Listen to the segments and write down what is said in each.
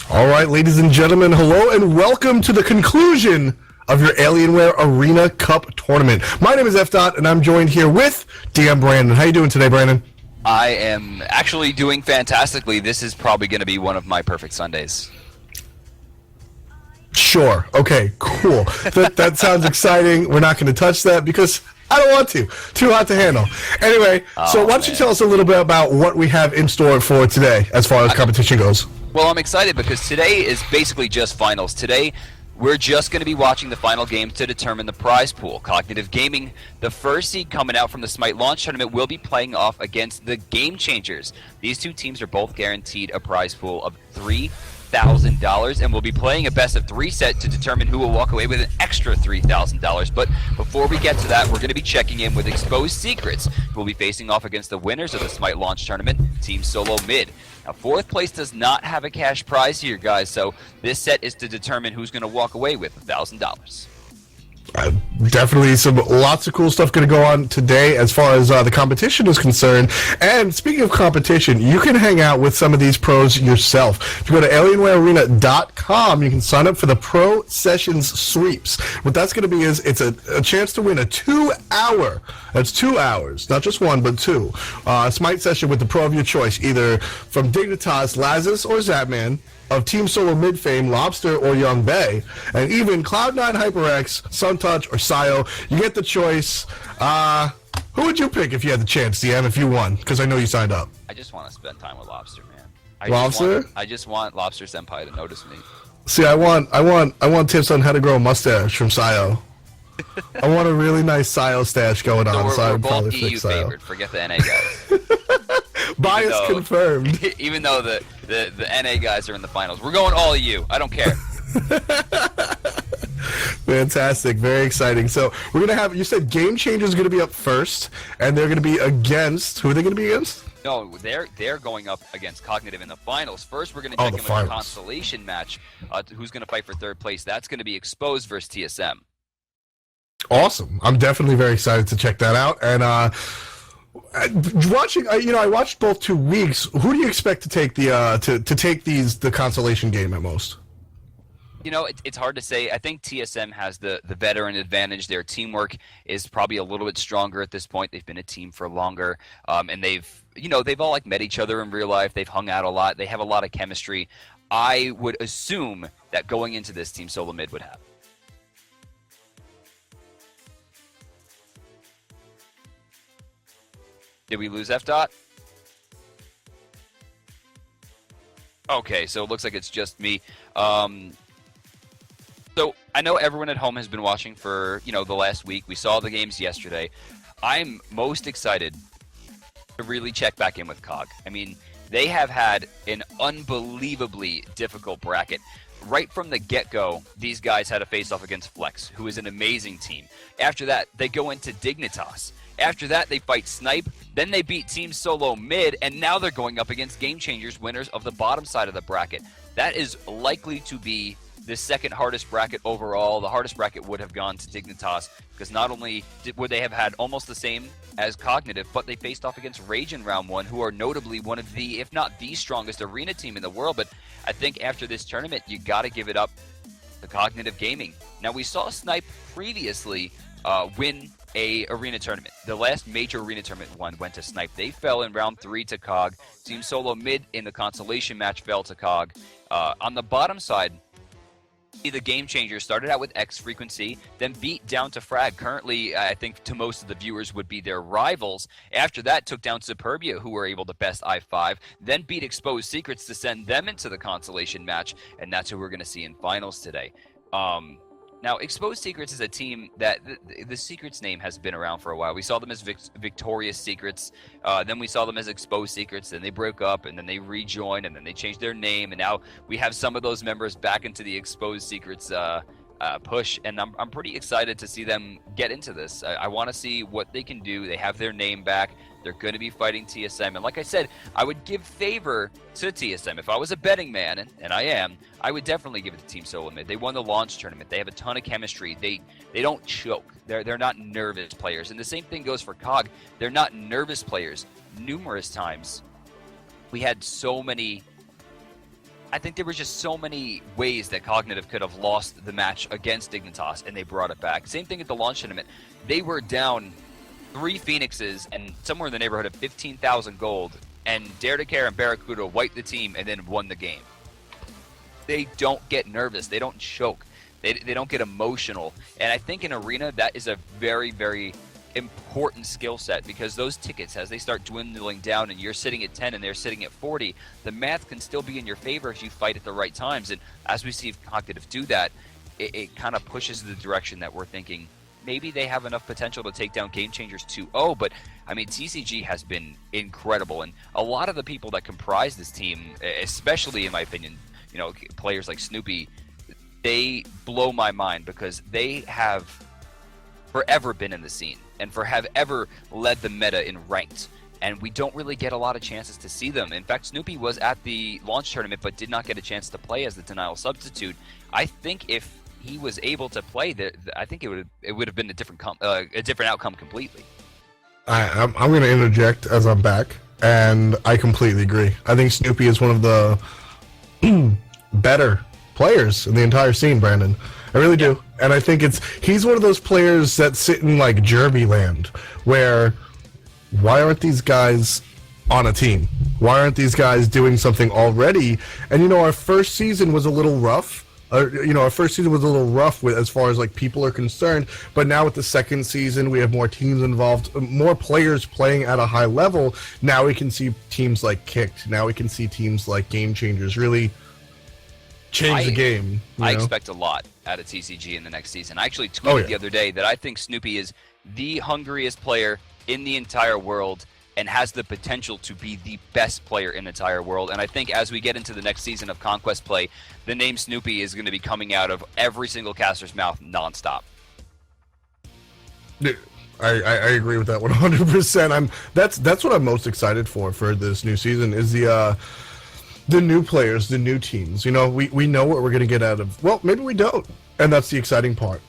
All right, ladies and gentlemen, hello and welcome to the conclusion of your Alienware Arena Cup tournament. My name is F. Dot, and I'm joined here with DM Brandon. How you doing today, Brandon? I am actually doing fantastically. This is probably going to be one of my perfect Sundays. Sure. Okay, cool. That sounds exciting. We're not going to touch that because I don't want to. Too hot to handle. Anyway, so why don't you tell us a little bit about what we have in store for today as far as competition goes? Well, I'm excited because today is basically just finals. Today, we're just going to be watching the final game to determine the prize pool. Cognitive Gaming, the first seed coming out from the Smite launch tournament, will be playing off against the Game Changers. These two teams are both guaranteed a prize pool of $3,000, and we'll be playing a best-of-3 set to determine who will walk away with an extra $3,000. But before we get to that, we're going to be checking in with Exposed Secrets, who will be facing off against the winners of the Smite launch tournament, Team SoloMid. Now, fourth place does not have a cash prize here, guys, so this set is to determine who's going to walk away with $1,000. Definitely lots of cool stuff going to go on today as far as the competition is concerned. And speaking of competition, you can hang out with some of these pros yourself. If you go to alienwarearena.com, you can sign up for the Pro Sessions Sweeps. What that's going to be is it's a chance to win a 2-hour, that's 2 hours, not just one, but two, Smite session with the pro of your choice, either from Dignitas, Lazarus, or Zapman, of Team SoloMid fame, Lobster or Young Bay, and even Cloud9, HyperX, Suntouch, or Sio. You get the choice. Who would you pick if you had the chance, DM, if you won? Because I know you signed up. I just want to spend time with Lobster, man. Lobster? I just want Lobster Senpai to notice me. See, I want tips on how to grow a mustache from Sio. I want a really nice Sio stash going on, so I would probably pick EU Sio. favored. Forget the NA guys. Bias confirmed. Even though the NA guys are in the finals, we're going all EU. I don't care. Fantastic, very exciting. So we're gonna have. You said Game Changers is gonna be up first, and they're gonna be against. Who are they gonna be against? No, they're going up against Cognitive in the finals. First, we're gonna check in with the consolation match. Who's gonna fight for third place? That's gonna be Exposed versus TSM. Awesome. I'm definitely very excited to check that out. And watching, I watched both 2 weeks. Who do you expect to take the consolation game at most? You know, it's hard to say. I think TSM has the veteran advantage. Their teamwork is probably a little bit stronger at this point. They've been a team for longer, and they've all met each other in real life. They've hung out a lot. They have a lot of chemistry. I would assume that going into this, Team SoloMid would have. Did we lose F. Dot? Okay, so it looks like it's just me. So I know everyone at home has been watching for, the last week. We saw the games yesterday. I'm most excited to really check back in with COG. I mean, they have had an unbelievably difficult bracket. Right from the get-go, these guys had a face-off against Flex, who is an amazing team. After that, they go into Dignitas. After that, they fight Snipe. Then they beat Team SoloMid, and now they're going up against Game Changers, winners of the bottom side of the bracket. That is likely to be the second hardest bracket overall. The hardest bracket would have gone to Dignitas, because not only would they have had almost the same as Cognitive, but they faced off against Rage in round one, who are notably one of the, if not the strongest arena team in the world. But I think after this tournament, you got to give it up to Cognitive Gaming. Now, we saw Snipe previously win a arena tournament. The last major arena tournament one went to Snipe. They fell in round 3 to COG. Team SoloMid in the consolation match fell to COG. On the bottom side, the Game Changers started out with X Frequency, then beat down to Frag. Currently, I think to most of the viewers would be their rivals. After that, took down Superbia, who were able to best I5, then beat Exposed Secrets to send them into the consolation match, and that's who we're going to see in finals today. Now, Exposed Secrets is a team that the Secrets name has been around for a while. We saw them as Victorious Secrets, then we saw them as Exposed Secrets, then they broke up, and then they rejoined, and then they changed their name, and now we have some of those members back into the Exposed Secrets push, and I'm pretty excited to see them get into this. I want to see what they can do. They have their name back. They're going to be fighting TSM, and like I said, I would give favor to TSM. If I was a betting man, and I am, I would definitely give it to Team SoloMid. They won the launch tournament. They have a ton of chemistry. They don't choke. They're not nervous players, and the same thing goes for COG. They're not nervous players. Numerous times, we had so many I think there were just so many ways that Cognitive could have lost the match against Dignitas, and they brought it back. Same thing at the launch tournament. They were down 3 Phoenixes and somewhere in the neighborhood of 15,000 gold, and Dare to Care and Barracuda wiped the team and then won the game. They don't get nervous. They don't choke. They don't get emotional. And I think in Arena, that is a very, very important skill set, because those tickets, as they start dwindling down and you're sitting at 10 and they're sitting at 40, the math can still be in your favor if you fight at the right times. And as we see Cognitive do that, it kind of pushes the direction that we're thinking maybe they have enough potential to take down Game Changers 2-0. But I mean, TCG has been incredible, and a lot of the people that comprise this team, especially in my opinion, you know, players like Snoopy, they blow my mind because they have forever been in the scene and have ever led the meta in ranked, and we don't really get a lot of chances to see them. In fact, Snoopy was at the launch tournament but did not get a chance to play as the Denial substitute. I think if he was able to play, I think it would have been a different outcome completely. I'm going to interject as I'm back, and I completely agree. I think Snoopy is one of the better players in the entire scene, Brandon. I really do. And I think he's one of those players that sit in like Jerby land, where why aren't these guys on a team? Why aren't these guys doing something already? And you know, our first season was a little rough. Our first season was a little rough as far as like people are concerned, but now with the second season, we have more teams involved, more players playing at a high level. Now we can see teams like Kicked. Now we can see teams like Game Changers really change the game. I expect a lot out of TCG in the next season. I actually tweeted the other day that I think Snoopy is the hungriest player in the entire world and has the potential to be the best player in the entire world. And I think as we get into the next season of Conquest play, the name Snoopy is going to be coming out of every single caster's mouth nonstop. I agree with that 100%. That's what I'm most excited for this new season is the new players, the new teams. You know, we know what we're going to get out of. Well, maybe we don't, and that's the exciting part.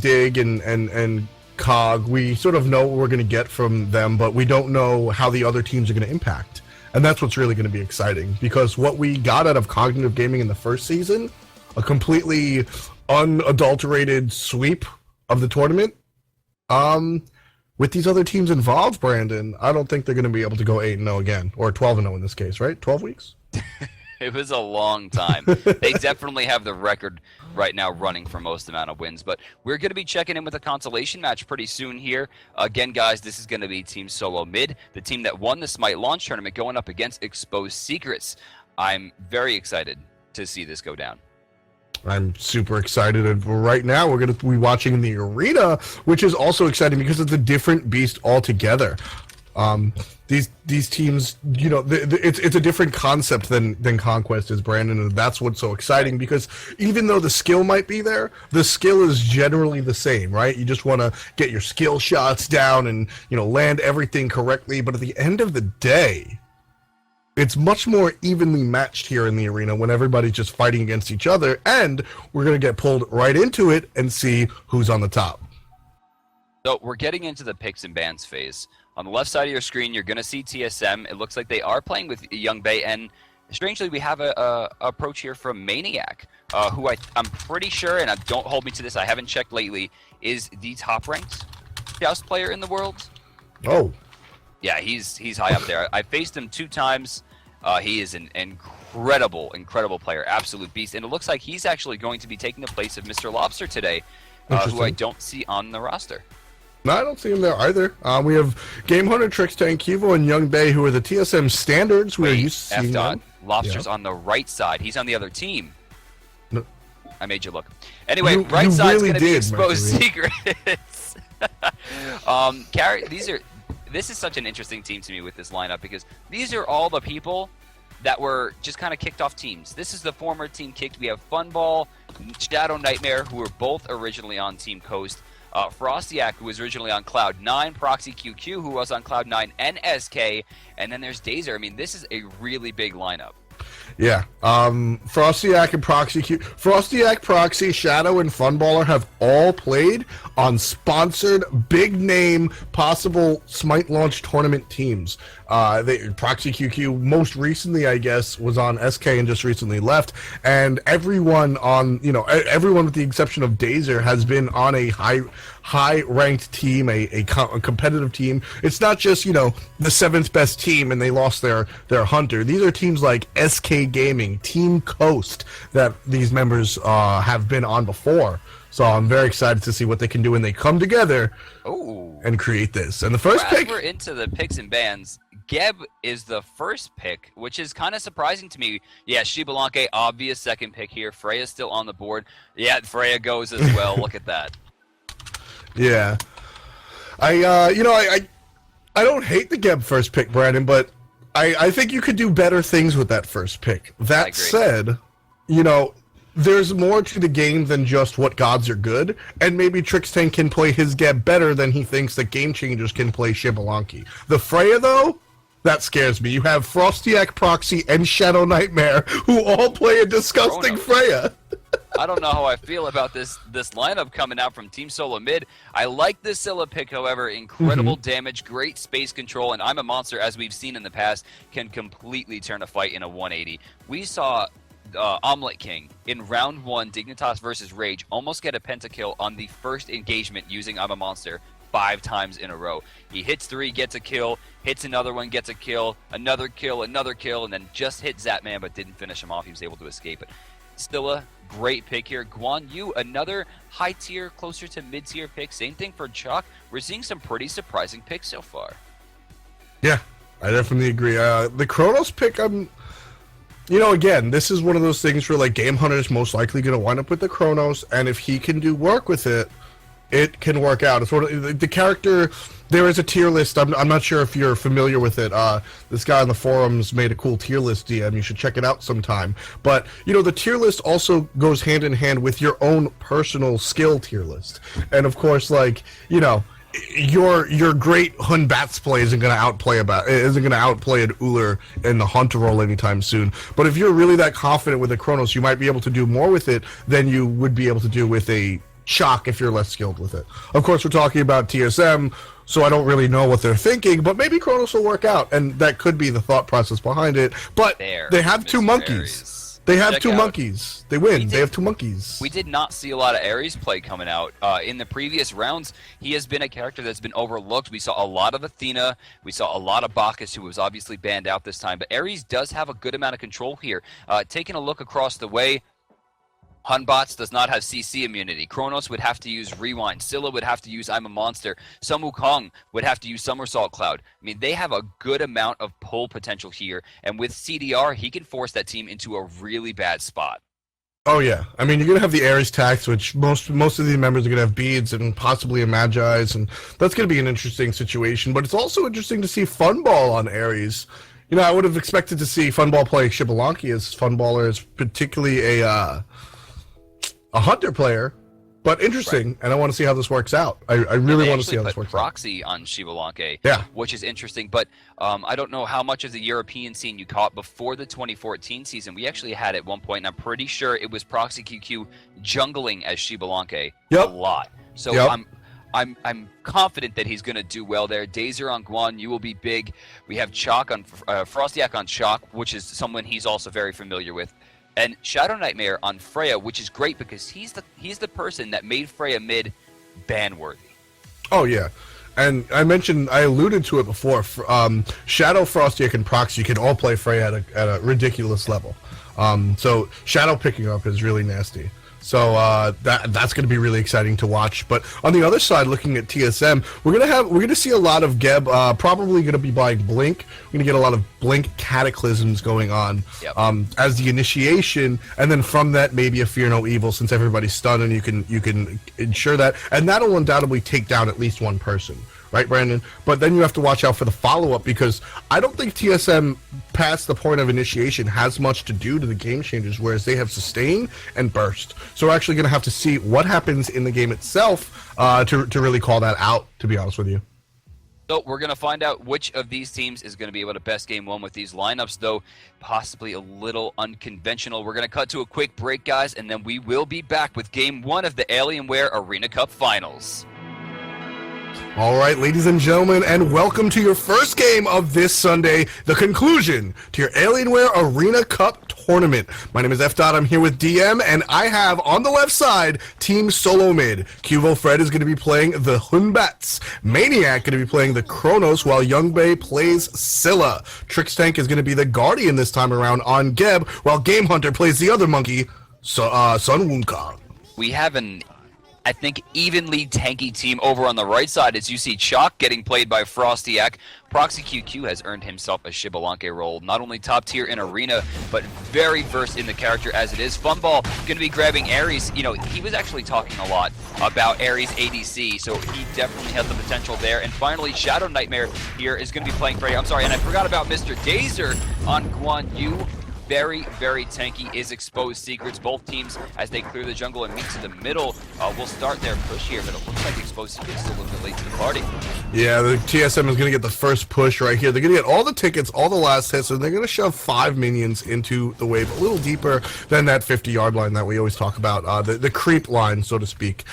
Dig and Cog, we sort of know what we're going to get from them, but we don't know how the other teams are going to impact. And that's what's really going to be exciting, because what we got out of Cognitive Gaming in the first season, a completely unadulterated sweep of the tournament, with these other teams involved, Brandon, I don't think they're going to be able to go 8-0 again, or 12-0 in this case, right? 12 weeks? It was a long time. They definitely have the record right now running for most amount of wins, but we're going to be checking in with a consolation match pretty soon here. Again, guys, this is going to be Team SoloMid, the team that won the Smite launch tournament, going up against Exposed Secrets. I'm very excited to see this go down. I'm super excited, and right now we're going to be watching the arena, which is also exciting because it's a different beast altogether. These teams, you know, it's a different concept than Conquest is, Brandon, and that's what's so exciting, because even though the skill might be there, the skill is generally the same, right? You just want to get your skill shots down and, you know, land everything correctly, but at the end of the day, it's much more evenly matched here in the arena when everybody's just fighting against each other, and we're going to get pulled right into it and see who's on the top. So we're getting into the picks and bans phase. On the left side of your screen, you're going to see TSM. It looks like they are playing with Young Bay, and strangely, we have a approach here from Maniac, who I'm pretty sure, and don't hold me to this, I haven't checked lately, is the top-ranked Joust player in the world. Oh. Yeah, he's high up there. I faced him 2 times. He is an incredible player, absolute beast, and it looks like he's actually going to be taking the place of Mr. Lobster today, who I don't see on the roster. No, I don't see him there either. We have Game Hunter, Trickster, and Kivo, and Young Bay, who are the TSM standards. We're used to seeing them. Lobster's on the right side. He's on the other team. No. I made you look. Anyway, right side's really going to be Exposed Mercury. Secrets. This is such an interesting team to me with this lineup, because these are all the people that were just kind of kicked off teams. This is the former team kicked. We have Funball, Shadow Nightmare, who were both originally on Team Coast. Frostiak, who was originally on Cloud9, Proxy QQ, who was on Cloud9 and SK, and then there's Dazer. I mean, this is a really big lineup. Yeah. Frostiak and Frostiak, Proxy, Shadow, and Funballer have all played on sponsored, big-name, possible Smite launch tournament teams. Proxy QQ most recently, I guess, was on SK and just recently left. And everyone everyone with the exception of Dazer has been on a high-ranked team, a competitive team. It's not just, the seventh best team and they lost their hunter. These are teams like SK Gaming, Team Coast, that these members have been on before. So I'm very excited to see what they can do when they come together and create this. And the first pick... we're into the picks and bans. Geb is the first pick, which is kind of surprising to me. Yeah, Shibalanke, obvious second pick here. Freya's still on the board. Yeah, Freya goes as well. Look at that. Yeah. I don't hate the Geb first pick, Brandon, but I think you could do better things with that first pick. That said, there's more to the game than just what gods are good, and maybe Trixtan can play his Geb better than he thinks that Game Changers can play Shibalanki. The Freya, though, that scares me. You have Frostiak, Proxy, and Shadow Nightmare, who all play a disgusting Freya. I don't know how I feel about this lineup coming out from Team SoloMid. I like this Scylla pick, however. Incredible damage, great space control, and I'm a Monster, as we've seen in the past, can completely turn a fight in a 180. We saw Omelet King in round 1, Dignitas versus Rage, almost get a pentakill on the first engagement using I'm a Monster 5 times in a row. He hits 3, gets a kill, hits another one, gets a kill, another kill, and then just hit Zapman but didn't finish him off. He was able to escape it. Still a great pick here. Guan Yu, another high tier, closer to mid tier pick. Same thing for Chuck. We're seeing some pretty surprising picks so far. Yeah, I definitely agree. The Kronos pick, again, this is one of those things where Game Hunter is most likely going to wind up with the Kronos, and if he can do work with it, it can work out. It's sort of the character. There is a tier list. I'm not sure if you're familiar with it. This guy on the forums made a cool tier list DM. You should check it out sometime. But the tier list also goes hand in hand with your own personal skill tier list. And of course, your great Hun Bats play isn't going to outplay an Uller in the Hunter role anytime soon. But if you're really that confident with a Kronos, you might be able to do more with it than you would be able to do with a Shock if you're less skilled with it. Of course, we're talking about TSM, so I don't really know what they're thinking, but maybe Kronos will work out, and that could be the thought process behind it. But they have two monkeys. They have two monkeys. They win. They have two monkeys. We did not see a lot of Ares play coming out. In the previous rounds, he has been a character that's been overlooked. We saw a lot of Athena. We saw a lot of Bacchus, who was obviously banned out this time. But Ares does have a good amount of control here. Taking a look across the way, Hunbots does not have CC immunity. Kronos would have to use Rewind. Scylla would have to use I'm a Monster. Sun Wukong would have to use Somersault Cloud. I mean, they have a good amount of pull potential here. And with CDR, he can force that team into a really bad spot. Oh, yeah. I mean, you're going to have the Ares tax, which most of the members are going to have beads and possibly a Magi's. And that's going to be an interesting situation. But it's also interesting to see Funball on Ares. I would have expected to see Funball play Shibalanki, as Funballer is particularly a Hunter player, but interesting, and I want to see how this works out. I really want to see how this works Proxy on Shibalanke, yeah, which is interesting, but I don't know how much of the European scene you caught before the 2014 season. We actually had at one point, and I'm pretty sure it was Proxy QQ jungling as Shibalanke a lot. So I'm confident that he's going to do well there. Dazer on Guan, you will be big. We have Chalk on Frostiak on Chalk, which is someone he's also very familiar with. And Shadow Nightmare on Freya, which is great because he's the person that made Freya mid ban-worthy. Oh, yeah. And I alluded to it before, Shadow, Frostiak, and Proxy can all play Freya at a ridiculous level. So Shadow picking up is really nasty. So that's going to be really exciting to watch. But on the other side, looking at TSM, we're gonna see a lot of Geb. Probably going to be buying Blink. We're going to get a lot of Blink Cataclysms going on as the initiation, and then from that maybe a Fear No Evil, since everybody's stunned, and you can ensure that, and that'll undoubtedly take down at least one person. Right, Brandon? But then you have to watch out for the follow-up, because I don't think TSM, past the point of initiation, has much to do to the game changers, whereas they have sustain and burst. So we're actually going to have to see what happens in the game itself to really call that out, to be honest with you. So we're going to find out which of these teams is going to be able to best game one with these lineups, though possibly a little unconventional. We're going to cut to a quick break, guys, and then we will be back with game one of the Alienware Arena Cup Finals. All right, ladies and gentlemen, and welcome to your first game of this Sunday, the conclusion to your Alienware Arena Cup tournament. My name is F. I'm here with DM, and I have on the left side Team SoloMid. Cuvo Fred is going to be playing the Hunbats. Maniac going to be playing the Kronos, while Young Bay plays Scylla. Trixtank is going to be the Guardian this time around on Geb, while Game Hunter plays the other monkey, Sun Wukong. We have an I think evenly tanky team over on the right side as you see Chalk getting played by Frostyak. Proxy QQ has earned himself a Shibalanke role, not only top tier in Arena, but very versed in the character as it is. Funball going to be grabbing Ares. You know, he was actually talking a lot about Ares ADC, so he definitely has the potential there. And finally, Shadow Nightmare here is going to be playing Freddy. I'm sorry, and I forgot about Mr. Dazer on Guan Yu. Very, very tanky is Exposed Secrets. Both teams, as they clear the jungle and meet to the middle, will start their push here, but it looks like Exposed Secrets is a little bit late to the party. Yeah, the TSM is going to get the first push right here. They're going to get all the tickets, all the last hits, and they're going to shove 5 minions into the wave, a little deeper than that 50-yard line that we always talk about, the creep line, so to speak.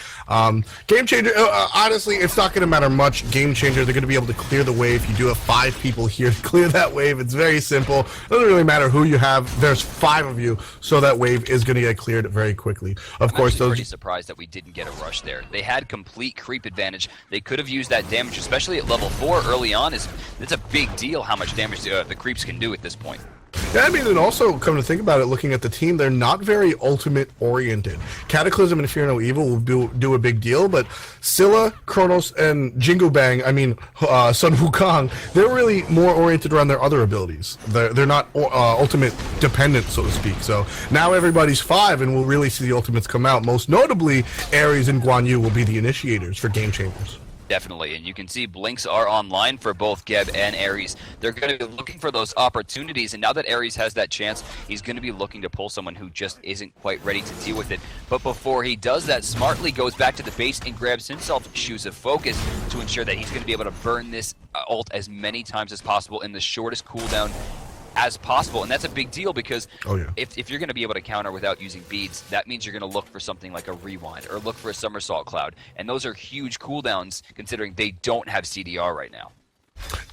Game Changer, honestly, it's not going to matter much. Game Changer, they're going to be able to clear the wave. You do have 5 people here to clear that wave. It's very simple. It doesn't really matter who you have. There's 5 of you, so that wave is going to get cleared very quickly. Of course, those. I'm pretty surprised that we didn't get a rush there. They had complete creep advantage. They could have used that damage, especially at level 4 early on. It's a big deal how much damage the creeps can do at this point. Yeah, I mean, and also, come to think about it, looking at the team, they're not very ultimate-oriented. Cataclysm and Fear No Evil will do a big deal, but Scylla, Kronos, and Jingu Bang, Sun Wukong, they're really more oriented around their other abilities. They're not ultimate-dependent, so to speak. So now everybody's 5, and we'll really see the ultimates come out. Most notably, Ares and Guan Yu will be the initiators for Game Changers. Definitely, and you can see blinks are online for both Geb and Ares. They're going to be looking for those opportunities, and now that Ares has that chance, he's going to be looking to pull someone who just isn't quite ready to deal with it. But before he does that, smartly goes back to the base and grabs himself Shoes of Focus to ensure that he's going to be able to burn this ult as many times as possible in the shortest cooldown as possible, and that's a big deal because if you're going to be able to counter without using beads, that means you're going to look for something like a rewind or look for a somersault cloud, and those are huge cooldowns considering they don't have CDR right now.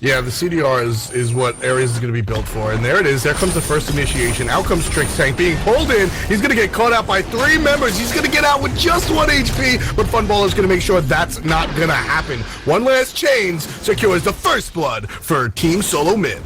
Yeah, the CDR is what Ares is going to be built for, and there it is. There comes the first initiation. Out comes Trixtank being pulled in. He's going to get caught out by 3 members. He's going to get out with just 1 HP, but Funball is going to make sure that's not going to happen. One last chains secures the first blood for Team SoloMid.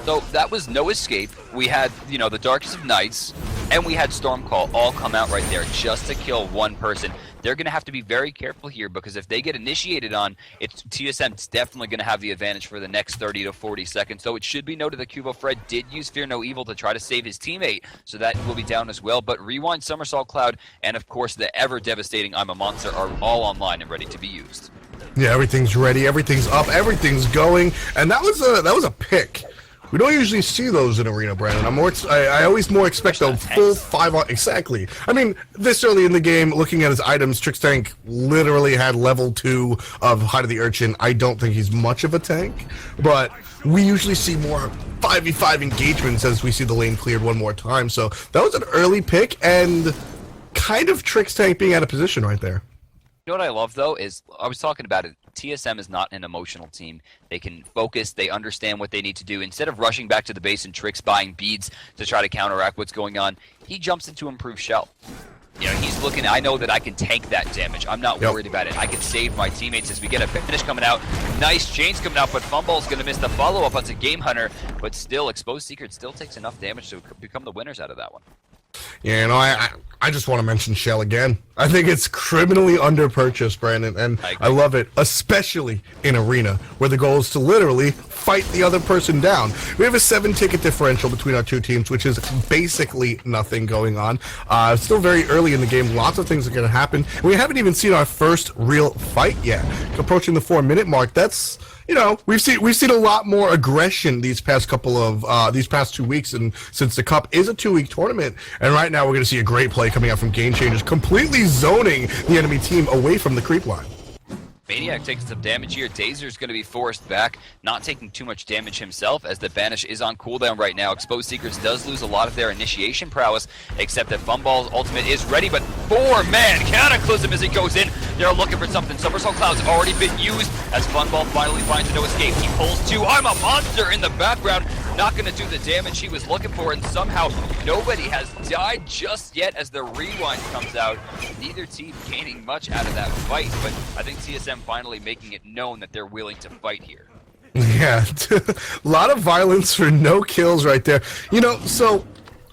So that was no escape. We had, the Darkest of Nights, and we had Stormcall all come out right there just to kill 1 person. They're going to have to be very careful here because if they get initiated on, TSM's definitely going to have the advantage for the next 30 to 40 seconds. So it should be noted that Cuvo Fred did use Fear No Evil to try to save his teammate, so that will be down as well. But Rewind, Somersault Cloud, and of course the ever-devastating I'm a Monster are all online and ready to be used. Yeah, everything's ready, everything's up, everything's going, and that was a pick. We don't usually see those in Arena, Brandon. I always more expect a full 5 on. Exactly. I mean, this early in the game, looking at his items, Trixtank literally had level 2 of Height of the Urchin. I don't think he's much of a tank, but we usually see more 5v5 engagements as we see the lane cleared one more time. So that was an early pick and kind of Trixtank being out of position right there. You know what I love, though, is I was talking about it. TSM is not an emotional team. They can focus. They understand what they need to do. Instead of rushing back to the base and Trix buying beads to try to counteract what's going on, he jumps into Improved Shell. He's looking, I know that I can tank that damage. I'm not worried about it. I can save my teammates as we get a finish coming out. Nice chains coming out, but Funball's going to miss the follow-up onto Game Hunter. But still, Exposed Secret still takes enough damage to become the winners out of that one. Yeah, I just want to mention Shell again. I think it's criminally underpurchased, Brandon, and I love it, especially in Arena, where the goal is to literally fight the other person down. We have a 7-ticket differential between our 2 teams, which is basically nothing going on. Still very early in the game. Lots of things are going to happen. We haven't even seen our first real fight yet. Approaching the 4-minute mark, that's... we've seen a lot more aggression these past 2 weeks, and since the Cup is a 2-week tournament, and right now we're going to see a great play coming out from Game Changers, completely zoning the enemy team away from the creep line. Maniac taking some damage here. Dazer's going to be forced back, not taking too much damage himself as the Banish is on cooldown right now. Exposed Secrets does lose a lot of their initiation prowess, except that Funball's ultimate is ready, but 4-man Cataclysm as it goes in. They're looking for something. Somersault Cloud's already been used as Funball finally finds a no escape. He pulls two. I'm a monster in the background. Not going to do the damage he was looking for, and somehow nobody has died just yet as the rewind comes out. Neither team gaining much out of that fight, but I think TSM finally making it known that they're willing to fight here. Yeah, a lot of violence for no kills right there. You know, so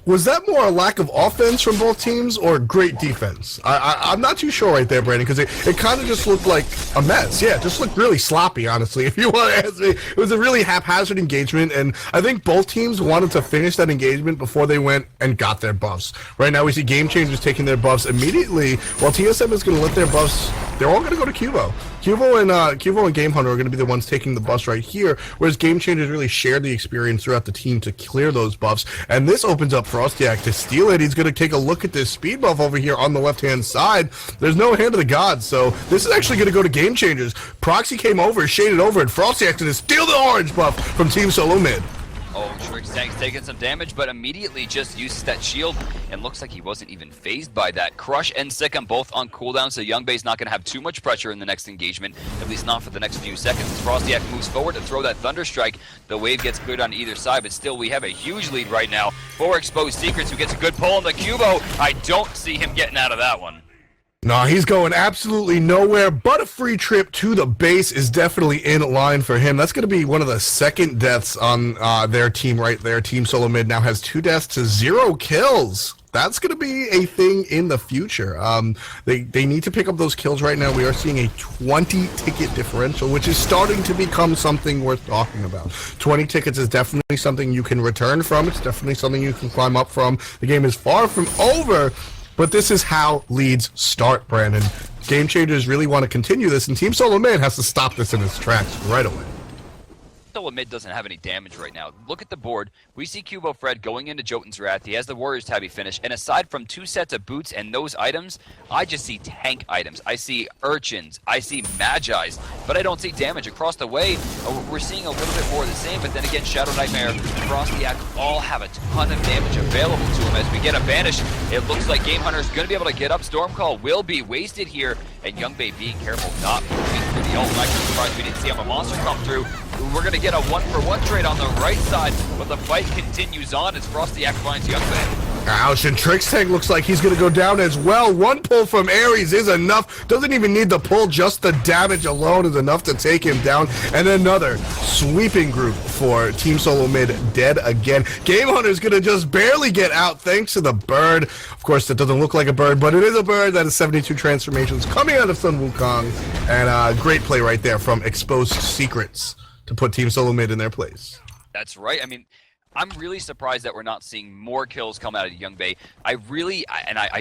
was that more a lack of offense from both teams or great defense? I'm not too sure right there, Brandon, because it kind of just looked like a mess. Yeah, it just looked really sloppy, honestly. If you want to ask me, it was a really haphazard engagement, and I think both teams wanted to finish that engagement before they went and got their buffs. Right now, we see Game Changers taking their buffs immediately, while TSM is going to let their buffs. They're all going to go to Cubo. Cubo and Game Hunter are going to be the ones taking the buffs right here, whereas Game Changers really shared the experience throughout the team to clear those buffs. And this opens up Frostiak to steal it. He's going to take a look at this speed buff over here on the left-hand side. There's no Hand of the Gods, so this is actually going to go to Game Changers. Proxy came over, shaded over, and Frostiak's going to steal the orange buff from Team SoloMid. Oh, Trickstank's taking some damage, but immediately just uses that shield, and looks like he wasn't even phased by that. Crush and Sikkim both on cooldown, so Youngbay's not going to have too much pressure in the next engagement, at least not for the next few seconds. As Frostiak moves forward to throw that Thunder Strike, the wave gets cleared on either side, but still we have a huge lead right now for Exposed Secrets, who gets a good pull on the Cubo. I don't see him getting out of that one. No, he's going absolutely nowhere, but a free trip to the base is definitely in line for him. That's going to be one of the second deaths on their team right there. Team SoloMid now has 2 deaths to 0 kills. That's going to be a thing in the future. They need to pick up those kills right now. We are seeing a 20-ticket differential, which is starting to become something worth talking about. 20 tickets is definitely something you can return from. It's definitely something you can climb up from. The game is far from over. But this is how leads start, Brandon. Game Changers really want to continue this, and Team SoloMid has to stop this in its tracks right away. SoloMid doesn't have any damage right now. Look at the board. We see Cubo Fred going into Jotun's Wrath. He has the Warriors tabby finish. And aside from 2 sets of boots and those items, I just see tank items. I see urchins. I see Magi's. But I don't see damage across the way. We're seeing a little bit more of the same. But then again, Shadow Nightmare, Frostiak all have a ton of damage available to him. As we get a Banish, it looks like Game Hunter is going to be able to get up. Stormcall will be wasted here. And Youngbay being careful not moving through the ult. I'm actually surprised we didn't see a monster come through. We're going to get a 1-for-1 trade on the right side, but the fight continues on as Frostiak finds Youngbay. Ouch, and Trickstank looks like he's going to go down as well. 1 pull from Ares is enough. Doesn't even need the pull, just the damage alone is enough to take him down. And another sweeping group for Team SoloMid dead again. Game Hunter's going to just barely get out thanks to the bird. Of course, it doesn't look like a bird, but it is a bird. That is 72 transformations coming out of Sun Wukong. And great play right there from Exposed Secrets to put Team SoloMid in their place. That's right. I mean, I'm really surprised that we're not seeing more kills come out of Youngbay. I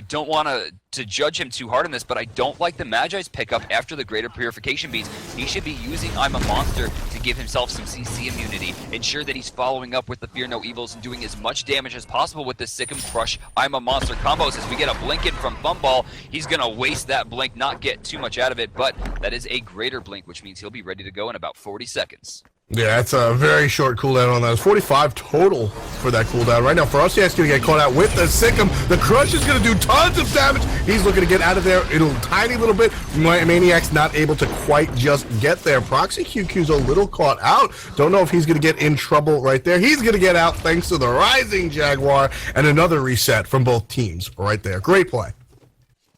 don't want to judge him too hard on this, but I don't like the Magi's pickup after the Greater Purification beats. He should be using I'm a Monster to give himself some CC immunity, ensure that he's following up with the Fear No Evils and doing as much damage as possible with the Sikkim Crush I'm a Monster combos. As we get a blink in from Funball, he's going to waste that blink, not get too much out of it, but that is a greater blink, which means he'll be ready to go in about 40 seconds. Yeah, that's a very short cooldown on that. It's 45 total for that cooldown. Right now, Frostiak's going to get caught out with the Sikkim. The Crush is going to do tons of damage. He's looking to get out of there in a tiny little bit. Maniac's not able to quite just get there. Proxy QQ's a little caught out. Don't know if he's going to get in trouble right there. He's going to get out thanks to the Rising Jaguar and another reset from both teams right there. Great play.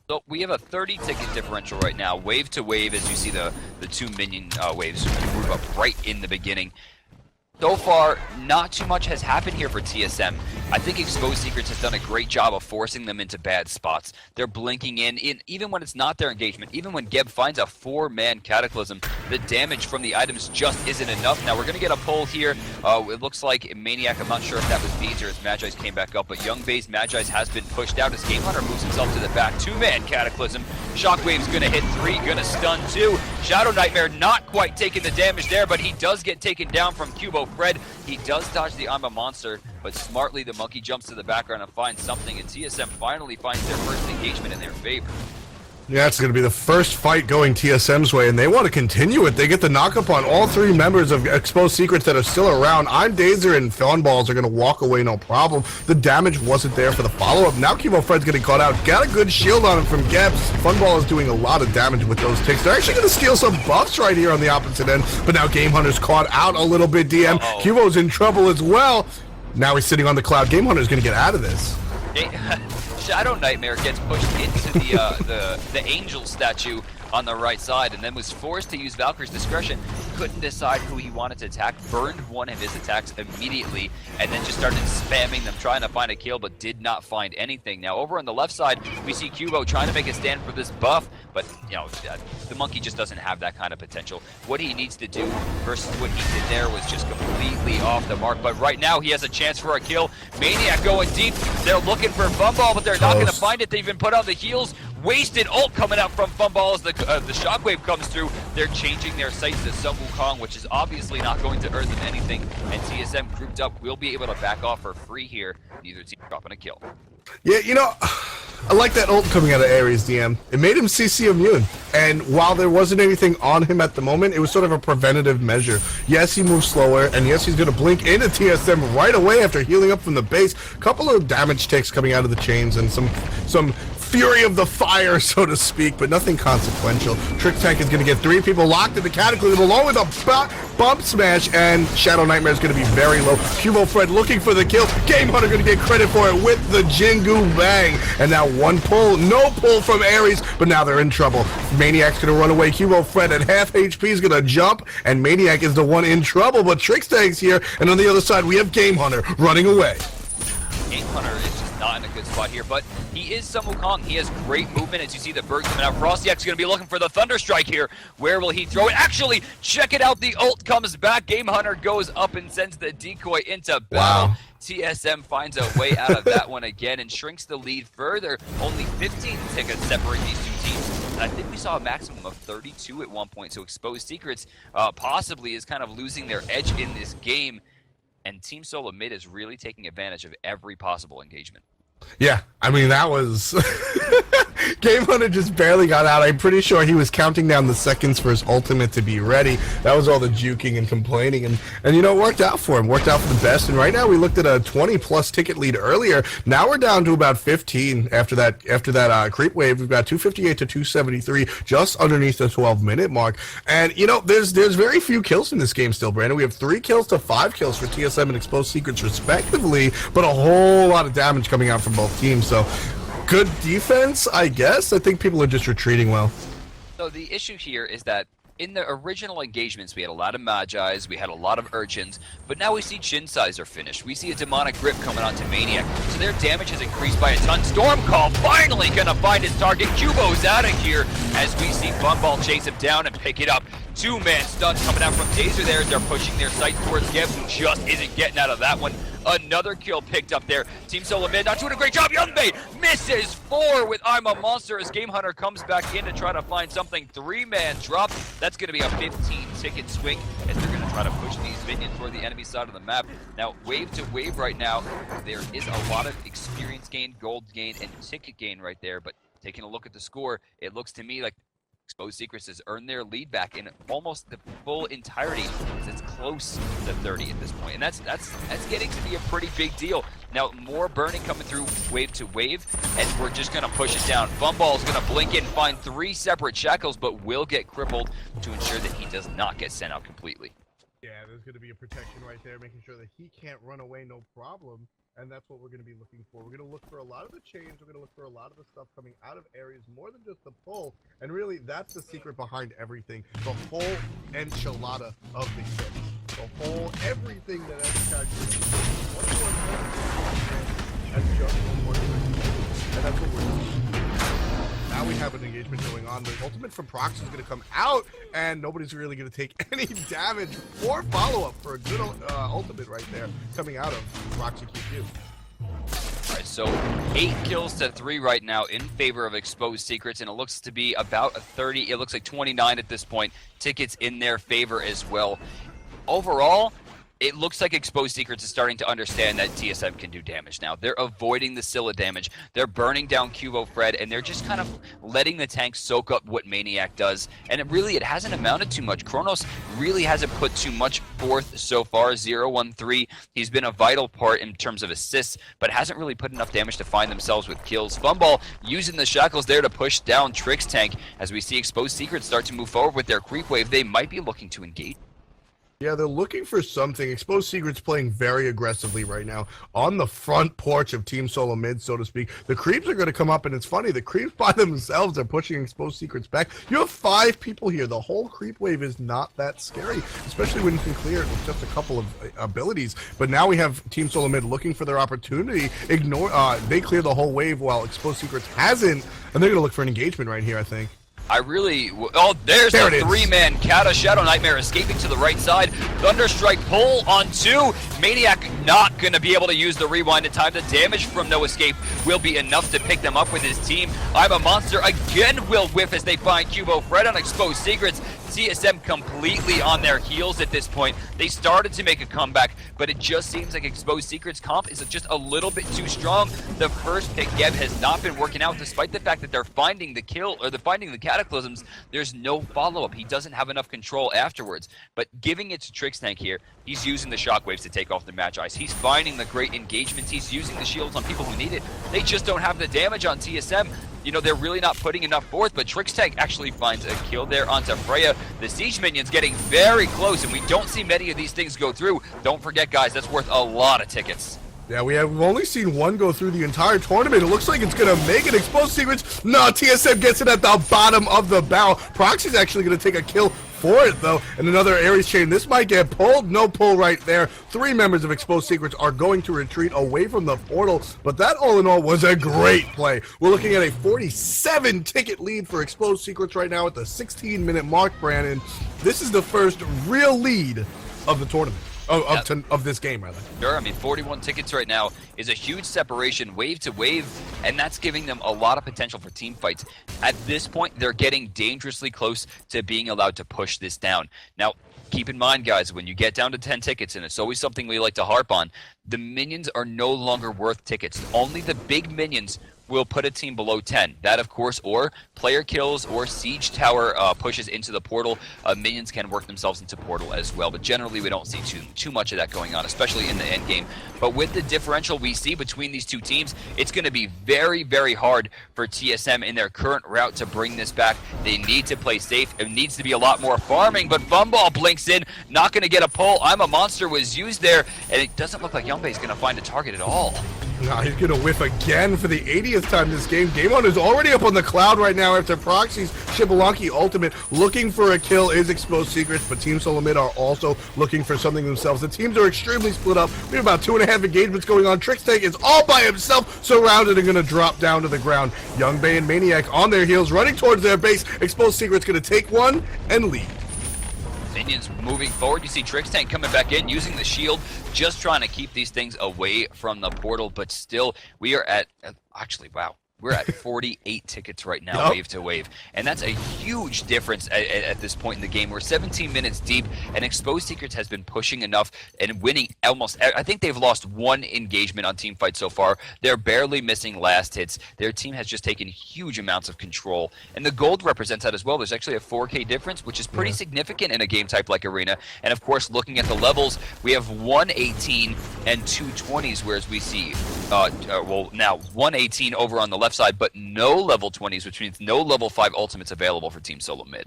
So we have a 30-ticket differential right now, wave to wave, as you see the 2 minion waves move up right in the beginning. So far, not too much has happened here for TSM. I think Exposed Secrets has done a great job of forcing them into bad spots. They're blinking in even when it's not their engagement. Even when Geb finds a 4-man Cataclysm, the damage from the items just isn't enough. Now, we're going to get a pull here. It looks like Maniac, I'm not sure if that was Beans or his Magi's came back up, but Youngbay's Magi's has been pushed out as Game Hunter moves himself to the back. 2-man Cataclysm. Shockwave's going to hit 3, going to stun 2. Shadow Nightmare not quite taking the damage there, but he does get taken down from Cubo Fred. He does dodge the I'm a Monster, but smartly the monkey jumps to the background and finds something, and TSM finally finds their first engagement in their favor. Yeah, it's going to be the first fight going TSM's way, and they want to continue it. They get the knock-up on all three members of Exposed Secrets that are still around. I'm Dazer and Funballs are going to walk away no problem. The damage wasn't there for the follow-up. Now Chemo Fred's getting caught out. Got a good shield on him from Gebs. Funball is doing a lot of damage with those ticks. They're actually going to steal some buffs right here on the opposite end, but now Game Hunter's caught out a little bit, DM. Cubo's in trouble as well. Now he's sitting on the cloud. Game Hunter's going to get out of this. Shadow Nightmare gets pushed into the angel statue on the right side and then was forced to use Valkyrie's discretion. Couldn't decide who he wanted to attack, burned one of his attacks immediately, and then just started spamming them, trying to find a kill, but did not find anything. Now over on the left side, we see Cubo trying to make a stand for this buff, but you know, the monkey just doesn't have that kind of potential. What he needs to do versus what he did there was just completely off the mark, but right now he has a chance for a kill. Maniac going deep, they're looking for Funball, but they're not going to find it. They even put on the heals. Wasted ult coming out from Funball as the shockwave comes through. They're changing their sights to Sun Wukong, which is obviously not going to earn them anything, and TSM grouped up will be able to back off for free here. Neither team dropping a kill. Yeah, you know, I like that ult coming out of Ares, DM. It made him CC immune, and while there wasn't anything on him at the moment, it was sort of a preventative measure. Yes, he moves slower, and yes, he's going to blink into TSM right away after healing up from the base. Couple of damage takes coming out of the chains and some fury of the fire, so to speak, but nothing consequential. Trick Tank is going to get three people locked in the Cataclysm along with a bump smash, and Shadow Nightmare is going to be very low. Cubo Fred looking for the kill. Game Hunter going to get credit for it with the Jingu Bang. And now one pull, no pull from Ares, but now they're in trouble. Maniac's going to run away. Cubo Fred at half HP is going to jump, and Maniac is the one in trouble, but Trick Tank's here, and on the other side we have Game Hunter running away. Game Hunter is just not in a good spot here, but he is Sun Wukong. He has great movement as you see the bird coming out. Frostyak is going to be looking for the Thunder Strike here. Where will he throw it? Actually, check it out. The ult comes back. Game Hunter goes up and sends the decoy into battle. Wow. TSM finds a way out of that one again and shrinks the lead further. Only 15 tickets separate these two teams. I think we saw a maximum of 32 at one point, so Exposed Secrets possibly is kind of losing their edge in this game. And Team SoloMid is really taking advantage of every possible engagement. Yeah, I mean, that was... Game Hunter just barely got out. I'm pretty sure he was counting down the seconds for his ultimate to be ready. That was all the juking and complaining, and you know, it worked out for him. Worked out for the best, and right now we looked at a 20-plus ticket lead earlier. Now we're down to about 15 after that creep wave. We've got 258 to 273, just underneath the 12-minute mark. And, you know, there's very few kills in this game still, Brandon. We have 3 kills to 5 kills for TSM and Exposed Secrets, respectively, but a whole lot of damage coming out from both teams, so... good defense, I guess. I think people are just retreating well. So the issue here is that in the original engagements, we had a lot of Magi's, we had a lot of Urchins, but now we see Chin Sizer finish. We see a Demonic Grip coming onto Maniac, so their damage has increased by a ton. Stormcall finally gonna find his target. Cubo's out of here as we see Funball chase him down and pick it up. 2-man stuns coming out from Dazer there as they're pushing their sights towards Gebs, who just isn't getting out of that one. Another kill picked up there. Team SoloMid not doing a great job. Youngbait misses 4 with I'm a Monster as Game Hunter comes back in to try to find something. 3-man drop. That's going to be a 15-ticket swing as they're going to try to push these minions toward the enemy side of the map. Now, wave to wave right now, there is a lot of experience gain, gold gain, and ticket gain right there. But taking a look at the score, it looks to me like Exposed Secrets has earned their lead back in almost the full entirety, as it's close to 30 at this point. And that's getting to be a pretty big deal. Now, more burning coming through wave to wave, and we're just going to push it down. Funball is going to blink in, find 3 separate shackles, but will get crippled to ensure that he does not get sent out completely. Yeah, there's going to be a protection right there, making sure that he can't run away no problem. And that's what we're going to be looking for. We're going to look for a lot of the chains. We're going to look for a lot of the stuff coming out of areas, more than just the pull. And really, that's the secret behind everything. The whole enchilada of the kit. The whole everything that every character is. That's just one more thing. And that's what we're doing. Now we have an engagement going on. The ultimate from Prox is going to come out, and nobody's really going to take any damage or follow-up for a good ultimate right there coming out of Proxy QQ. Alright, so 8 kills to 3 right now in favor of Exposed Secrets, and it looks to be about a 30, it looks like 29 at this point. Tickets in their favor as well. Overall, it looks like Exposed Secrets is starting to understand that TSM can do damage now. They're avoiding the Scylla damage. They're burning down Cubo Fred, and they're just kind of letting the tank soak up what Maniac does. And it hasn't amounted to much. Kronos really hasn't put too much forth so far. 0-1-3. He's been a vital part in terms of assists, but hasn't really put enough damage to find themselves with kills. Funball using the shackles there to push down Trix tank. As we see Exposed Secrets start to move forward with their creep wave, they might be looking to engage. Yeah, they're looking for something. Exposed Secrets playing very aggressively right now on the front porch of Team SoloMid, so to speak. The creeps are going to come up, and it's funny, the creeps by themselves are pushing Exposed Secrets back. You have 5 people here. The whole creep wave is not that scary, especially when you can clear it with just a couple of abilities. But now we have Team SoloMid looking for their opportunity. They clear the whole wave while Exposed Secrets hasn't, and they're going to look for an engagement right here, I think. There's the 3-man Kata Shadow Nightmare escaping to the right side. Thunderstrike pull on 2. Maniac not going to be able to use the rewind in time. The damage from No Escape will be enough to pick them up with his team. I'm a Monster again will whiff as they find Cubo Fred on Exposed Secrets. TSM completely on their heels at this point. They started to make a comeback, but it just seems like Exposed Secrets comp is just a little bit too strong. The first pick Geb has not been working out, despite the fact that they're finding the kill, or they're finding the cataclysms. There's no follow-up. He doesn't have enough control afterwards. But giving it to Trix Tank here, he's using the shockwaves to take off the match ice. He's finding the great engagements. He's using the shields on people who need it. They just don't have the damage on TSM. You know, they're really not putting enough forth, but Trix Tank actually finds a kill there onto Freya. The Siege Minions getting very close, and we don't see many of these things go through. Don't forget, guys, that's worth a lot of tickets. Yeah, we've only seen one go through the entire tournament. It looks like it's going to make it. Exposed Secrets. No, TSM gets it at the bottom of the barrel. Proxy's actually going to take a kill for it, though. And another Ares chain. This might get pulled. No pull right there. 3 members of Exposed Secrets are going to retreat away from the portal. But that, all in all, was a great play. We're looking at a 47-ticket lead for Exposed Secrets right now at the 16-minute mark, Brandon. This is the first real lead of the tournament. Of this game, rather. Sure, I mean, 41 tickets right now is a huge separation, wave to wave, and that's giving them a lot of potential for team fights. At this point, they're getting dangerously close to being allowed to push this down. Now, keep in mind, guys, when you get down to 10 tickets, and it's always something we like to harp on, the minions are no longer worth tickets. Only the big minions will put a team below 10. That, of course, or player kills or siege tower pushes into the portal. Minions can work themselves into portal as well, but generally we don't see too much of that going on, especially in the end game. But with the differential we see between these two teams, it's going to be very, very hard for TSM in their current route to bring this back. They need to play safe. It needs to be a lot more farming, but Funball blinks in, not going to get a pull. I'm a Monster was used there, and it doesn't look like Yumbe is going to find a target at all. No, he's going to whiff again for the 80th time this game. Game On is already up on the cloud right now after Proxy's Shibalonki ultimate. Looking for a kill is Exposed Secrets, but Team SoloMid are also looking for something themselves. The teams are extremely split up. We have about 2.5 engagements going on. Trix Tank is all by himself, surrounded and going to drop down to the ground. Youngbei and Maniac on their heels, running towards their base. Exposed Secrets going to take one and lead. Minions moving forward. You see Trix Tank coming back in, using the shield, just trying to keep these things away from the portal, but still, we are at, actually, wow. We're at 48 tickets right now, wave to wave. And that's a huge difference at this point in the game. We're 17 minutes deep, and Exposed Secrets has been pushing enough and winning almost. I think they've lost 1 engagement on team fight so far. They're barely missing last hits. Their team has just taken huge amounts of control. And the gold represents that as well. There's actually a 4K difference, which is pretty significant in a game type like Arena. And of course, looking at the levels, we have 118 and 2 20s, whereas we see, well, now 118 over on the left side, but no level 20s, which means no level 5 ultimates available for Team SoloMid.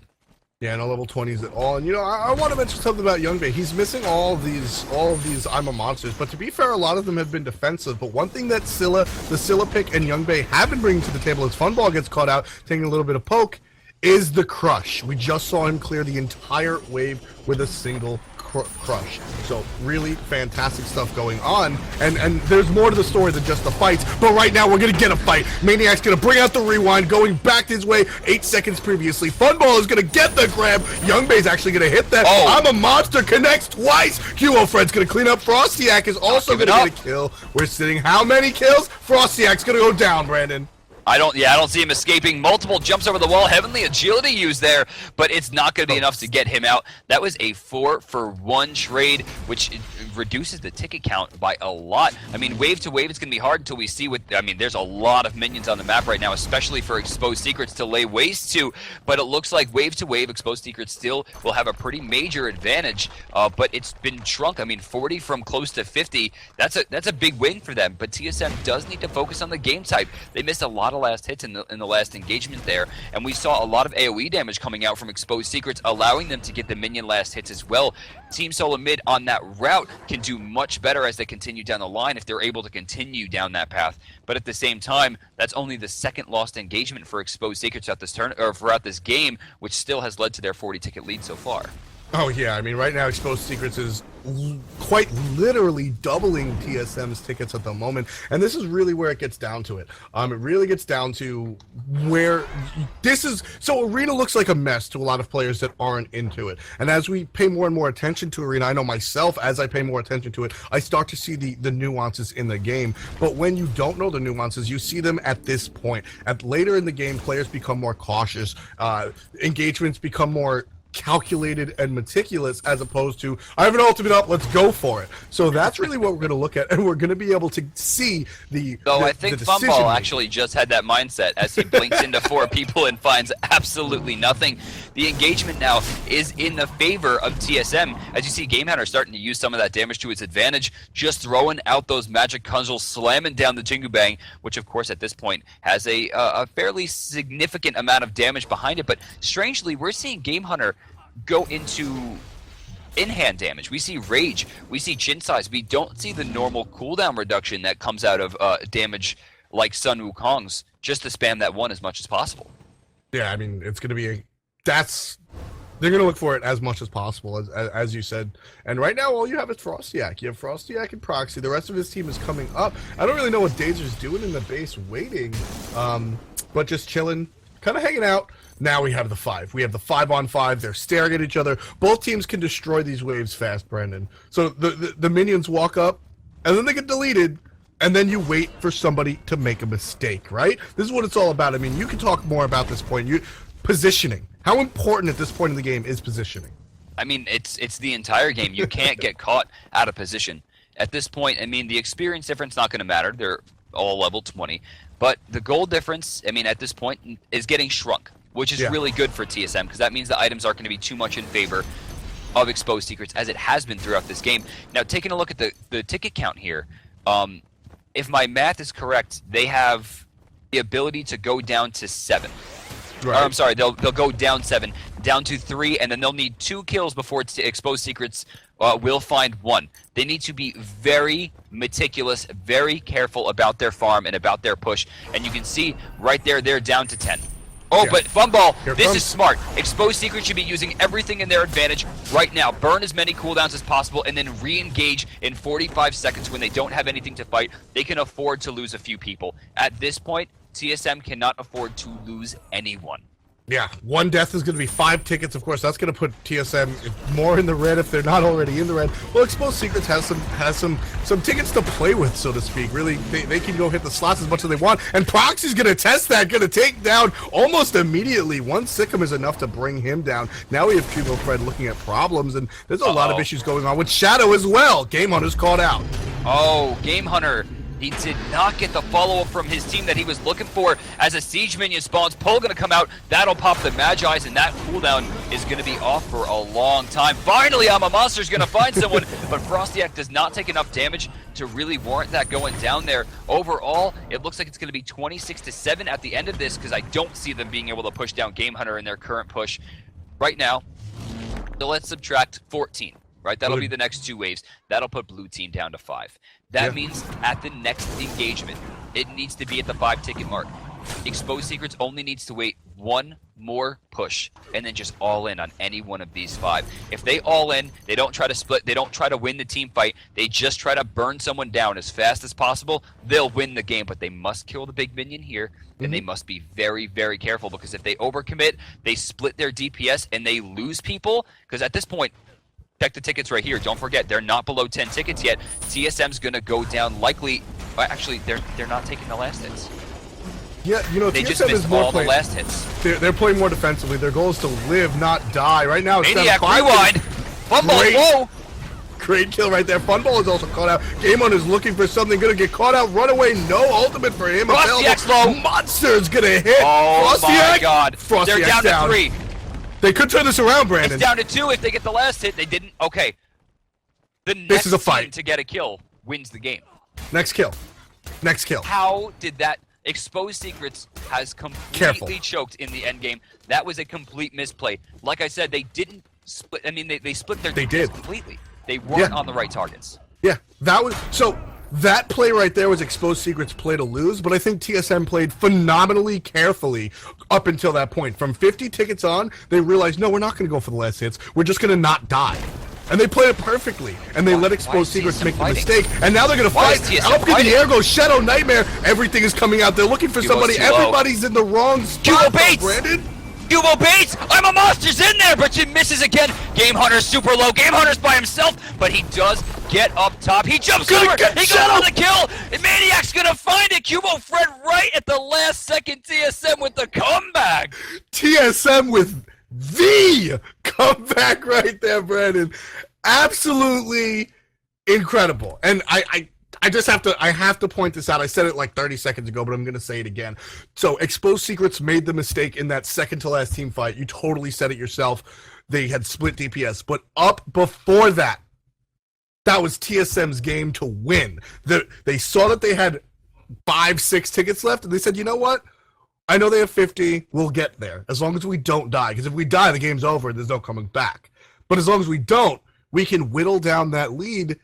Yeah, no level 20s at all. And you know, I want to mention something about Youngbei. He's missing all of these I'm a Monsters, but to be fair, a lot of them have been defensive. But one thing that the Scylla pick and Youngbei have been bringing to the table as Funball gets caught out, taking a little bit of poke, is the crush. We just saw him clear the entire wave with a single crush. So really fantastic stuff going on, and there's more to the story than just the fights, but right now we're gonna get a fight. Maniac's gonna bring out the rewind, going back his way 8 seconds previously. Funball is gonna get the grab. Youngbei's actually gonna hit that. I'm a Monster connects twice. Cubo Fred's gonna clean up. Frostyak is also gonna get a kill. We're sitting how many kills? Frostyak's gonna go down, Brandon. I don't see him escaping. Multiple jumps over the wall. Heavenly agility used there, but it's not going to be enough to get him out. That was a 4-for-1 trade, which reduces the ticket count by a lot. I mean, wave to wave, it's going to be hard until we see what... I mean, there's a lot of minions on the map right now, especially for Exposed Secrets to lay waste to, but it looks like wave to wave, Exposed Secrets still will have a pretty major advantage, but it's been shrunk. I mean, 40 from close to 50, that's a big win for them, but TSM does need to focus on the game type. They missed a lot of last hits in the last engagement there, and we saw a lot of AoE damage coming out from Exposed Secrets, allowing them to get the minion last hits as well. Team SoloMid on that route can do much better as they continue down the line if they're able to continue down that path. But at the same time, that's only the second lost engagement for Exposed Secrets throughout this game, which still has led to their 40-ticket lead so far. Oh yeah, I mean right now Exposed Secrets is quite literally doubling TSM's tickets at the moment, and this is really where it gets down to it. It really gets down to where this is. So Arena looks like a mess to a lot of players that aren't into it, and as we pay more and more attention to Arena, I know myself, as I pay more attention to it, I start to see the nuances in the game. But when you don't know the nuances, you see them at this point. At later in the game, players become more cautious, engagements become more calculated and meticulous, as opposed to I have an ultimate up, let's go for it. So that's really what we're going to look at, and we're going to be able to see I think Fumball actually just had that mindset as he blinks into 4 people and finds absolutely nothing. The engagement now is in the favor of TSM. As you see, Game Hunter starting to use some of that damage to its advantage, just throwing out those magic cudgels, slamming down the Jingu Bang, which of course at this point has a fairly significant amount of damage behind it. But strangely, we're seeing Game Hunter go into in-hand damage. We see rage, we see chin size. We don't see the normal cooldown reduction that comes out of damage like Sun Wukong's, just to spam that one as much as possible. Yeah, I mean, it's going to be they're going to look for it as much as possible, as you said. And right now, all you have is Frostiak. You have Frostiak and Proxy. The rest of his team is coming up. I don't really know what Dazer's doing in the base, waiting, but just chilling, kind of hanging out. Now we have the 5. We have the 5-on-5. They're staring at each other. Both teams can destroy these waves fast, Brandon. So the minions walk up, and then they get deleted, and then you wait for somebody to make a mistake, right? This is what it's all about. I mean, you can talk more about this point. Positioning. How important at this point in the game is positioning? I mean, it's the entire game. You can't get caught out of position. At this point, I mean, the experience difference not going to matter. They're all level 20. But the gold difference, I mean, at this point, is getting shrunk, which is really good for TSM, because that means the items aren't going to be too much in favor of Exposed Secrets, as it has been throughout this game. Now, taking a look at the ticket count here, if my math is correct, they have the ability to go down to 7. Right. Or, I'm sorry, they'll go down 7, down to 3, and then they'll need 2 kills before Exposed Secrets will find 1. They need to be very meticulous, very careful about their farm and about their push. And you can see right there, they're down to 10. Oh, yeah. But Fumball, this is smart. Exposed Secrets should be using everything in their advantage right now. Burn as many cooldowns as possible, and then re-engage in 45 seconds when they don't have anything to fight. They can afford to lose a few people. At this point, TSM cannot afford to lose anyone. Yeah, 1 death is going to be 5 tickets. Of course, that's going to put TSM more in the red if they're not already in the red. Well, Exposed Secrets has some tickets to play with, so to speak. Really, they can go hit the slots as much as they want. And Proxy's going to test that, going to take down almost immediately. 1 Sikkim is enough to bring him down. Now we have Cubo Fred looking at problems, and there's a lot of issues going on with Shadow as well. Game Hunter's called out. Oh, Game Hunter. He did not get the follow-up from his team that he was looking for as a siege minion spawns. Pole going to come out. That'll pop the Magi's, and that cooldown is going to be off for a long time. Finally, I'm a Monster's going to find someone, but Frostiak does not take enough damage to really warrant that going down there. Overall, it looks like it's going to be 26-7 at the end of this, because I don't see them being able to push down Game Hunter in their current push right now. So let's subtract 14. Right, that'll be the next 2 waves. That'll put blue team down to 5. That means at the next engagement, it needs to be at the 5-ticket mark. Exposed Secrets only needs to wait 1 more push, and then just all in on any one of these 5. If they all in, they don't try to split, they don't try to win the team fight, they just try to burn someone down as fast as possible, they'll win the game. But they must kill the big minion here, and they must be very, very careful, because if they overcommit, they split their DPS, and they lose people, because at this point, check the tickets right here. Don't forget, they're not below 10 tickets yet. TSM's going to go down likely. Actually, they're not taking the last hits. Yeah, They just TSM is missed more all the playing. last hits. They're playing more defensively. Their goal is to live, not die. Right now, it's Maniac 7-5. rewind. Fumble. Great. Whoa. Great kill right there. Funball is also caught out. Game On is looking for something. Gonna get caught out. Runaway. No ultimate for him. Frostyax low. Monster's gonna hit. Oh my God. Frostyax They're down to 3. They could turn this around, Brandon. It's down to 2 if they get the last hit. They didn't. Okay. The next is a team fight. to get a kill wins the game. Next kill. Next kill. How did that Exposed Secrets has completely choked in the end game? That was a complete misplay. Like I said, they didn't split. I mean, they split their defense completely. They weren't on the right targets. Yeah, that play right there was Exposed Secrets' play to lose, but I think TSM played phenomenally carefully up until that point. From 50 tickets on, they realized, no, we're not going to go for the last hits. We're just going to not die. And they played it perfectly, and they let Exposed Secrets make the mistake, and now they're going to fight. Up in the air goes Shadow Nightmare. Everything is coming out. They're looking for somebody. Everybody's in the wrong spot. Brandon. Cubo Bates! I'm a Monster's in there, but she misses again. Game Hunter's super low. Game Hunter's by himself, but he does get up top. He jumps over. He goes for the kill. And Maniac's gonna find it. Cubo Fred right at the last second. TSM with the comeback. TSM with the comeback right there, Brandon. Absolutely incredible. And I have to point this out. I said it like 30 seconds ago, but I'm going to say it again. So Exposed Secrets made the mistake in that second to last team fight. You totally said it yourself. They had split DPS, but up before that, that was TSM's game to win. They saw that they had 5-6 tickets left, and they said, you know what? I know they have 50. We'll get there as long as we don't die. Because if we die, the game's over. There's no coming back. But as long as we don't, we can whittle down that lead.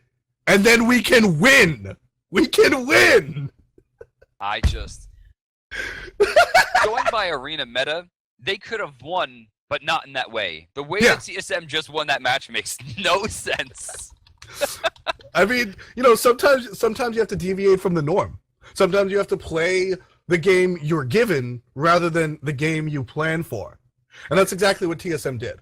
And then we can win. We can win. Going by arena meta, they could have won, but not in that way. The way that CSM just won that match makes no sense. I mean, sometimes you have to deviate from the norm. Sometimes you have to play the game you're given rather than the game you plan for. And that's exactly what TSM did.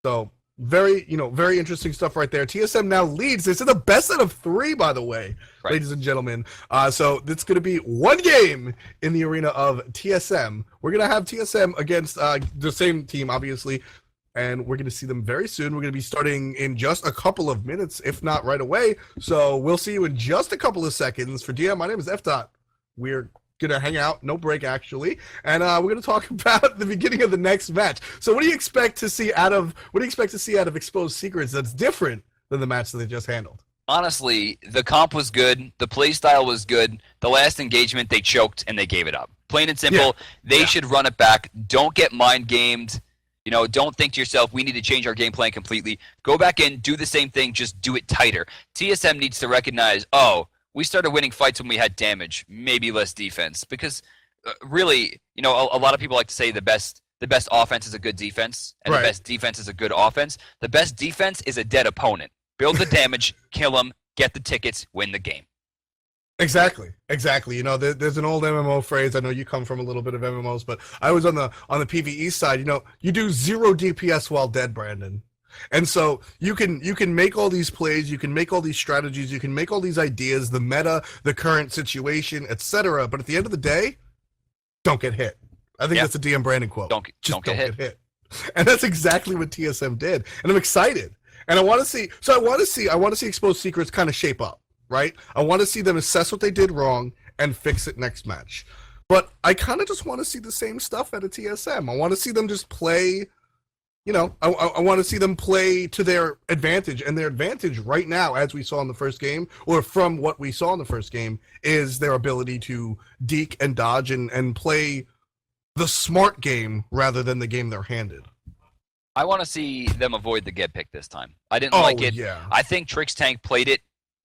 So very interesting stuff right there. TSM now leads. This is the best out of 3, by the way, ladies and gentlemen. So it's going to be one game in the arena of TSM. We're going to have TSM against the same team, obviously, and we're going to see them very soon. We're going to be starting in just a couple of minutes, if not right away. So we'll see you in just a couple of seconds. For DM, my name is F-Dot. We're going to hang out, no break actually, and we're going to talk about the beginning of the next match. So what do you expect to see out of Exposed Secrets that's different than the match that they just handled? Honestly, the comp was good, the play style was good. The last engagement they choked and they gave it up. Plain and simple. They should run it back. Don't get mind gamed. Don't think to yourself, we need to change our game plan completely. Go back in, do the same thing, just do it tighter. TSM needs to recognize, we started winning fights when we had damage, maybe less defense. Because really, a lot of people like to say the best offense is a good defense, and the best defense is a good offense. The best defense is a dead opponent. Build the damage, kill them, get the tickets, win the game. Exactly. There's an old MMO phrase. I know you come from a little bit of MMOs, but I was on the PvE side. You do 0 DPS while dead, Brandon. And so you can make all these plays, you can make all these strategies, you can make all these ideas, the meta, the current situation, etc. But at the end of the day, don't get hit. I think that's a DM Brandon quote. Don't get hit. And that's exactly what TSM did. And I'm excited. And I want to see Exposed Secrets kind of shape up, right? I want to see them assess what they did wrong and fix it next match. But I kind of just want to see the same stuff at a TSM. I want to see them just play. I want to see them play to their advantage, and their advantage right now, as we saw in the first game, or from what we saw in the first game, is their ability to deke and dodge and play the smart game rather than the game they're handed. I want to see them avoid the get pick this time. I didn't like it. Yeah. I think Trix Tank played it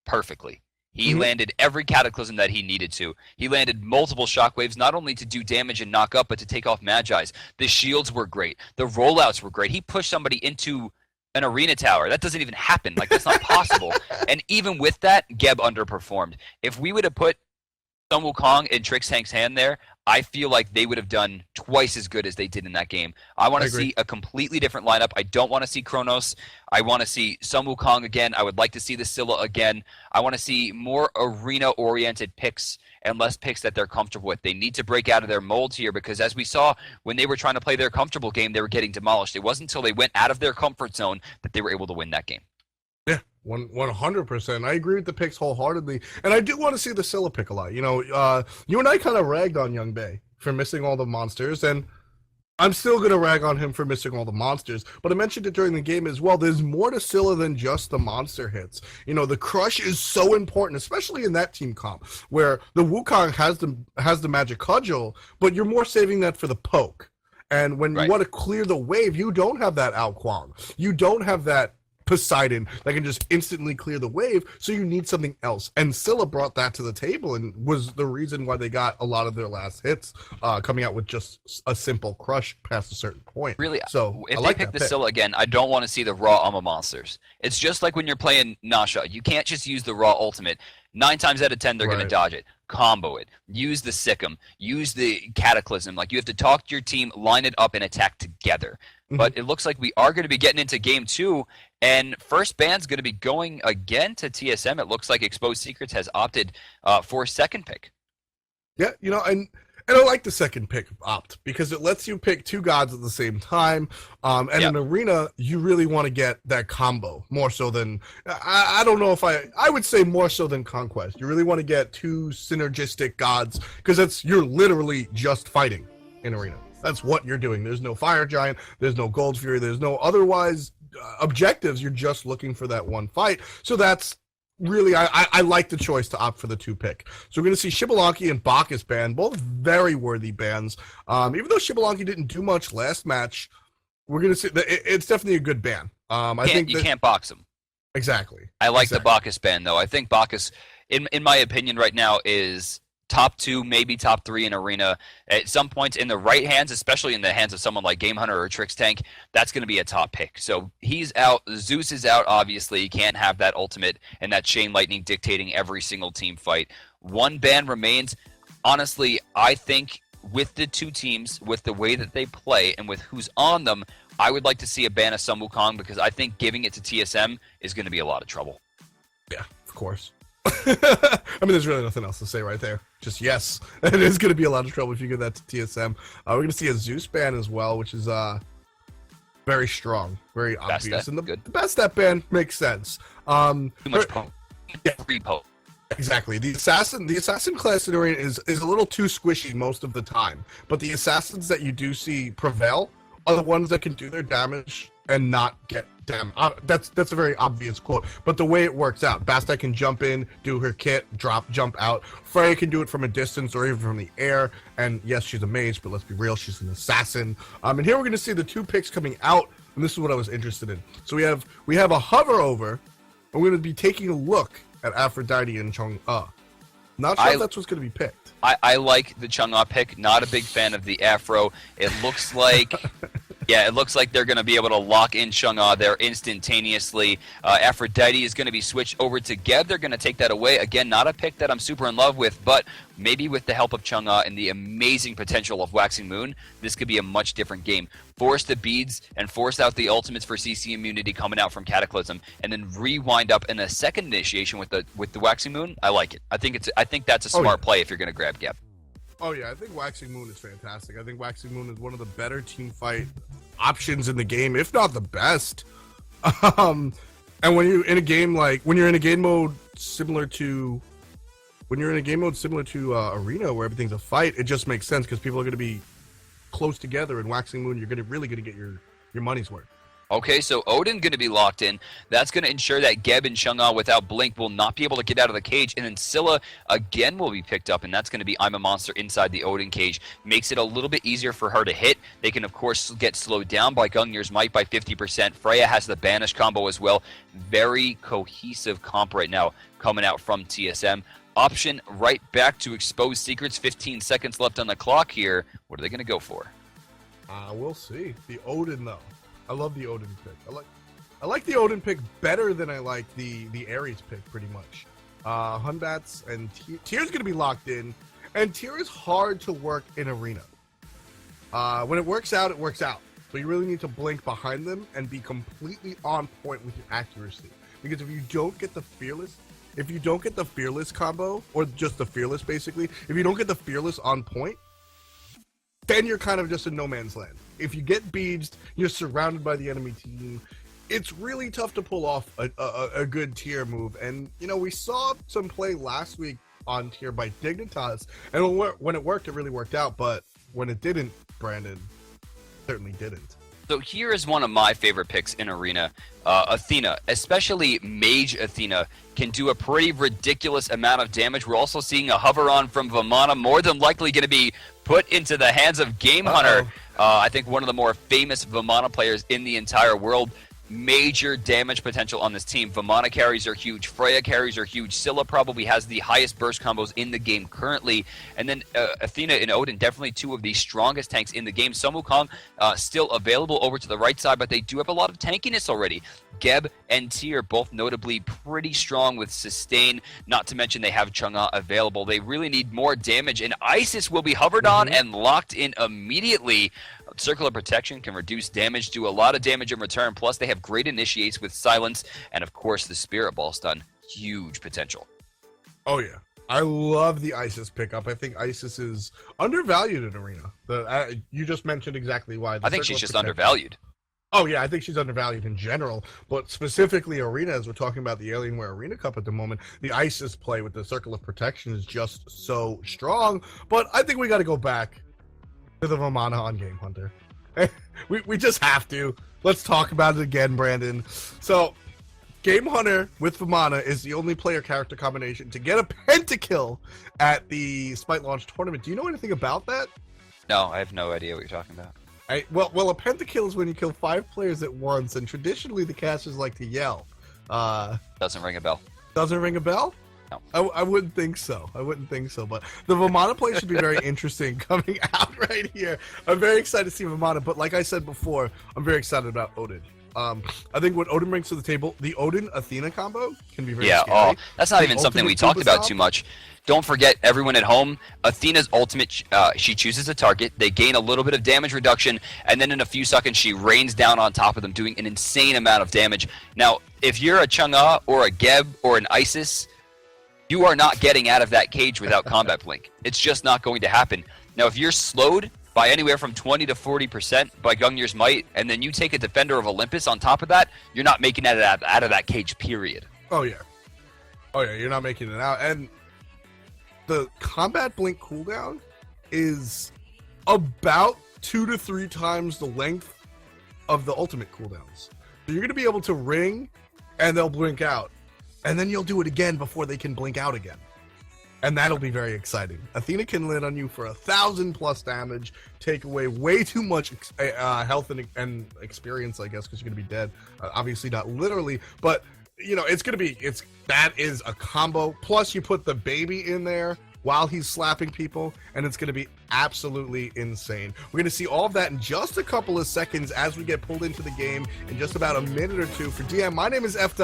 perfectly. He landed every Cataclysm that he needed to. He landed multiple shockwaves, not only to do damage and knock up, but to take off Magi's. The shields were great. The rollouts were great. He pushed somebody into an arena tower. That doesn't even happen. That's not possible. And even with that, Geb underperformed. If we would have put Sun Wukong in Trix Tank's hand there, I feel like they would have done twice as good as they did in that game. I want to see a completely different lineup. I don't want to see Kronos. I want to see Sun Wukong again. I would like to see the Scylla again. I want to see more arena-oriented picks and less picks that they're comfortable with. They need to break out of their molds here because, as we saw, when they were trying to play their comfortable game, they were getting demolished. It wasn't until they went out of their comfort zone that they were able to win that game. Yeah, 100%. I agree with the picks wholeheartedly, and I do want to see the Scylla pick a lot. You know, you and I kind of ragged on Young Bae for missing all the monsters, and I'm still going to rag on him for missing all the monsters, but I mentioned it during the game as well. There's more to Scylla than just the monster hits. You know, the crush is so important, especially in that team comp, where the Wukong has the magic cudgel, but you're more saving that for the poke. And when you want to clear the wave, you don't have that Ao Kuang. You don't have that Poseidon that can just instantly clear the wave, so you need something else. And Scylla brought that to the table and was the reason why they got a lot of their last hits, coming out with just a simple crush past a certain point. Really, so if they pick the Scylla again, I don't want to see the raw Alma monsters. It's just like when you're playing Nasha. You can't just use the raw ultimate. 9 times out of 10, they're going to dodge it. Combo it. Use the Sikkim. Use the Cataclysm. Like, you have to talk to your team, line it up, and attack together. But it looks like we are going to be getting into game 2, and first ban's going to be going again to TSM. It looks like Exposed Secrets has opted for second pick. Yeah, you know, and I like the second pick opt because it lets you pick 2 gods at the same time. And in Arena, you really want to get that combo more so than I don't know if I would say more so than Conquest. You really want to get 2 synergistic gods because you're literally just fighting in Arena. That's what you're doing. There's no Fire Giant. There's no Gold Fury. There's no otherwise objectives. You're just looking for that one fight. So that's really, I like the choice to opt for the 2 pick. So we're going to see Shibalonki and Bacchus ban, both very worthy bans. Even though Shibalonki didn't do much last match, we're going to see that it's definitely a good ban. I think you can't box him. Exactly. I like the Bacchus ban, though. I think Bacchus, in my opinion right now, is top 2, maybe top 3 in Arena. At some points in the right hands, especially in the hands of someone like Game Hunter or Trix Tank, that's going to be a top pick. So he's out. Zeus is out, obviously. You can't have that ultimate and that Chain Lightning dictating every single team fight. 1 ban remains. Honestly, I think with the 2 teams, with the way that they play and with who's on them, I would like to see a ban of Sun Wukong because I think giving it to TSM is going to be a lot of trouble. Yeah, of course. I mean, there's really nothing else to say right there. Just yes, it is going to be a lot of trouble if you give that to TSM. We're going to see a Zeus ban as well, which is very strong, very obvious. And the best step ban makes sense. Too much poke. Free poke. Exactly. The assassin class in Arena is a little too squishy most of the time, but the assassins that you do see prevail are the ones that can do their damage and not get damage. That's a very obvious quote, but the way it works out, Basta can jump in, do her kit, jump out. Freya can do it from a distance or even from the air, and yes, she's a mage, but let's be real, she's an assassin. And here we're going to see the 2 picks coming out, and this is what I was interested in. So we have a hover over, and we're going to be taking a look at Aphrodite and Chang'e. Not sure if that's what's going to be picked. I like the Chang'e pick. Not a big fan of the Afro. It looks like Yeah, it looks like they're going to be able to lock in Chang'e there instantaneously. Aphrodite is going to be switched over to Geb. They're going to take that away. Again, not a pick that I'm super in love with, but maybe with the help of Chang'e and the amazing potential of Waxing Moon, this could be a much different game. Force the beads and force out the ultimates for CC immunity coming out from Cataclysm, and then rewind up in a second initiation with the Waxing Moon. I like it. I think that's a smart play if you're going to grab Geb. Oh yeah, I think Waxing Moon is fantastic. I think Waxing Moon is one of the better team fight options in the game, if not the best. And when you're in a game mode similar to Arena, where everything's a fight, it just makes sense because people are going to be close together. In Waxing Moon, you're really going to get your money's worth. Okay, so Odin going to be locked in. That's going to ensure that Geb and Chang'e without Blink will not be able to get out of the cage. And then Scylla again will be picked up, and that's going to be I'm a Monster inside the Odin cage. Makes it a little bit easier for her to hit. They can, of course, get slowed down by Gungnir's Might by 50%. Freya has the Banish combo as well. Very cohesive comp right now coming out from TSM. Option right back to Exposed Secrets. 15 seconds left on the clock here. What are they going to go for? We'll see. The Odin, though. I love the Odin pick. I like the Odin pick better than I like the Ares pick, pretty much. Hunbats and Tier's going to be locked in, And tier is hard to work in arena. When it works out, it works out. So you really need to blink behind them and be completely on point with your accuracy. Because if you don't get the fearless combo, or just the fearless basically, if you don't get the fearless on point, then you're kind of just in no man's land. If you get beads, you're surrounded by the enemy team. It's really tough to pull off a good tier move. And, you know, we saw some play last week on tier by Dignitas, and when it worked, it really worked out. But when it didn't, Brandon, certainly didn't. So here is one of my favorite picks in Arena. Athena, especially Mage Athena, can do a pretty ridiculous amount of damage. We're also seeing a hover on from Vamana, more than likely going to be put into the hands of Game Hunter. I think one of the more famous Vamana players in the entire world. Major damage potential on this team. Vamana carries are huge. Freya carries are huge. Scylla probably has the highest burst combos in the game currently. And then Athena and Odin, definitely two of the strongest tanks in the game. Sun Wukong still available over to the right side, but they do have a lot of tankiness already. Geb and Tyr both notably pretty strong with sustain, not to mention they have Chang'e available. They really need more damage, and Isis will be hovered on and locked in immediately. Circle of Protection can reduce damage, do a lot of damage in return, plus they have great initiates with Silence, and of course the Spirit Ball stun. Huge potential. Oh yeah. I love the Isis pickup. I think Isis is undervalued in Arena. You just mentioned exactly why. I think she's just undervalued. Oh yeah, I think she's undervalued in general, but specifically Arena, as we're talking about the Alienware Arena Cup at the moment, the Isis play with the Circle of Protection is just so strong. But I think we got to go back to the Vamana on Game Hunter. we just have to. Let's talk about it again, Brandon. So, Game Hunter with Vamana is the only player character combination to get a pentakill at the Spite Launch tournament. Do you know anything about that? No, I have no idea what you're talking about. Well, a pentakill is when you kill 5 players at once, and traditionally the casters like to yell. Doesn't ring a bell. Doesn't ring a bell? No. I wouldn't think so. But the Vamana play should be very interesting coming out right here. I'm very excited to see Vamana, but like I said before, I'm very excited about Odin. I think what Odin brings to the table, the Odin-Athena combo can be very scary. That's not even something we talked about too much. Don't forget, everyone at home, Athena's ultimate, she chooses a target, they gain a little bit of damage reduction, and then in a few seconds she rains down on top of them, doing an insane amount of damage. Now, if you're a Chang'e or a Geb or an Isis, you are not getting out of that cage without Combat Blink. It's just not going to happen. Now, if you're slowed by anywhere from 20 to 40% by Gungnir's Might, and then you take a Defender of Olympus on top of that, you're not making it out of that cage, period. Oh, yeah, you're not making it out. And the Combat Blink cooldown is about 2 to 3 times the length of the ultimate cooldowns. So you're going to be able to ring, and they'll blink out. And then you'll do it again before they can blink out again. And that'll be very exciting. Athena can land on you for 1,000+ damage, take away way too much health and experience, I guess, because you're going to be dead. Obviously not literally, but you know, that is a combo. Plus you put the baby in there while he's slapping people, and it's going to be absolutely insane. We're going to see all of that in just a couple of seconds as we get pulled into the game in just about a minute or two. For DM, my name is F.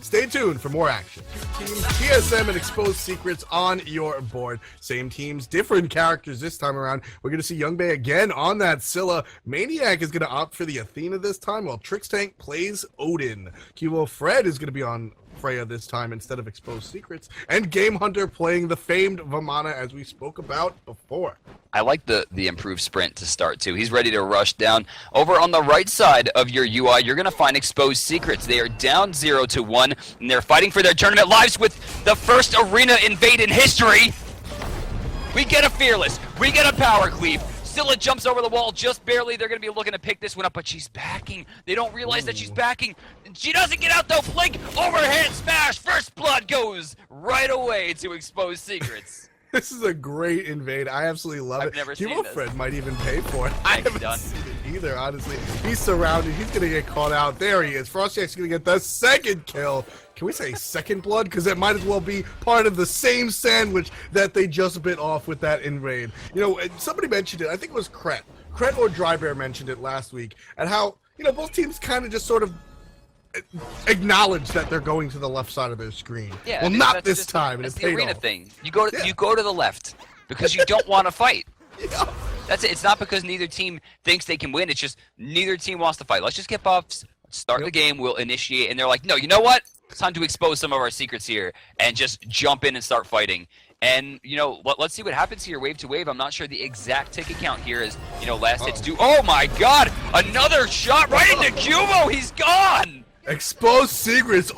Stay tuned for more action. Teams, TSM, and Exposed Secrets on your board. Same teams, different characters this time around. We're going to see Youngbei again on that Scylla. Maniac is going to opt for the Athena this time, while Trixtank plays Odin. Kilo Fred is going to be on Freya this time instead of Exposed Secrets, and Game Hunter playing the famed Vamana as we spoke about before. I like the improved sprint to start too. He's ready to rush down. Over on the right side of your UI, you're going to find Exposed Secrets. They are down 0-1, and they're fighting for their tournament lives with the first arena invade in history. We get a Fearless. We get a Power Cleave. Scylla jumps over the wall just barely. They're going to be looking to pick this one up, but she's backing. They don't realize that she's backing. She doesn't get out, though. Blink, overhead smash. First blood goes right away to Exposed Secrets. This is a great invade. I absolutely love it. I've never seen this. Fred might even pay for it. I haven't seen it either, honestly. He's surrounded. He's going to get caught out. There he is. Frostjack's going to get the second kill. Can we say second blood? Because it might as well be part of the same sandwich that they just bit off with that invade. You know, somebody mentioned it. I think it was Kret. Kret or Drybear mentioned it last week. And how, you know, both teams kind of just sort of acknowledge that they're going to the left side of their screen. Yeah, well, not this time. It's the arena thing. You go to the left. because you don't want to fight. Yeah. That's it. It's not because neither team thinks they can win. It's just neither team wants to fight. Let's just get buffs. Let's start the game. We'll initiate. And they're like, no, you know what? It's time to expose some of our secrets here and just jump in and start fighting. And, let's see what happens here wave to wave. I'm not sure the exact ticket count here is, last hits do. Oh, my God. Another shot right into Cubo. He's gone. Exposed secrets.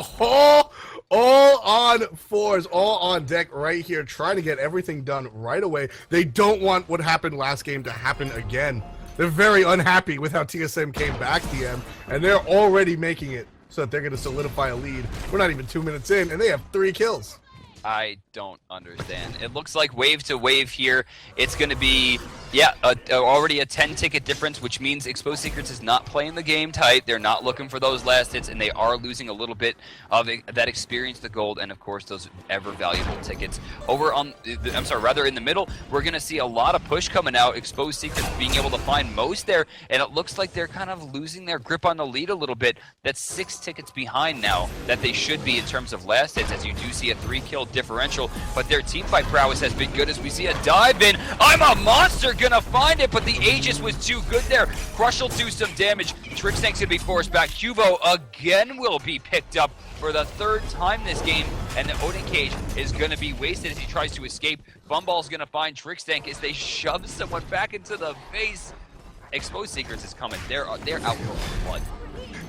All on fours, all on deck right here, trying to get everything done right away. They don't want what happened last game to happen again. They're very unhappy with how TSM came back to the end, and they're already making it so that they're going to solidify a lead. We're not even 2 minutes in, and they have 3 kills. I don't understand. It looks like wave to wave here. It's going to be, already a 10-ticket difference, which means Exposed Secrets is not playing the game tight. They're not looking for those last hits, and they are losing a little bit of that experience, the gold, and of course those ever valuable tickets. Over on, rather in the middle, we're going to see a lot of push coming out. Exposed Secrets being able to find most there, and it looks like they're kind of losing their grip on the lead a little bit. That's 6 tickets behind now that they should be in terms of last hits, as you do see a 3-kill differential, but their team fight prowess has been good as we see a dive in. I'm a monster, gonna find it, but the Aegis was too good there. Crush will do some damage. Trickstank's gonna be forced back. Cubo again will be picked up for the 3rd time this game, and the Odin Cage is gonna be wasted as he tries to escape. Funball's gonna find Trickstank as they shove someone back into the face. Exposed Secrets is coming. They're out for blood.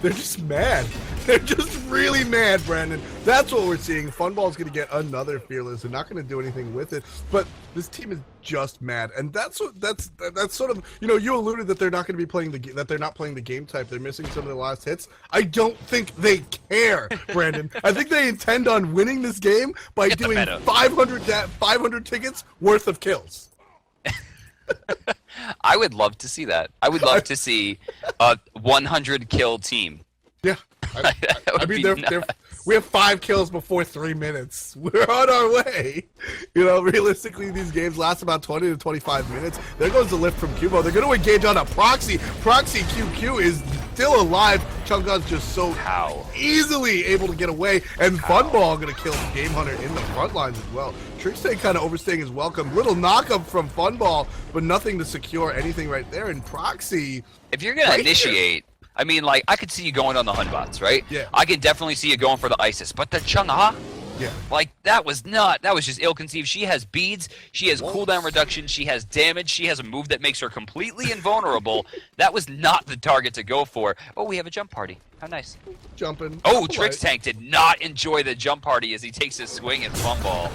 They're just mad. They're just really mad, Brandon. That's what we're seeing. Funball's going to get another Fearless. They're not going to do anything with it. But this team is just mad, and that's sort of, you alluded that they're not going to be playing they're not playing the game type. They're missing some of the last hits. I don't think they care, Brandon. I think they intend on winning this game by doing 500 tickets worth of kills. I would love to see that. I would love to see a 100 kill team. Yeah. I mean, we have 5 kills before 3 minutes. We're on our way. Realistically, these games last about 20 to 25 minutes. There goes the lift from Cubo. They're going to engage on a proxy. Proxy QQ is still alive. Chunga's just so easily able to get away. And Funball going to kill the Game Hunter in the front lines as well. Trickstake kind of overstaying his welcome. Little knock-up from Funball, but nothing to secure anything right there. And Proxy, if you're going to initiate... I mean, I could see you going on the Hunbots, right? Yeah. I can definitely see you going for the ISIS. But the Chang'e, that was just ill-conceived. She has beads, she has cooldown reduction, she has damage, she has a move that makes her completely invulnerable. That was not the target to go for. Oh, we have a jump party. How nice. Jumping. Oh, Trickstank did not enjoy the jump party as he takes his swing at Funball.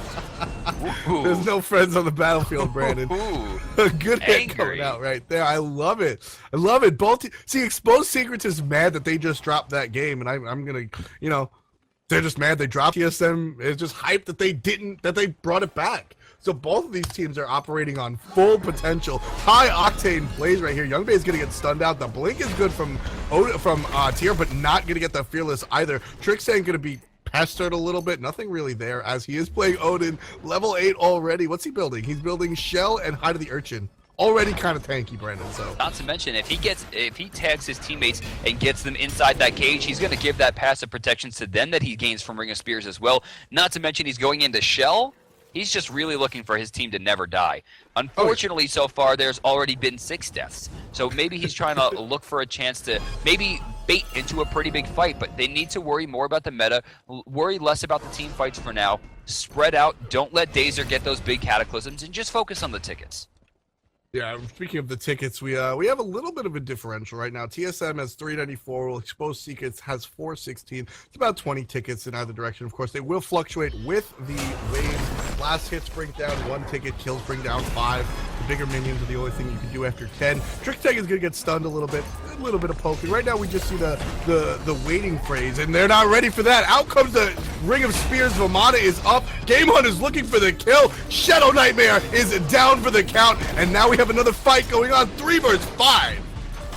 There's no friends on the battlefield, Brandon. A good hit coming out right there. I love it. I love it. See, Exposed Secrets is mad that they just dropped that game, and I'm gonna, they're just mad they dropped TSM. It's just hyped that they brought it back. So both of these teams are operating on full potential. High octane plays right here. Youngbay is going to get stunned out. The blink is good from Tier, but not going to get the Fearless either. Trickstank going to be pestered a little bit. Nothing really there as he is playing Odin. Level 8 already. What's he building? He's building Shell and Hide of the Urchin. Already kind of tanky, Brandon. So not to mention, if he tags his teammates and gets them inside that cage, he's going to give that passive protections to them that he gains from Ring of Spears as well. Not to mention, he's going into Shell. He's just really looking for his team to never die. Unfortunately, so far, there's already been 6 deaths. So maybe he's trying to look for a chance to maybe bait into a pretty big fight, but they need to worry more about the meta, worry less about the team fights for now, spread out, don't let Dazer get those big cataclysms, and just focus on the tickets. Yeah, speaking of the tickets, we have a little bit of a differential right now. TSM has 394, while Exposed Secrets has 416. It's about 20 tickets in either direction. Of course, they will fluctuate with the wave. Last hits bring down 1 ticket, kills bring down 5. The bigger minions are the only thing you can do after 10. Trickstank is going to get stunned a little bit of poking. Right now, we just see the waiting phrase, and they're not ready for that. Out comes the Ring of Spears. Vamana is up. Game Hunt is looking for the kill. Shadow Nightmare is down for the count, and now we have another fight going on. 3 versus 5.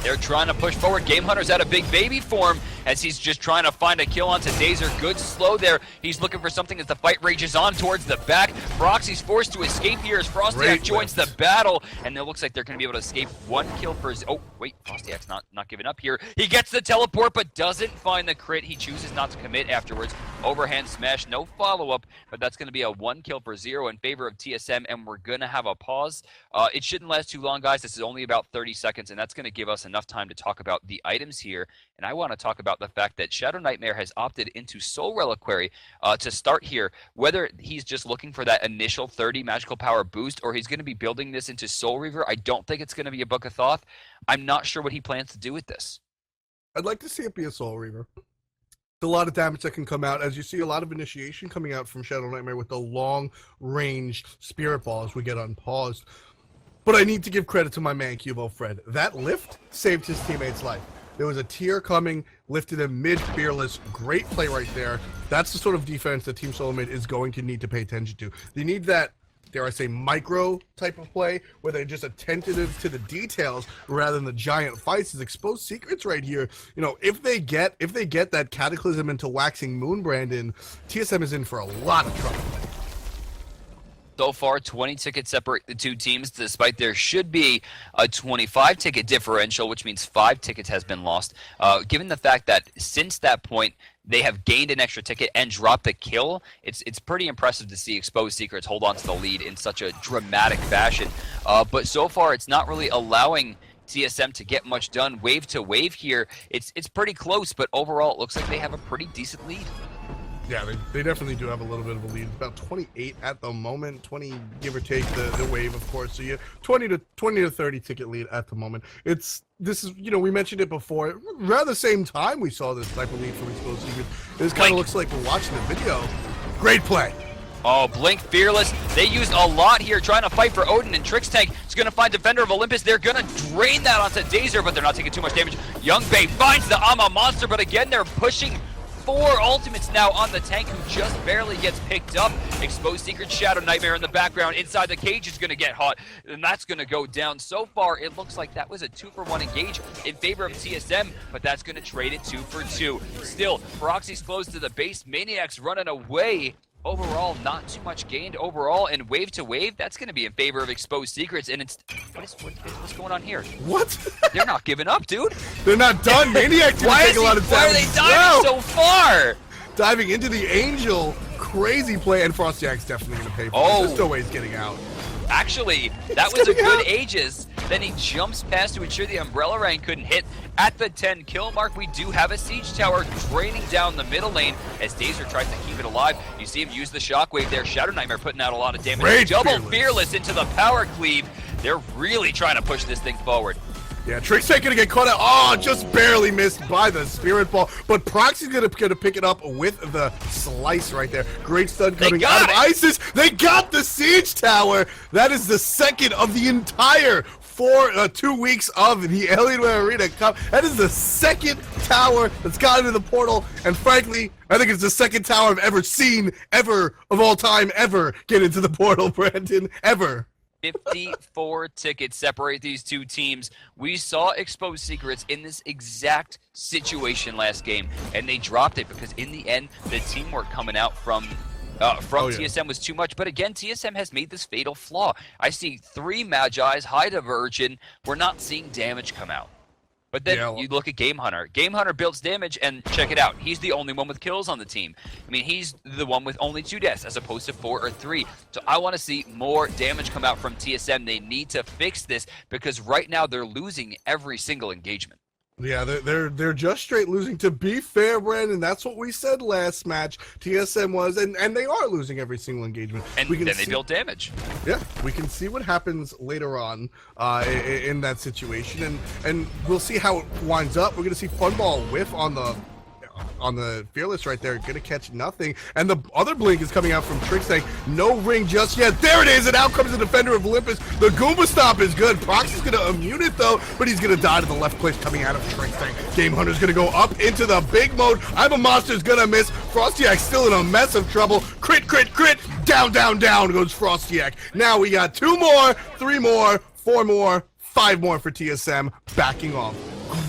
They're trying to push forward. Game Hunter's at a big baby form, as he's just trying to find a kill onto Dazer. Good slow there. He's looking for something as the fight rages on towards the back. Proxy's forced to escape here as Frostiak joins the battle, and it looks like they're going to be able to escape. One kill for... Oh, wait, Frostiak's not giving up here. He gets the teleport, but doesn't find the crit. He chooses not to commit afterwards. Overhand smash, no follow-up, but that's going to be a 1 kill for 0 in favor of TSM, and we're going to have a pause. It shouldn't last too long, guys. This is only about 30 seconds, and that's going to give us enough time to talk about the items here. And I want to talk about the fact that Shadow Nightmare has opted into Soul Reliquary to start here. Whether he's just looking for that initial 30 magical power boost, or he's going to be building this into Soul Reaver, I don't think it's going to be a Book of Thoth. I'm not sure what he plans to do with this. I'd like to see it be a Soul Reaver. A lot of damage that can come out, as you see a lot of initiation coming out from Shadow Nightmare with the long-range Spirit Ball as we get unpaused. But I need to give credit to my man, Cubo Fred. That lift saved his teammate's life. There was a tier coming, lifted him mid-fearless. Great play right there. That's the sort of defense that Team SoloMid is going to need to pay attention to. They need that, dare I say, micro type of play where they're just attentive to the details rather than the giant fights. Is exposed secrets right here. You know, if they get that Cataclysm into Waxing Moon, Brandon, TSM is in for a lot of trouble. So far, 20 tickets separate the two teams, despite there should be a 25-ticket differential, which means 5 tickets has been lost. Given the fact that since that point, they have gained an extra ticket and dropped a kill, it's pretty impressive to see Exposed Secrets hold on to the lead in such a dramatic fashion. But so far, it's not really allowing TSM to get much done. Wave to wave here, it's pretty close, but overall, it looks like they have a pretty decent lead. Yeah, they definitely do have a little bit of a lead. It's about 28 at the moment, 20 give or take the wave, of course. So you 20 to 30 ticket lead at the moment. This is, you know, we mentioned it before. Around the same time we saw this type of lead from Exposed Secrets. This kind of looks like we're watching the video. Great play. Oh, Blink Fearless. They used a lot here trying to fight for Odin, and Trix Tank is going to find Defender of Olympus. They're going to drain that onto Dazer, but they're not taking too much damage. Young Bay finds the Ama Monster, but again, they're pushing 4 ultimates now on the tank, who just barely gets picked up. Exposed Secret, Shadow Nightmare in the background. Inside the cage is going to get hot, and that's going to go down. So far, it looks like that was a 2-for-1 engage in favor of TSM, but that's going to trade it 2-for-2. Still, Proxy's close to the base. Maniac's running away. Overall, not too much gained overall, and wave to wave, that's going to be in favor of Exposed Secrets, and it's... What's going on here? What? They're not giving up, dude. They're not done. Maniac didn't take a lot of damage. Why are they diving so far? Diving into the Angel. Crazy play, and Frostiak's definitely going to pay for it. There's no way he's getting out. Actually, that was a good Aegis. Then he jumps past to ensure the Umbrella Rain couldn't hit. At the 10 kill mark, we do have a Siege Tower draining down the middle lane as Dazer tries to keep it alive. You see him use the Shockwave there. Shadow Nightmare putting out a lot of damage. Great Double Fearless into the power cleave. They're really trying to push this thing forward. Yeah, Trix ain't gonna get caught out. Oh, just barely missed by the Spirit Ball. But Proxy's gonna pick it up with the slice right there. Great stun coming out of Isis. They got the Siege Tower. That is the second of the entire 2 weeks of the Alienware Arena Cup. That is the second tower that's gotten into the portal. And frankly, I think it's the second tower I've ever seen, ever, of all time, ever get into the portal, Brandon. Ever. 54 tickets separate these two teams. We saw Exposed Secrets in this exact situation last game, and they dropped it because in the end, the teamwork coming out from TSM was too much. But again, TSM has made this fatal flaw. I see 3 Magi's, high diversion. We're not seeing damage come out. But then you look at Game Hunter. Game Hunter builds damage, and check it out. He's the only one with kills on the team. I mean, he's the one with only 2 deaths as opposed to 4 or 3. So I want to see more damage come out from TSM. They need to fix this because right now they're losing every single engagement. Yeah, they're just straight losing. To be fair, Brandon, that's what we said last match. TSM was, and they are losing every single engagement. And then they build damage. Yeah, we can see what happens later on in that situation, and we'll see how it winds up. We're gonna see Funball whiff on the Fearless right there, gonna catch nothing, and the other blink is coming out from Trix saying no ring just yet. There it is, and out comes the Defender of Olympus. The Goomba Stomp is good. Proxy's gonna immune it though, but he's gonna die to the left cliff coming out of Trix saying Game Hunter's gonna go up into the big mode. I'm a Monster's gonna miss. Frostiak's still in a mess of trouble. Crit, down goes Frostiak. Now we got 2 more, 3 more, 4 more, 5 more for TSM backing off.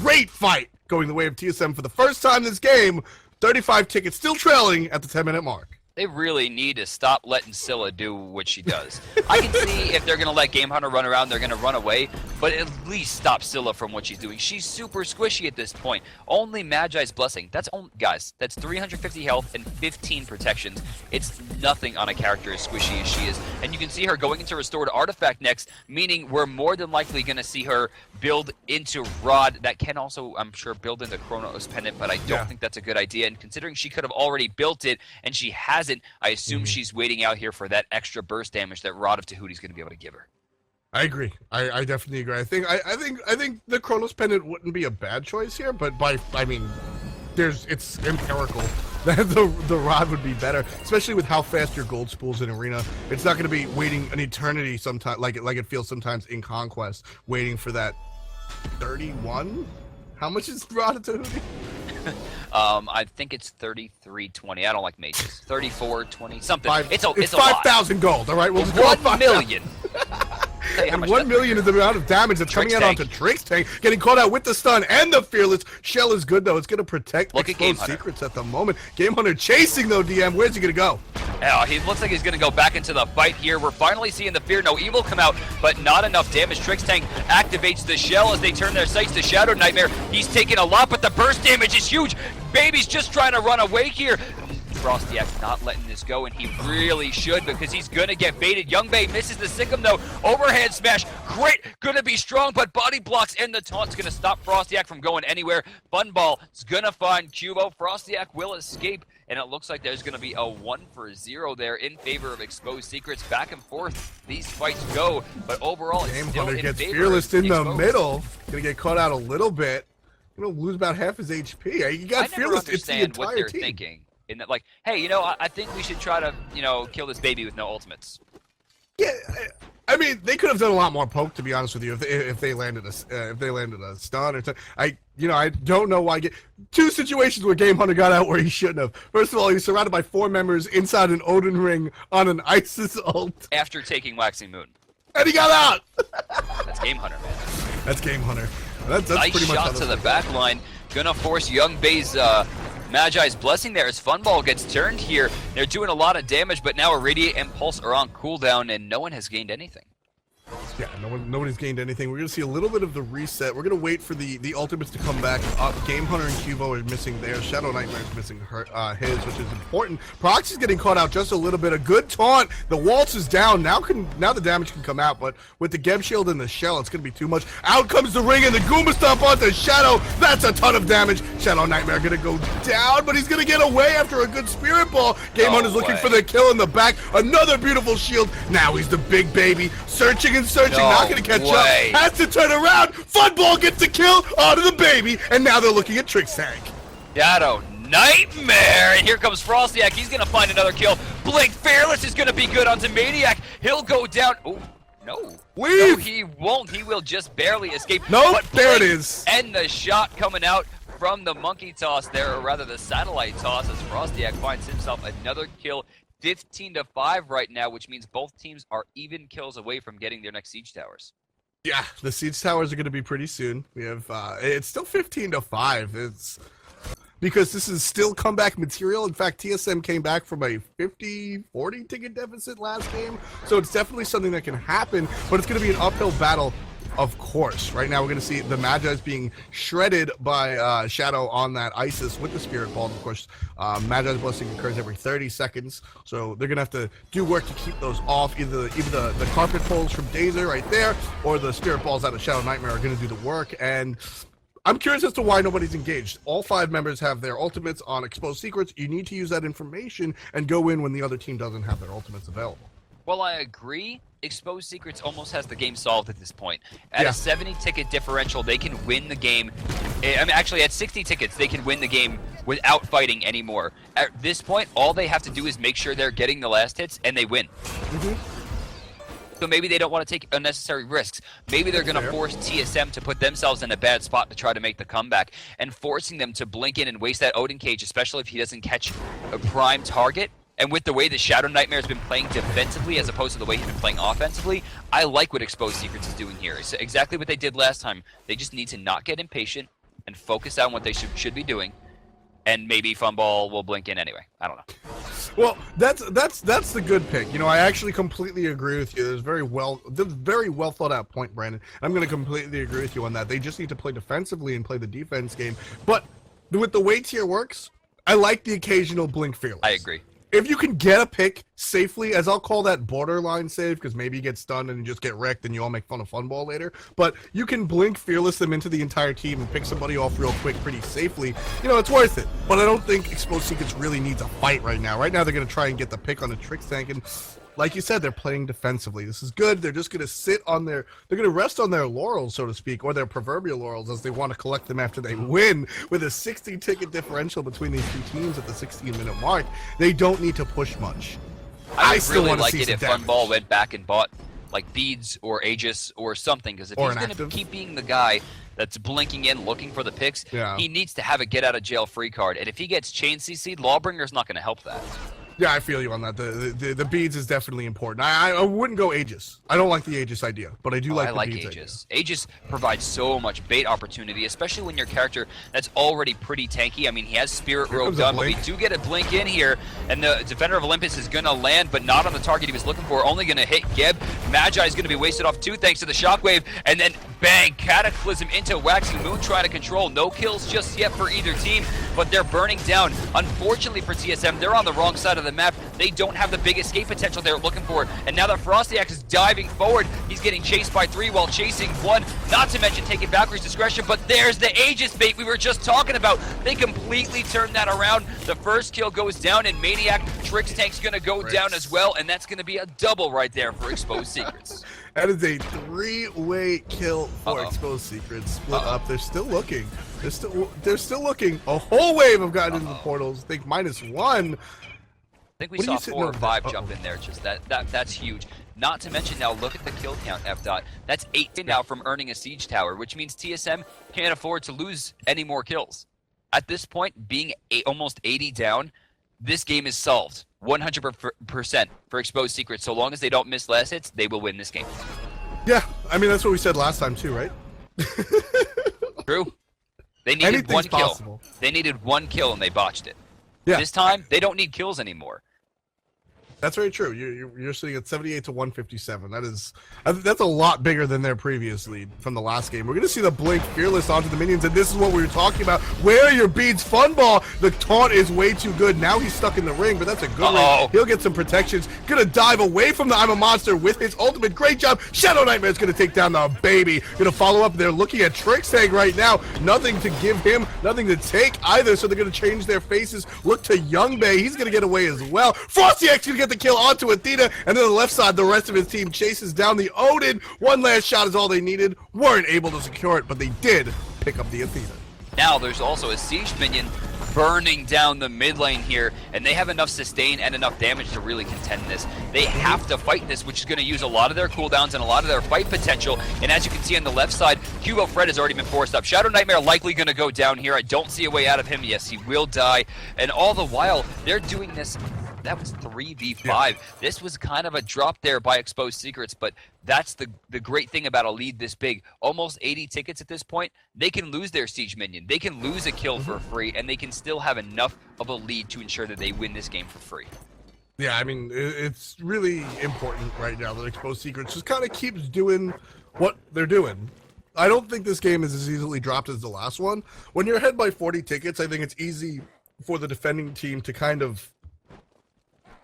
Great fight going the way of TSM for the first time this game. 35 tickets, still trailing at the 10-minute mark. They really need to stop letting Scylla do what she does. I can see if they're going to let Game Hunter run around, they're going to run away, but at least stop Scylla from what she's doing. She's super squishy at this point. Only Magi's Blessing. Guys, that's 350 health and 15 protections. It's nothing on a character as squishy as she is. And you can see her going into Restored Artifact next, meaning we're more than likely going to see her build into Rod. That can also, I'm sure, build into Chronos Pendant, but I don't think that's a good idea. And considering she could have already built it and she hasn't, I assume she's waiting out here for that extra burst damage that Rod of Tahuti's going to be able to give her. I agree. I definitely agree. I think the Chronos Pendant wouldn't be a bad choice here, but it's empirical that the Rod would be better, especially with how fast your gold spools in Arena. It's not going to be waiting an eternity sometimes, like it feels sometimes in Conquest, waiting for that 31. How much is Rod of Tahuti? I think it's 33.20. I don't like mages. 34.20, something. It's 5,000 gold. All right, we'll just go 1 million. And 1 million is the amount of damage that's coming out onto Trix Tank, getting caught out with the stun and the Fearless. Shell is good, though. It's going to protect Exposed Secrets at the moment. Game Hunter chasing, though, DM. Where's he going to go? Yeah, he looks like he's going to go back into the fight here. We're finally seeing the Fear No Evil come out, but not enough damage. Trix Tank activates the Shell as they turn their sights to Shadow Nightmare. He's taking a lot, but the burst damage is huge. Baby's just trying to run away here. Frostiak's not letting this go, and he really should because he's going to get baited. Young Bay misses the Sikkim, though. Overhand smash, great, going to be strong, but body blocks and the taunt's going to stop Frostiak from going anywhere. Funball is going to find Cubo. Frostiak will escape, and it looks like there's going to be a 1-for-0 there in favor of Exposed Secrets. Back and forth, these fights go, but overall, it's Game still Hunter in gets favor Fearless in the Exposed. middle. Going to get caught out a little bit. Going to lose about half his HP. You got Fearless. It's the entire what they're team. thinking. In that, like, hey, I think we should try to, kill this baby with no ultimates. Yeah, I mean, they could have done a lot more poke, to be honest with you, if they landed a stun or something. I don't know why. Two situations where Game Hunter got out where he shouldn't have. First of all, he was surrounded by 4 members inside an Odin ring on an Isis ult. After taking Waxing Moon. And he got out! That's Game Hunter, man. That's Game Hunter. That's nice pretty much shot to the back line. Gonna force Young Bay's Magi's Blessing there as Funball gets turned here. They're doing a lot of damage, but now Irradiate and Pulse are on cooldown, and no one has gained anything. Yeah, nobody's gained anything. We're going to see a little bit of the reset. We're going to wait for the ultimates to come back up. Game Hunter and Cubo are missing theirs. Shadow Nightmare is missing his, which is important. Proxy's getting caught out just a little bit. A good taunt. The Waltz is down. Now the damage can come out, but with the Gem Shield and the Shell, it's going to be too much. Out comes the ring, and the Goomba Stomp onto Shadow. That's a ton of damage. Shadow Nightmare going to go down, but he's going to get away after a good Spirit Ball. Game Hunter's looking for the kill in the back. Another beautiful shield. Now he's the big baby. Searching and searching. Not going to catch up. Has to turn around. Funball gets the kill onto the baby, and now they're looking at Trix Tank. Shadow Nightmare, and here comes Frostiak. He's going to find another kill. Blink Fearless is going to be good onto Maniac. He'll go down. Oh, no. Leave. No, he won't. He will just barely escape. Nope, but there it is. And the shot coming out from the monkey toss there, or rather the satellite toss, as Frostiak finds himself another kill. 15-5 right now, which means both teams are even kills away from getting their next siege towers. Yeah, the siege towers are going to be pretty soon. We have it's still 15-5. It's because this is still comeback material. In fact, TSM came back from a 50-40 ticket deficit last game, so it's definitely something that can happen. But it's going to be an uphill battle. Of course. Right now we're going to see the Magi's being shredded by Shadow on that Isis with the Spirit Ball. Of course, Magi's Blessing occurs every 30 seconds, so they're going to have to do work to keep those off. Either the carpet poles from Dazer right there, or the Spirit Balls out of Shadow Nightmare are going to do the work. And I'm curious as to why nobody's engaged. All 5 members have their ultimates on Exposed Secrets. You need to use that information and go in when the other team doesn't have their ultimates available. Well, I agree. Exposed Secrets almost has the game solved at this point. At a 70-ticket differential, they can win the game. I mean, actually, at 60 tickets, they can win the game without fighting anymore. At this point, all they have to do is make sure they're getting the last hits, and they win. So maybe they don't want to take unnecessary risks. Maybe they're going to force TSM to put themselves in a bad spot to try to make the comeback, and forcing them to blink in and waste that Odin Cage, especially if he doesn't catch a prime target. And with the way that Shadow Nightmare has been playing defensively as opposed to the way he's been playing offensively, I like what Exposed Secrets is doing here. It's exactly what they did last time. They just need to not get impatient and focus on what they should be doing, and maybe Funball will blink in anyway. I don't know. Well, that's the good pick. You know, I actually completely agree with you. There's very well thought out point, Brandon. I'm going to completely agree with you on that. They just need to play defensively and play the defense game. But with the way tier works, I like the occasional blink fearless. I agree. If you can get a pick safely, as I'll call that borderline safe, because maybe you get stunned and you just get wrecked and you all make fun of Funball later, but you can blink fearless them into the entire team and pick somebody off real quick pretty safely, you know, it's worth it. But I don't think Exposed Secrets really needs a fight right now. Right now they're going to try and get the pick on the Tricks tank, and like you said, they're playing defensively. This is good. They're just going to sit on they're going to rest on their laurels, so to speak, or their proverbial laurels, as they want to collect them after they win. With a 60-ticket differential between these two teams at the 16-minute mark, they don't need to push much. I would still really want to like see it if some Funball went back and bought like beads or Aegis or something, because if Or he's an going to active. keep being the guy that's blinking in looking for the picks, Yeah. he needs to have a get out of jail free card. And if he gets chain CC'd, Lawbringer's not going to help that. Yeah, I feel you on that. The beads is definitely important. I wouldn't go Aegis. I don't like the Aegis idea, but I do like I the like beads Aegis. Aegis provides so much bait opportunity, especially when your character that's already pretty tanky. I mean, he has Spirit Robe comes a done, but we blink. do get a blink in here, and the Defender of Olympus is going to land, but not on the target he was looking for, only going to hit Geb. Magi is going to be wasted off too, thanks to the Shockwave, and then bang, Cataclysm into Waxing Moon trying to control. No kills just yet for either team, but they're burning down. Unfortunately for TSM, they're on the wrong side of the map. They don't have the big escape potential they're looking for. And now that Frosty Axe is diving forward, he's getting chased by 3 while chasing 1. Not to mention taking Valkyrie's discretion, but there's the Aegis bait we were just talking about. They completely turned that around. The first kill goes down, and Maniac Tricks Tank's going to go down as well, and that's going to be a double right there for Exposed Secrets. That is a 3-way kill for Exposed Secrets. Split up. They're still looking. They're still looking. A whole wave have gotten into the portals. I think -1. I think we What are saw you sitting 4 or over 5 there? jump in there. Just that's huge. Not to mention now, look at the kill count, F dot. That's 8 now from earning a siege tower, which means TSM can't afford to lose any more kills. At this point, being almost 80 down, this game is solved 100% for Exposed Secrets. So long as they don't miss last hits, they will win this game. Yeah, I mean, that's what we said last time too, right? True. They needed Anything's 1 kill. possible. They needed 1 kill and they botched it. Yeah. This time, they don't need kills anymore. That's very true. You're sitting at 78 to 157. That's a lot bigger than their previous lead from the last game. We're going to see the blink fearless onto the minions, and this is what we were talking about. Where are your beads, Funball? The taunt is way too good. Now he's stuck in the ring, but that's a good ring. He'll get some protections. Going to dive away from the I'm a Monster with his ultimate. Great job. Shadow Nightmare's going to take down the baby. Going to follow up. They're looking at Tricks Tank right now. Nothing to give him, nothing to take either, so they're going to change their faces. Look to Young Bay. He's going to get away as well. Frosty X going to get the kill onto Athena, and then on the left side, the rest of his team chases down the Odin. One last shot is all they needed. Weren't able to secure it, but they did pick up the Athena. Now there's also a siege minion burning down the mid lane here, and they have enough sustain and enough damage to really contend this. They have to fight this, which is going to use a lot of their cooldowns and a lot of their fight potential. And as you can see on the left side, Cubo Fred has already been forced up. Shadow Nightmare likely going to go down here. I don't see a way out of him. Yes, he will die. And all the while, they're doing this. That was 3v5. Yeah. This was kind of a drop there by Exposed Secrets, but that's the great thing about a lead this big. Almost 80 tickets at this point. They can lose their siege minion. They can lose a kill for free, and they can still have enough of a lead to ensure that they win this game for free. Yeah, I mean, it's really important right now that Exposed Secrets just kind of keeps doing what they're doing. I don't think this game is as easily dropped as the last one. When you're ahead by 40 tickets, I think it's easy for the defending team to kind of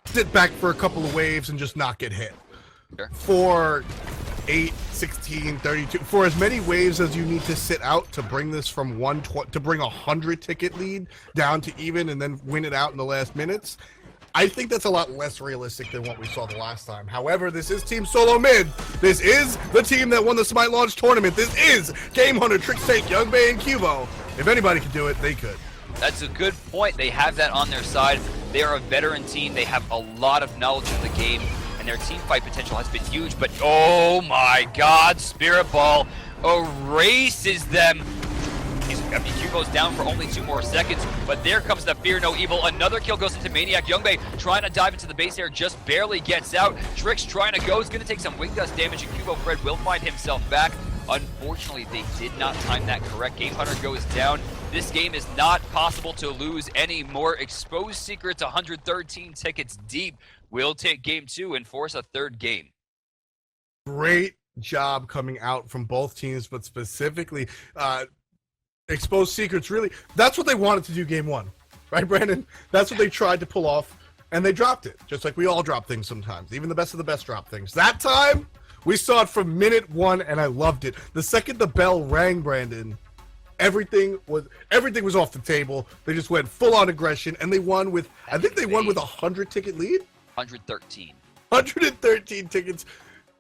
sit back for a couple of waves and just not get hit. Sure. For 8, 16, 32, for as many waves as you need to sit out to bring this from to bring a 100 ticket lead down to even and then win it out in the last minutes, I think that's a lot less realistic than what we saw the last time. However, this is Team SoloMid. This is the team that won the Smite Launch tournament. This is Game Hunter, Tricks Tank, Young Bay, and Cubo. If anybody could do it, they could. That's a good point. They have that on their side. They are a veteran team. They have a lot of knowledge of the game, and their team fight potential has been huge. But oh my God, Spirit Ball erases them. Cubo's down for only 2 more seconds, but there comes the Fear No Evil. Another kill goes into Maniac. Youngbay trying to dive into the base here, just barely gets out. Tricks trying to go, is going to take some wing dust damage, and Cubo Fred will find himself back. Unfortunately, they did not time that correct. Game Hunter goes down. This game is not possible to lose anymore. Exposed Secrets, 113 tickets deep, will take game 2 and force a third game. Great job coming out from both teams, but specifically Exposed Secrets, really, that's what they wanted to do game 1. Right, Brandon? That's what they tried to pull off, and they dropped it. Just like we all drop things sometimes. Even the best of the best drop things. That time, we saw it from minute 1, and I loved it. The second the bell rang, Brandon, everything was off the table. They just went full-on aggression, and they won with, I think they won with a 100-ticket lead? 113. 113 tickets.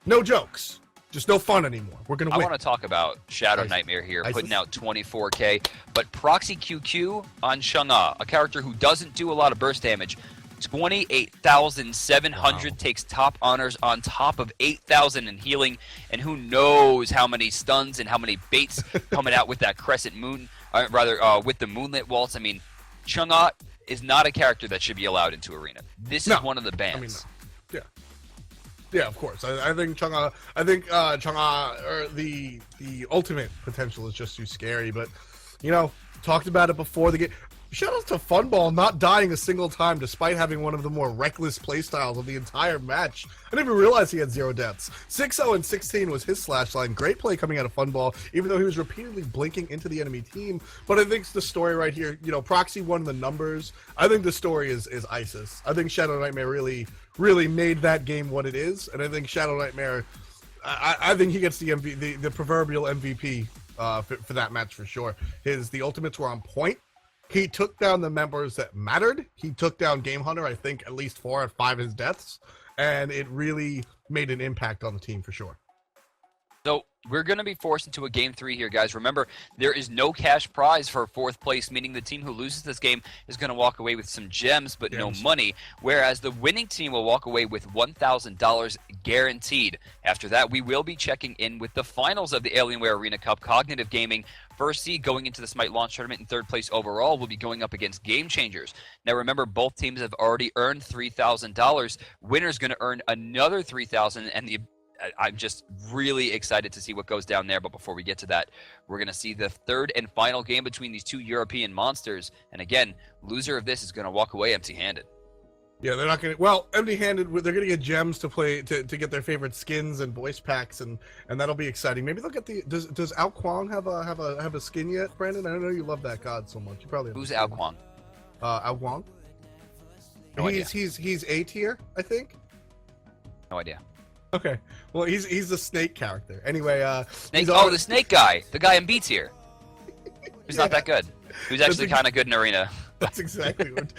No jokes. Just no fun anymore. We're going to win. I want to talk about Shadow Nightmare here, putting out 24K. But Proxy QQ on Chang'e, a character who doesn't do a lot of burst damage, 28,700 takes top honors on top of 8,000 in healing. And who knows how many stuns and how many baits coming out with that Crescent Moon, with the Moonlit Waltz. I mean, Chang'e is not a character that should be allowed into Arena. This is one of the bans. I mean, no. Yeah. Yeah, of course. I think Chang'e, or the ultimate potential is just too scary. But, you know, talked about it before the game. Shout out to Funball not dying a single time despite having one of the more reckless playstyles of the entire match. I didn't even realize he had 0 deaths. 6-0 and 16 was his slash line. Great play coming out of Funball, even though he was repeatedly blinking into the enemy team. But I think the story right here, you know, Proxy won the numbers. I think the story is ISIS. I think Shadow Nightmare really made that game what it is. And I think Shadow Nightmare, I think he gets the proverbial MVP for that match for sure. The ultimates were on point. He took down the members that mattered. He took down Game Hunter, I think, at least 4 out of 5 of his deaths. And it really made an impact on the team for sure. So we're going to be forced into a game 3 here, guys. Remember, there is no cash prize for 4th place, meaning the team who loses this game is going to walk away with some gems, but no money, whereas the winning team will walk away with $1,000 guaranteed. After that, we will be checking in with the finals of the Alienware Arena Cup. Cognitive Gaming, first seed going into the Smite launch tournament in 3rd place overall, will be going up against Game Changers. Now remember, both teams have already earned $3,000. Winner's going to earn another $3,000, and I'm just really excited to see what goes down there. But before we get to that, we're going to see the 3rd and final game between these 2 European monsters. And again, loser of this is going to walk away empty-handed. Yeah, they're not going to. Well, empty-handed. They're going to get gems to play to get their favorite skins and voice packs, and that'll be exciting. Maybe they'll get the. Does Ao Kwang have a skin yet, Brandon? I know you love that god so much. You probably have. Who's Ao Kwang? Ao Kwang. No idea. He's A tier, I think. No idea. Okay, well he's the snake character. Anyway, Snake. Oh, the snake guy, the guy in B tier. Who's not that good. Who's actually kind of good in Arena. That's exactly what.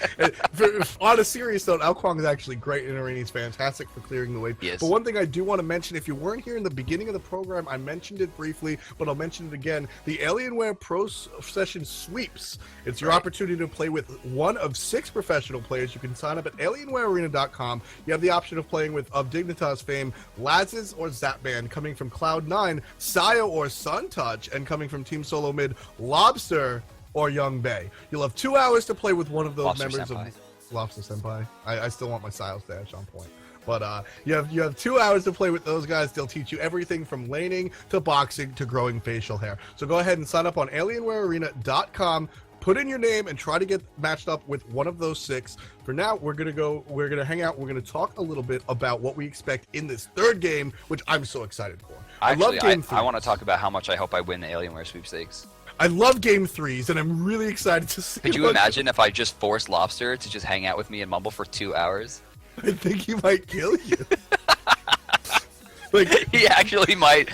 On a serious note, Ao Kwang is actually great in Arena. He's fantastic for clearing the way. Yes. But one thing I do want to mention, if you weren't here in the beginning of the program, I mentioned it briefly, but I'll mention it again. The Alienware Pro Session Sweeps. It's your opportunity to play with one of 6 professional players. You can sign up at alienwarearena.com. You have the option of playing with Of Dignitas fame, Lazes or Zapman, coming from Cloud9, Sayo or Suntouch, and coming from Team SoloMid, Lobster or Young Bay. You'll have 2 hours to play with one of those Lobster members Senpai. of Lobster Senpai. I still want my Siles dash on point. But you have 2 hours to play with those guys. They'll teach you everything from laning to boxing to growing facial hair. So go ahead and sign up on alienwarearena.com. Put in your name and try to get matched up with one of those 6. For now, we're gonna hang out. We're gonna talk a little bit about what we expect in this 3rd game, which I'm so excited for. I love game 3. I want to talk about how much I hope I win the Alienware sweepstakes. I love game 3s, and I'm really excited to see. Could you imagine if I just forced Lobster to just hang out with me and mumble for 2 hours? I think he might kill you. Like he actually might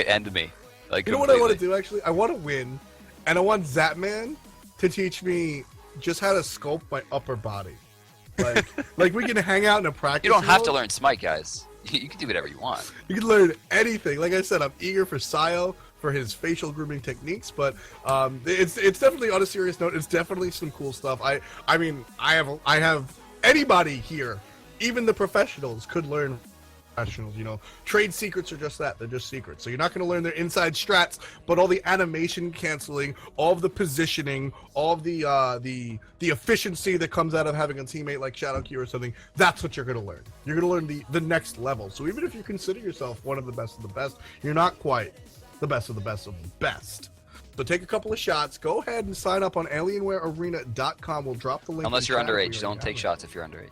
end me. Like, you know what I want to do? Actually, I want to win, and I want Zapman to teach me just how to sculpt my upper body. Like we can hang out in a practice. You don't have to learn Smite, guys. You can do whatever you want. You can learn anything. Like I said, I'm eager for Sayo for his facial grooming techniques, but it's definitely, on a serious note, it's definitely some cool stuff. I mean, I have anybody here, even the professionals, could learn professionals. Trade secrets are just that. They're just secrets. So you're not going to learn their inside strats, but all the animation canceling, all of the positioning, all of the efficiency that comes out of having a teammate like Shadowkey or something, that's what you're going to learn. You're going to learn the next level. So even if you consider yourself one of the best, you're not quite the best of the best of the best. So take a couple of shots. Go ahead and sign up on alienwarearena.com. We'll drop the link. Unless you're underage. Don't take shots if you're underage.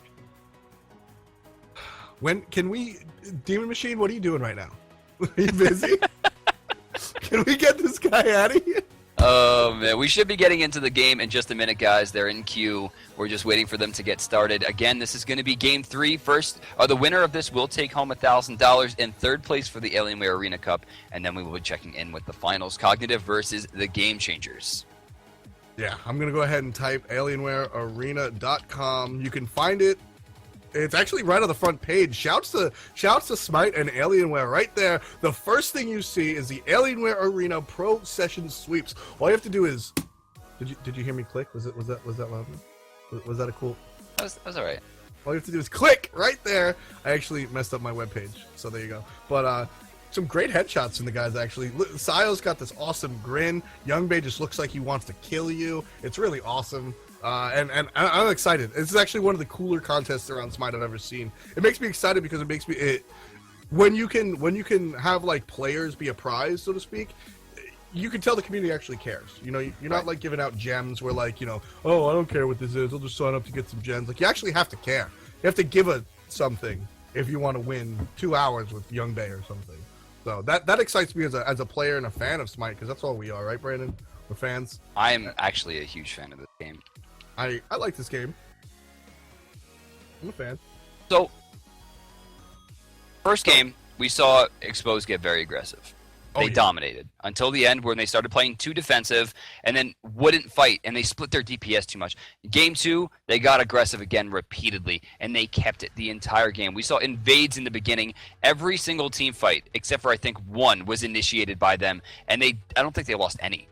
When can we, Demon Machine, what are you doing right now? Are you busy? Can we get this guy out of here? Oh, man. We should be getting into the game in just a minute, guys. They're in queue. We're just waiting for them to get started. Again, this is going to be Game 3. First, the winner of this will take home $1,000 in third place for the Alienware Arena Cup, and then we will be checking in with the finals, Cognitive versus the Game Changers. Yeah, I'm going to go ahead and type alienwarearena.com. You can find it. It's actually right on the front page. Shouts to Smite and Alienware right there. The first thing you see is the Alienware Arena Pro Session Sweeps. All you have to do is, did you hear me click? Was that loud? Was that a cool? That was all right. All you have to do is click right there. I actually messed up my webpage, so there you go. But some great headshots from the guys actually. Sayo's got this awesome grin. Youngbay just looks like he wants to kill you. It's really awesome. And I'm excited. This is actually one of the cooler contests around Smite I've ever seen. It makes me excited because it makes me when you can have like players be a prize, so to speak. You can tell the community actually cares. You're not like giving out gems where like oh, I don't care what this is. I'll just sign up to get some gems. Like you actually have to care. You have to give something if you want to win 2 hours with Youngbay or something. So that excites me as a player and a fan of Smite, because that's all we are, right, Brandon? We're fans. I'm actually a huge fan of this game. I like this game. I'm a fan. So, first game, we saw Exposed get very aggressive. They dominated until the end when they started playing too defensive and then wouldn't fight, and they split their DPS too much. Game 2, they got aggressive again repeatedly, and they kept it the entire game. We saw invades in the beginning. Every single team fight, except for I think one, was initiated by them, and I don't think they lost any.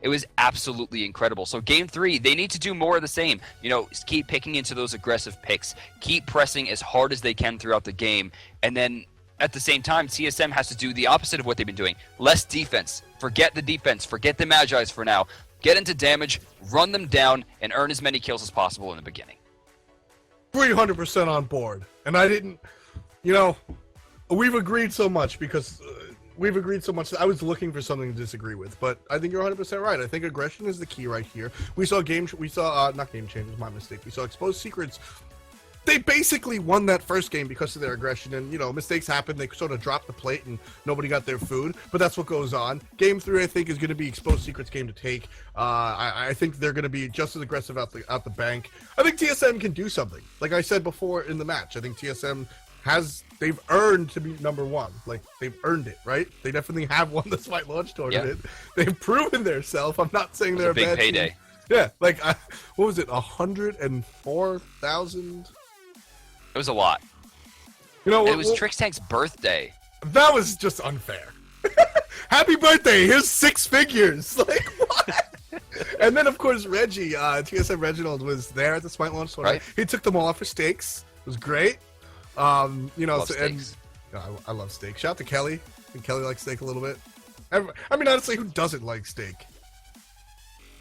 It was absolutely incredible. So Game 3, they need to do more of the same. Keep picking into those aggressive picks. Keep pressing as hard as they can throughout the game. And then at the same time, TSM has to do the opposite of what they've been doing. Less defense. Forget the defense. Forget the Magi's for now. Get into damage, run them down, and earn as many kills as possible in the beginning. 300% on board. And I didn't, we've agreed so much because... We've agreed so much that I was looking for something to disagree with, but I think you're 100% right. I think aggression is the key right here. We saw not Game Changers, my mistake. We saw Exposed Secrets. They basically won that first game because of their aggression, and mistakes happen. They sort of dropped the plate and nobody got their food, but that's what goes on. Game 3, I think, is going to be Exposed Secrets' game to take. I think they're going to be just as aggressive out the bank. I think TSM can do something. Like I said before in the match, I think TSM they've earned to be number one. Like, they've earned it, right? They definitely have won the Smite Launch Tournament. Yeah. They've proven themselves. I'm not saying they're a big payday. Team. Yeah, like, what was it, 104,000? It was a lot. It was Trixtank's birthday. That was just unfair. Happy birthday, here's 6 figures. Like, what? And then, of course, Reggie, TSM Reginald was there at the Smite Launch Tournament. Right. He took them all out for steaks. It was great. I love steak. Shout out to Kelly. I think Kelly likes steak a little bit. Honestly, who doesn't like steak?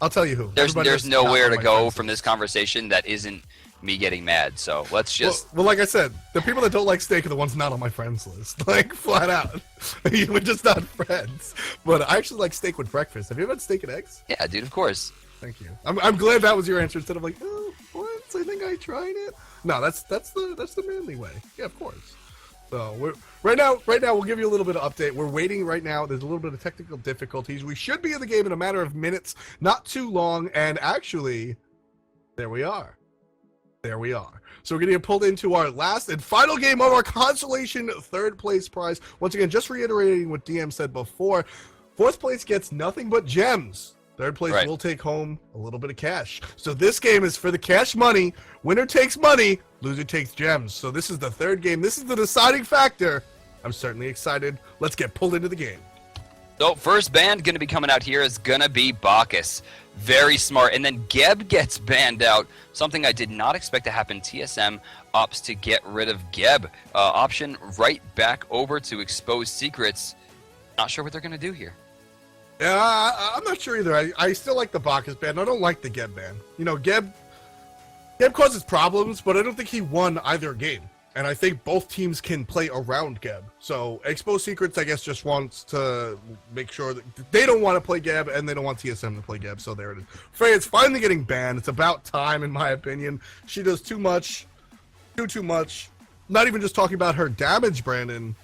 I'll tell you who. There's nowhere to go from this conversation that isn't me getting mad. So let's just. Well, like I said, the people that don't like steak are the ones not on my friends list. Like, flat out. We're just not friends. But I actually like steak with breakfast. Have you ever had steak and eggs? Yeah, dude. Of course. Thank you. I'm glad that was your answer instead of like, oh, what? I think I tried it. No, that's the manly way. Yeah, of course. So right now we'll give you a little bit of update. We're waiting right now. There's a little bit of technical difficulties. We should be in the game in a matter of minutes, not too long. And actually, there we are. So we're going to get pulled into our last and final game of our consolation third place prize. Once again, just reiterating what DM said before, fourth place gets nothing but gems. Third place will take home a little bit of cash. So this game is for the cash money. Winner takes money, loser takes gems. So this is the third game. This is the deciding factor. I'm certainly excited. Let's get pulled into the game. So first band going to be coming out here is going to be Bacchus. Very smart. And then Geb gets banned out. Something I did not expect to happen. TSM opts to get rid of Geb. Option right back over to Expose Secrets. Not sure what they're going to do here. Yeah, I'm not sure either. I still like the Bacchus ban. I don't like the Geb ban. You know, Geb causes problems, but I don't think he won either game. And I think both teams can play around Geb. So Expose Secrets, I guess, just wants to make sure that they don't want to play Geb and they don't want TSM to play Geb. So there it is. Freya's finally getting banned. It's about time, in my opinion. She does too much. Too much. Not even just talking about her damage, Brandon.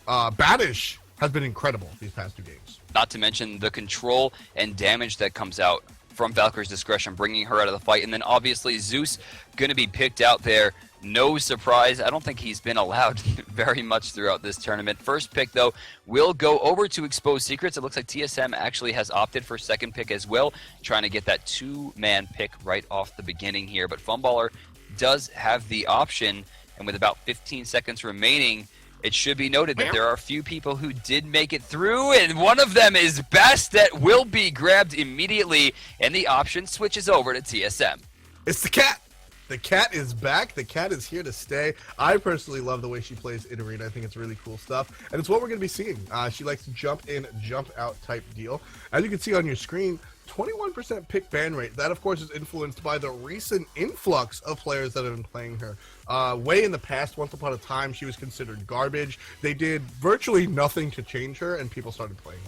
Banish has been incredible these past 2 games. Not to mention the control and damage that comes out from Valkyrie's discretion, bringing her out of the fight. And then obviously Zeus going to be picked out there. No surprise. I don't think he's been allowed very much throughout this tournament. First pick, though, will go over to Expose Secrets. It looks like TSM actually has opted for second pick as well, trying to get that 2-man pick right off the beginning here. But Funballer does have the option, and with about 15 seconds remaining, it should be noted that there are a few people who did make it through, and one of them is Bastet, will be grabbed immediately, and the option switches over to TSM. It's the cat. The cat is back. The cat is here to stay. I personally love the way she plays in arena. I think it's really cool stuff, and it's what we're going to be seeing. She likes to jump in, jump out type deal. As you can see on your screen, 21% pick ban rate. That, of course, is influenced by the recent influx of players that have been playing her. Way in the past, once upon a time, she was considered garbage. They did virtually nothing to change her, and people started playing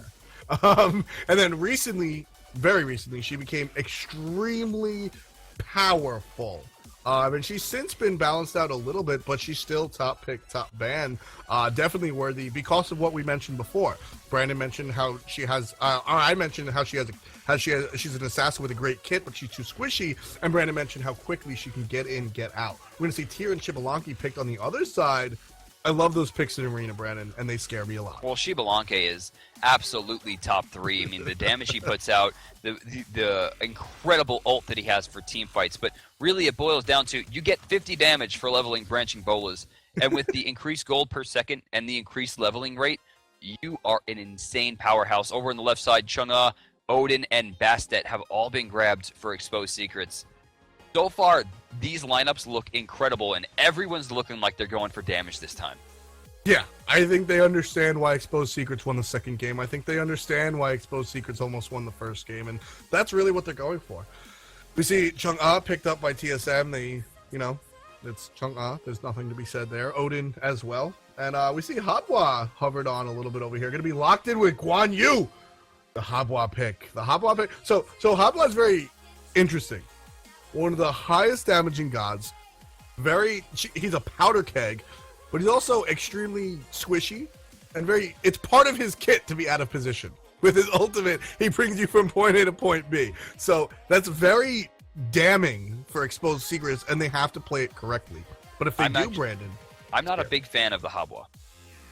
her. And then recently, very recently, she became extremely powerful. And she's since been balanced out a little bit, but she's still top pick, top ban. Definitely worthy because of what we mentioned before. Brandon mentioned how she has. I mentioned how she's an assassin with a great kit, but she's too squishy. And Brandon mentioned how quickly she can get in, get out. We're gonna see Tyr and Shibalanki picked on the other side. I love those picks in arena, Brandon, and they scare me a lot. Well, Shibalanke is absolutely top 3. I mean, the damage he puts out, the incredible ult that he has for team fights, but really it boils down to you get 50 damage for leveling branching bolas, and with the increased gold per second and the increased leveling rate, you are an insane powerhouse. Over on the left side, Chang'e, Odin, and Bastet have all been grabbed for Exposed Secrets. So far, these lineups look incredible, and everyone's looking like they're going for damage this time. Yeah, I think they understand why Exposed Secrets won the second game. I think they understand why Exposed Secrets almost won the first game, and that's really what they're going for. We see Chang'e picked up by TSM. It's Chang'e. There's nothing to be said there. Odin as well. And we see Habwa hovered on a little bit over here. Going to be locked in with Guan Yu. The Habwa pick. So Habwa is very interesting. One of the highest damaging gods. He's a powder keg, but he's also extremely squishy and it's part of his kit to be out of position. With his ultimate, he brings you from point A to point B. So that's very damning for Exposed Secrets, and they have to play it correctly. But if they do, Brandon... I'm not a big fan of the Habwa.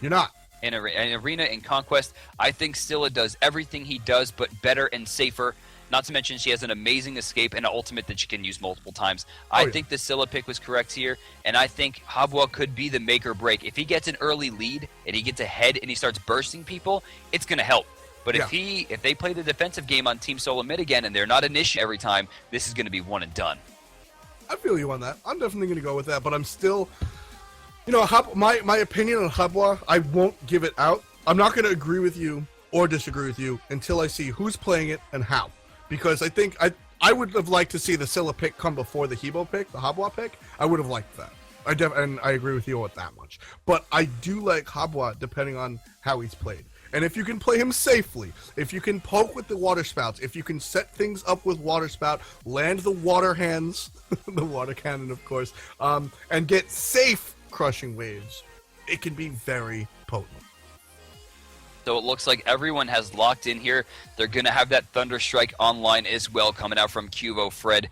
You're not? In Arena and Conquest, I think Scylla does everything he does, but better and safer. Not to mention she has an amazing escape and an ultimate that she can use multiple times. I think the Scylla pick was correct here, and I think Habwa could be the make or break. If he gets an early lead and he gets ahead and he starts bursting people, it's going to help. But if they play the defensive game on Team SoloMid again and they're not an issue every time, this is going to be one and done. I feel you on that. I'm definitely going to go with that, but I'm still... my opinion on Habwa, I won't give it out. I'm not going to agree with you or disagree with you until I see who's playing it and how. Because I think I would have liked to see the Scylla pick come before the Hebo pick, the Habwa pick. I would have liked that. And I agree with you with that much. But I do like Habwa depending on how he's played. And if you can play him safely, if you can poke with the water spouts, if you can set things up with water spout, land the water hands, the water cannon, of course, and get safe crushing waves, it can be very potent. So it looks like everyone has locked in here. They're going to have that Thunder Strike online as well coming out from Cubo Fred.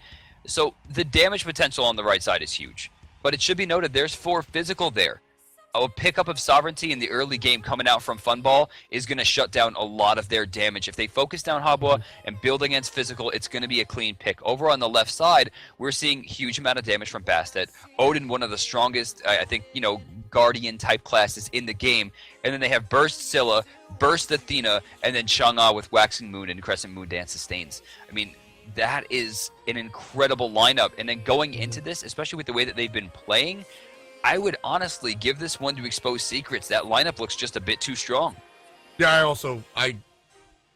So the damage potential on the right side is huge. But it should be noted there's 4 physical there. A pickup of Sovereignty in the early game coming out from Funball is going to shut down a lot of their damage. If they focus down Habwa and build against physical, it's going to be a clean pick. Over on the left side, we're seeing huge amount of damage from Bastet. Odin, one of the strongest, I think, Guardian-type classes in the game. And then they have Burst Scylla, Burst Athena, and then Chang'e with Waxing Moon and Crescent Moon Dance Sustains. I mean, that is an incredible lineup. And then going into this, especially with the way that they've been playing, I would honestly give this one to Expose Secrets. That lineup looks just a bit too strong. Yeah,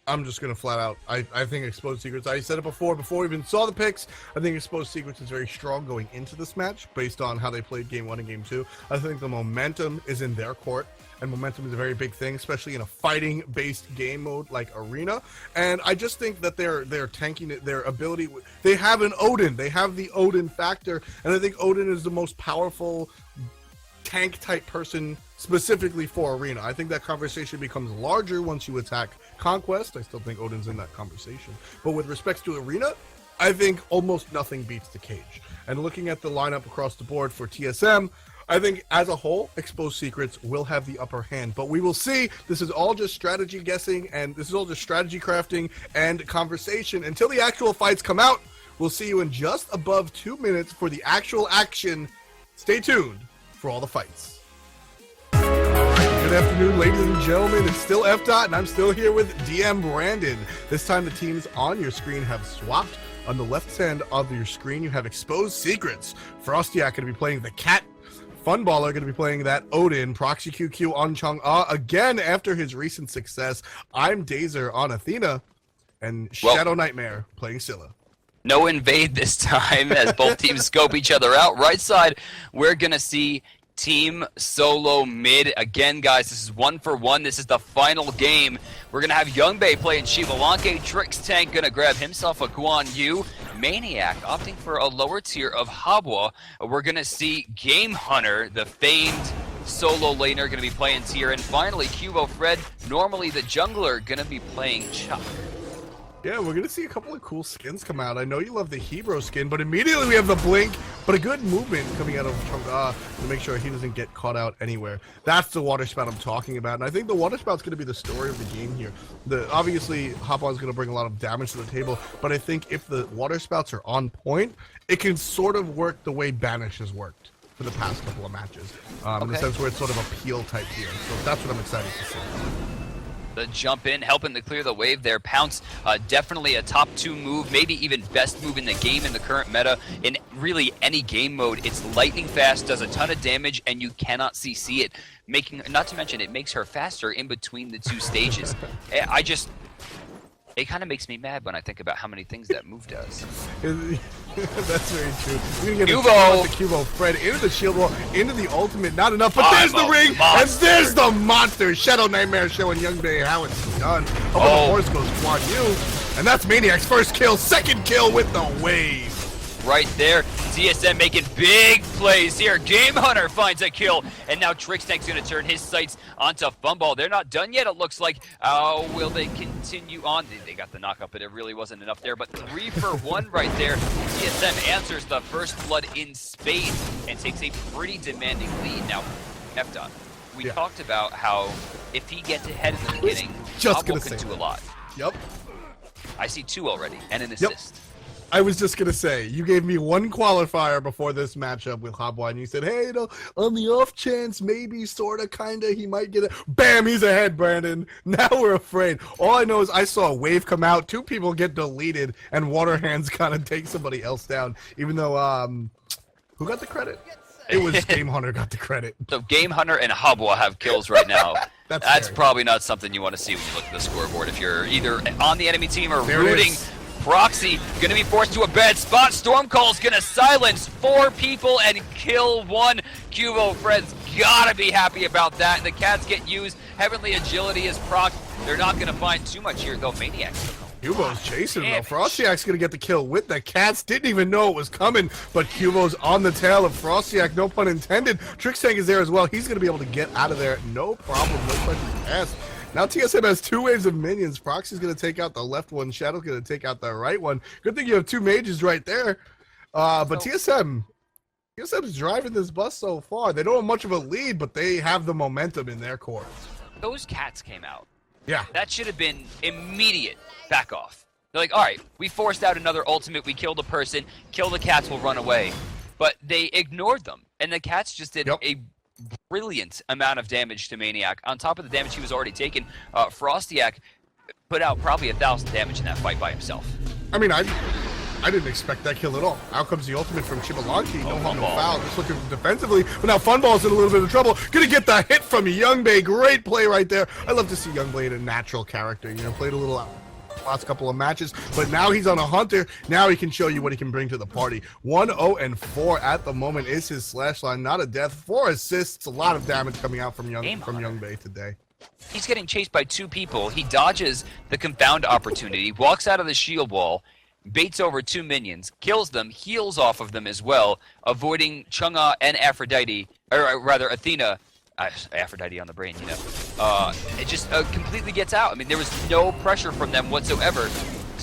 I'm just going to flat out, I think Exposed Secrets, I said it before we even saw the picks, I think Exposed Secrets is very strong going into this match based on how they played Game 1 and Game 2. I think the momentum is in their court, and momentum is a very big thing, especially in a fighting-based game mode like Arena. And I just think that they're tanking it, their ability. They have an Odin. They have the Odin factor, and I think Odin is the most powerful tank-type person specifically for Arena. I think that conversation becomes larger once you attack Conquest. I still think Odin's in that conversation. But with respects to Arena, I think almost nothing beats the Cage. And looking at the lineup across the board for TSM, I think as a whole, Exposed Secrets will have the upper hand. But we will see. This is all just strategy guessing, and this is all just strategy crafting and conversation. Until the actual fights come out, we'll see you in just above 2 minutes for the actual action. Stay tuned for all the fights. Good afternoon, ladies and gentlemen. It's still F. and I'm still here with DM Brandon. This time the teams on your screen have swapped. On the left hand of your screen, you have Exposed Secrets. Frostiak going to be playing the Cat. Funballer going to be playing that Odin. Proxy QQ on Chang'e again after his recent success. I'm Dazer on Athena. And Shadow Nightmare playing Scylla. No invade this time as both teams scope each other out. Right side, we're going to see Team SoloMid. Again, guys, this is 1-for-1. This is the final game. We're going to have Youngbei playing Shivalanke. Trix Tank going to grab himself a Guan Yu. Maniac opting for a lower tier of Habwa. We're going to see Game Hunter, the famed solo laner, going to be playing tier. And finally, Cubo Fred, normally the jungler, going to be playing Chuck. Yeah, we're going to see a couple of cool skins come out. I know you love the Hebrew skin, but immediately we have the Blink, but a good movement coming out of Chang'e to make sure he doesn't get caught out anywhere. That's the water spout I'm talking about, and I think the water spout's going to be the story of the game here. Obviously, Hop-On's going to bring a lot of damage to the table, but I think if the water spouts are on point, it can sort of work the way Banish has worked for the past couple of matches, in the sense where it's sort of a peel type here. So that's what I'm excited to see. The jump in, helping to clear the wave there. Pounce, definitely a top 2 move, maybe even best move in the game in the current meta. In really any game mode, it's lightning fast, does a ton of damage, and you cannot CC it. Not to mention, it makes her faster in between the 2 stages. It kind of makes me mad when I think about how many things that move does. That's very true. We're going to get the Cubo Fred into the shield wall, into the ultimate. Not enough, but there's the ring, and there's the monster. Shadow Nightmare showing Youngbei how it's done. The horse goes Guan Yu, and that's Maniac's first kill, second kill with the wave. Right there, TSM making big plays here. Game Hunter finds a kill, and now Trixtank's going to turn his sights onto Funball. They're not done yet, it looks like. Will they continue on? They got the knockup, but it really wasn't enough there. But 3-for-1 right there. TSM answers the first blood in spades and takes a pretty demanding lead. Now, F-Dot, we talked about how if he gets ahead in the beginning, Habwa can do a lot. Yep. I see 2 already, and an assist. I was just going to say, you gave me one qualifier before this matchup with Habwa, and you said, hey, on the off chance, maybe, sort of, kind of, he might get it. Bam, he's ahead, Brandon. Now we're afraid. All I know is I saw a wave come out, 2 people get deleted, and Water Hands kind of take somebody else down, even though, who got the credit? It was Game Hunter got the credit. So Game Hunter and Habwa have kills right now. That's fair. Probably not something you want to see when you look at the scoreboard if you're either on the enemy team or rooting. Proxy going to be forced to a bad spot. Stormcall's going to silence 4 people and kill 1. Cubo Fred's got to be happy about that. The cats get used. Heavenly Agility is proc. They're not going to find too much here, though. Maniac. Cubo's chasing him, though. Frostiak's going to get the kill with the cats. Didn't even know it was coming, but Cubo's on the tail of Frostiak, no pun intended. Trixtank is there as well. He's going to be able to get out of there. No problem. No questions asked. Now TSM has 2 waves of minions. Proxy's going to take out the left one. Shadow's going to take out the right one. Good thing you have 2 mages right there. But TSM's driving this bus so far. They don't have much of a lead, but they have the momentum in their court. Those cats came out. Yeah. That should have been immediate back off. They're like, all right, we forced out another ultimate. We killed a person. Kill the cats, we'll run away. But they ignored them. And the cats just did a brilliant amount of damage to Maniac. On top of the damage he was already taking, Frostiak put out probably 1,000 damage in that fight by himself. I mean, I didn't expect that kill at all. Out comes the ultimate from Chibalanchi. No harm, no foul. Just looking defensively. But now Funball's in a little bit of trouble. Gonna get the hit from Youngbay. Great play right there. I love to see Youngbay in a natural character. You know, played a little last couple of matches, but now he's on a hunter. Now he can show you what he can bring to the party. 1-0-4 at the moment is his slash line. Not a death. 4 assists. A lot of damage coming out from Youngbay today. He's getting chased by 2 people. He dodges the confound opportunity, walks out of the shield wall, baits over 2 minions, kills them, heals off of them as well, avoiding Chang'e and Aphrodite, or rather Athena. Aphrodite on the brain, you know. It just completely gets out. I mean, there was no pressure from them whatsoever,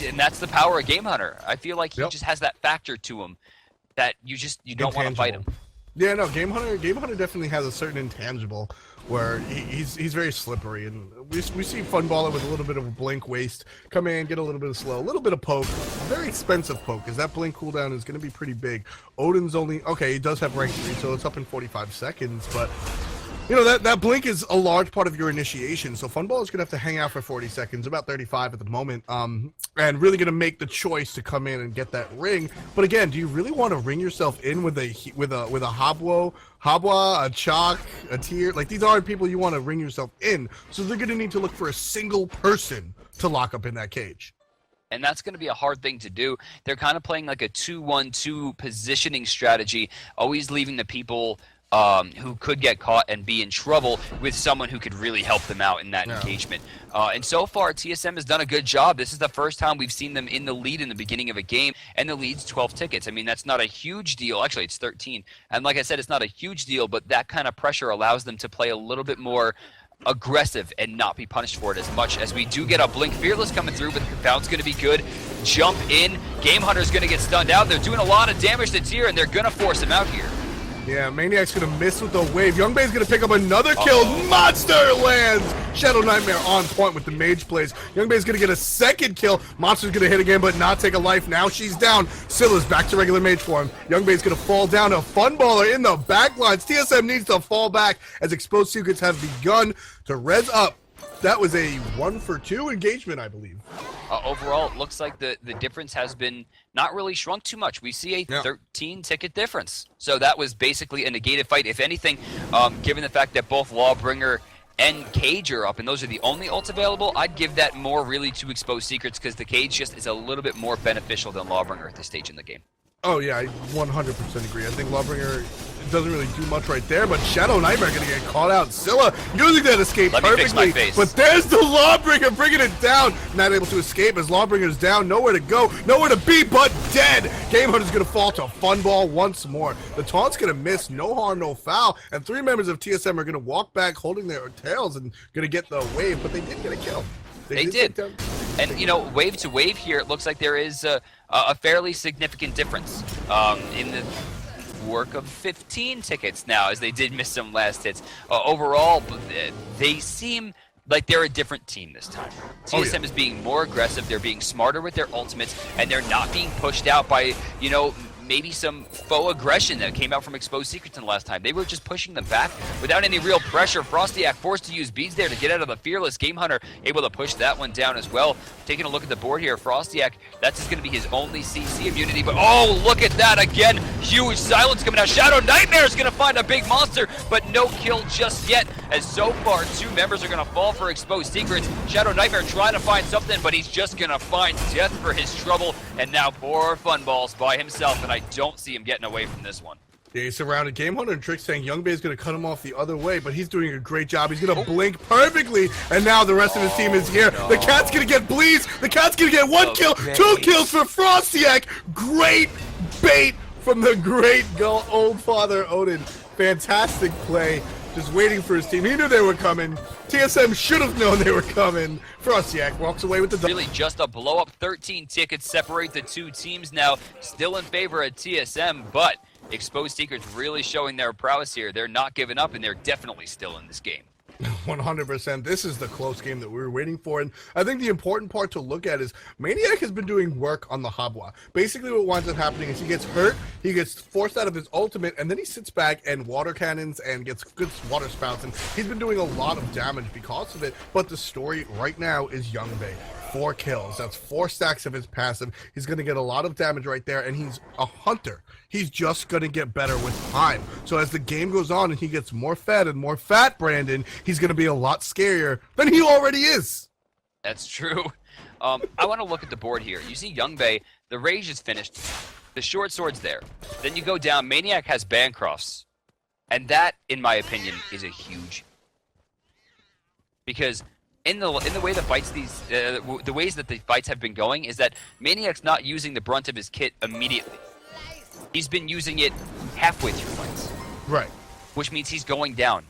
and that's the power of Game Hunter. I feel like he just has that factor to him that you don't want to fight him. Yeah, no, Game Hunter definitely has a certain intangible where he's very slippery, and we see Funballer with a little bit of a blink waste come in, get a little bit of slow, a little bit of poke, very expensive poke, because that blink cooldown is going to be pretty big. Odin's only, okay, he does have rank 3, so it's up in 45 seconds, but you know, that blink is a large part of your initiation, so Funball is going to have to hang out for 40 seconds, about 35 at the moment, and really going to make the choice to come in and get that ring. But again, do you really want to ring yourself in with a Habwa, a Chalk, a Tier? Like, these aren't people you want to ring yourself in, so they're going to need to look for a single person to lock up in that cage. And that's going to be a hard thing to do. They're kind of playing like a 2-1-2 positioning strategy, always leaving the people who could get caught and be in trouble with someone who could really help them out in that engagement. And so far, TSM has done a good job. This is the first time we've seen them in the lead in the beginning of a game, and the lead's 12 tickets. I mean, that's not a huge deal. Actually, it's 13. And like I said, it's not a huge deal, but that kind of pressure allows them to play a little bit more aggressive and not be punished for it as much. As we do get a Blink Fearless coming through, but the confound's going to be good. Jump in. Game Hunter's going to get stunned out. They're doing a lot of damage to Tier, and they're going to force him out here. Yeah, Maniac's gonna miss with the wave. Youngbay's gonna pick up another kill. Monster lands! Shadow Nightmare on point with the mage plays. Youngbay's gonna get a second kill. Monster's gonna hit again, but not take a life. Now she's down. Scylla's back to regular mage form. Youngbay's gonna fall down. A Funballer in the backlines. TSM needs to fall back as Exposed Secrets have begun to res up. That was a 1-for-2 engagement, I believe. Overall, it looks like the difference has been not really shrunk too much. We see a 13-ticket difference. So that was basically a negated fight. If anything, given the fact that both Lawbringer and Cage are up, and those are the only ults available, I'd give that more really to Exposed Secrets, because the Cage just is a little bit more beneficial than Lawbringer at this stage in the game. Oh yeah, I 100% agree. I think Lawbringer doesn't really do much right there, but Shadow Nightmare gonna get caught out. Scylla using that escape perfectly, but there's the Lawbringer bringing it down. Not able to escape as Lawbringer's down, nowhere to go, nowhere to be but dead. Game Hunter's gonna fall to Funball once more. The taunt's gonna miss, no harm, no foul, and 3 members of TSM are gonna walk back holding their tails and gonna get the wave, but they did get a kill. They did. And, you know, wave to wave here, it looks like there is a fairly significant difference in the work of 15 tickets now, as they did miss some last hits. Overall, they seem like they're a different team this time. TSM is being more aggressive, they're being smarter with their ultimates, and they're not being pushed out by, you know, maybe some faux aggression that came out from Exposed Secrets in the last time. They were just pushing them back without any real pressure. Frostyak forced to use beads there to get out of the Fearless. Game Hunter able to push that one down as well. Taking a look at the board here, Frostyak, that's just going to be his only CC immunity, but oh, look at that again. Huge silence coming out. Shadow Nightmare is going to find a big monster, but no kill just yet, as so far 2 members are going to fall for Exposed Secrets. Shadow Nightmare trying to find something, but he's just going to find death for his trouble, and now poor Funballs by himself, and I don't see him getting away from this one. Yeah, he's surrounded. Game Hunter and Trick saying Youngbay is going to cut him off the other way, but he's doing a great job. He's going to blink perfectly, and now the rest of his team is here. No. The Cat's going to get bleeds. The Cat's going to get 1 kill, 2 kills for Frostyak. Great bait from the great old father Odin. Fantastic play. Just waiting for his team. He knew they were coming. TSM should have known they were coming. Frostyak walks away with the... Really just a blow-up. 13 tickets separate the 2 teams now. Still in favor of TSM, but Exposed Secrets really showing their prowess here. They're not giving up, and they're definitely still in this game. 100%. This is the close game that we were waiting for, and I think the important part to look at is Maniac has been doing work on the Habwa. Basically what winds up happening is he gets hurt, he gets forced out of his ultimate, and then he sits back and water cannons and gets good water spouts, and he's been doing a lot of damage because of it, but the story right now is Youngbay. 4 kills. That's 4 stacks of his passive. He's going to get a lot of damage right there, and he's a hunter. He's just going to get better with time. So as the game goes on and he gets more fed and more fat, Brandon, he's going to be a lot scarier than he already is. That's true. I want to look at the board here. You see Young Bay, the Rage is finished. The short sword's there. Then you go down, Maniac has Bancrofts. And that, in my opinion, is a huge... Because in the way the fights the ways that the fights have been going is that Maniac's not using the brunt of his kit immediately. He's been using it halfway through fights. Right. Which means he's going down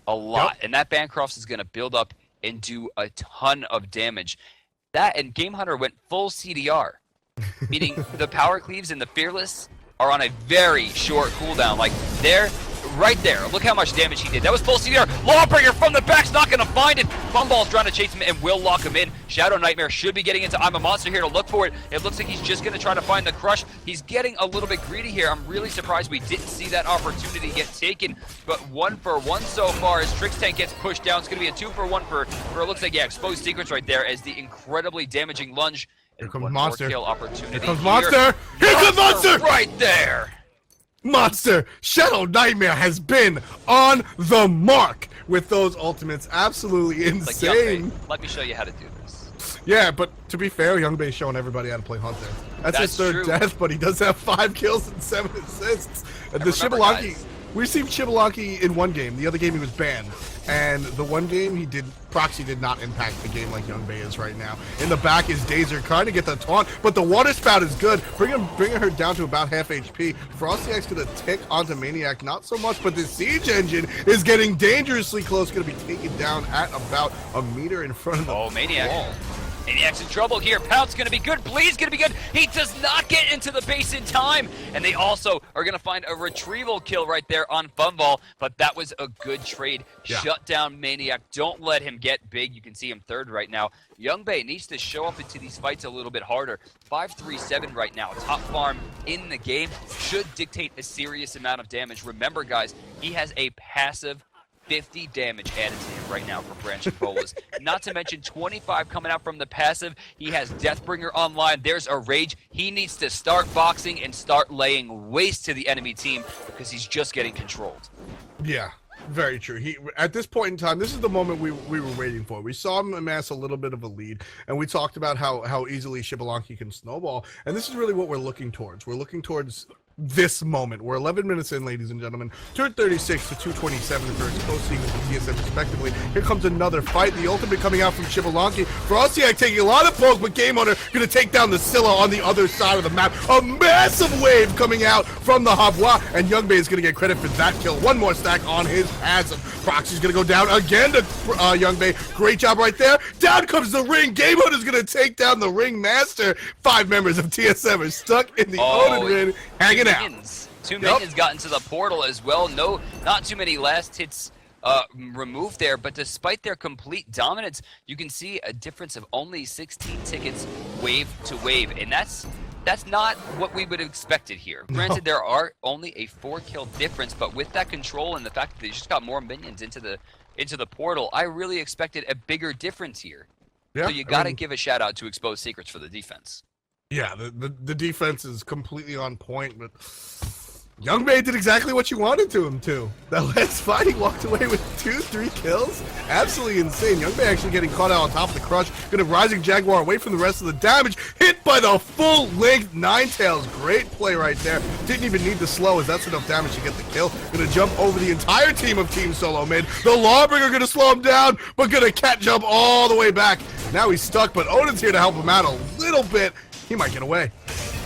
a lot. Yep. And that Bancrofts is going to build up and do a ton of damage. That and Game Hunter went full CDR. Meaning the power cleaves and the fearless are on a very short cooldown. Like, they're right there. Look how much damage he did. That was full CDR. Lawbringer from the back's not going to find it. Funball's trying to chase him and will lock him in. Shadow Nightmare should be getting into I'm a Monster here to look for it. It looks like he's just going to try to find the crush. He's getting a little bit greedy here. I'm really surprised we didn't see that opportunity get taken. But 1 for 1 so far as Trix Tank gets pushed down. It's going to be a 2 for 1 for it looks like, yeah, Exposed Secrets right there as the incredibly damaging lunge. Here comes Monster. Kill opportunity. Here comes Monster. Here comes Monster. Right there. Monster. Shadow Nightmare has been on the mark with those ultimates. Absolutely insane. Like, let me show you how to do this. Yeah, but to be fair, Young Bay's showing everybody how to play Hunter. That's his third true. death, but he does have 5 kills and 7 assists. And the Shibalaki, we've seen Shibalaki in one game. The other game he was banned. And the one game Proxy did not impact the game like Young Bay is right now. In the back is Dazer trying to get the taunt, but the water spout is good, bringing her down to about half HP. Frosty X gonna tick onto Maniac, not so much, but the Siege Engine is getting dangerously close, gonna be taken down at about a meter in front of the Maniac. wall. Maniac's in trouble here. Pounce going to be good. Bleed's going to be good. He does not get into the base in time. And they also are going to find a retrieval kill right there on Funball. But that was a good trade. Yeah. Shut down Maniac. Don't let him get big. You can see him third right now. Young Bay needs to show up into these fights a little bit harder. 5-3-7 right now. Top farm in the game. Should dictate a serious amount of damage. Remember, guys, he has a passive 50 damage added to him right now from Branch and Bolas. Not to mention 25 coming out from the passive. He has Deathbringer online. There's a Rage. He needs to start boxing and start laying waste to the enemy team because he's just getting controlled. Yeah, very true. At this point in time, this is the moment we were waiting for. We saw him amass a little bit of a lead, and we talked about how easily Shibalonki can snowball, and this is really what we're looking towards. We're looking towards this moment. We're 11 minutes in, ladies and gentlemen. 236 to 227 for Exposed Secrets and TSM respectively. Here comes another fight. The ultimate coming out from Shibalonki. Frostiak taking a lot of poke, but Game Hunter gonna take down the Scylla on the other side of the map. A massive wave coming out from the Havwa, and Young Bay is gonna get credit for that kill. One more stack on his passive. Proxy's gonna go down again to Young Bay. Great job right there. Down comes the ring. Game Hunter's gonna take down the ring master. 5 members of TSM are stuck in the Odin ring, hanging out. Two minions got into the portal as well. No, not too many last hits removed there, but despite their complete dominance, you can see a difference of only 16 tickets wave to wave, and that's not what we would have expected here. Granted, there are only a 4-kill difference, but with that control and the fact that they just got more minions into the portal, I really expected a bigger difference here. Yeah, so you got to give a shout out to Exposed Secrets for the defense. Yeah, the defense is completely on point, but Young Bay did exactly what you wanted him to. That last fight, he walked away with 2-3 kills. Absolutely insane. Young Bay actually getting caught out on top of the crush. Gonna Rising Jaguar away from the rest of the damage. Hit by the full-length Ninetales. Great play right there. Didn't even need the slow, as that's enough damage to get the kill. Gonna jump over the entire team of Team SoloMid. The Lawbringer gonna slow him down, but gonna cat jump all the way back. Now he's stuck, but Odin's here to help him out a little bit. He might get away.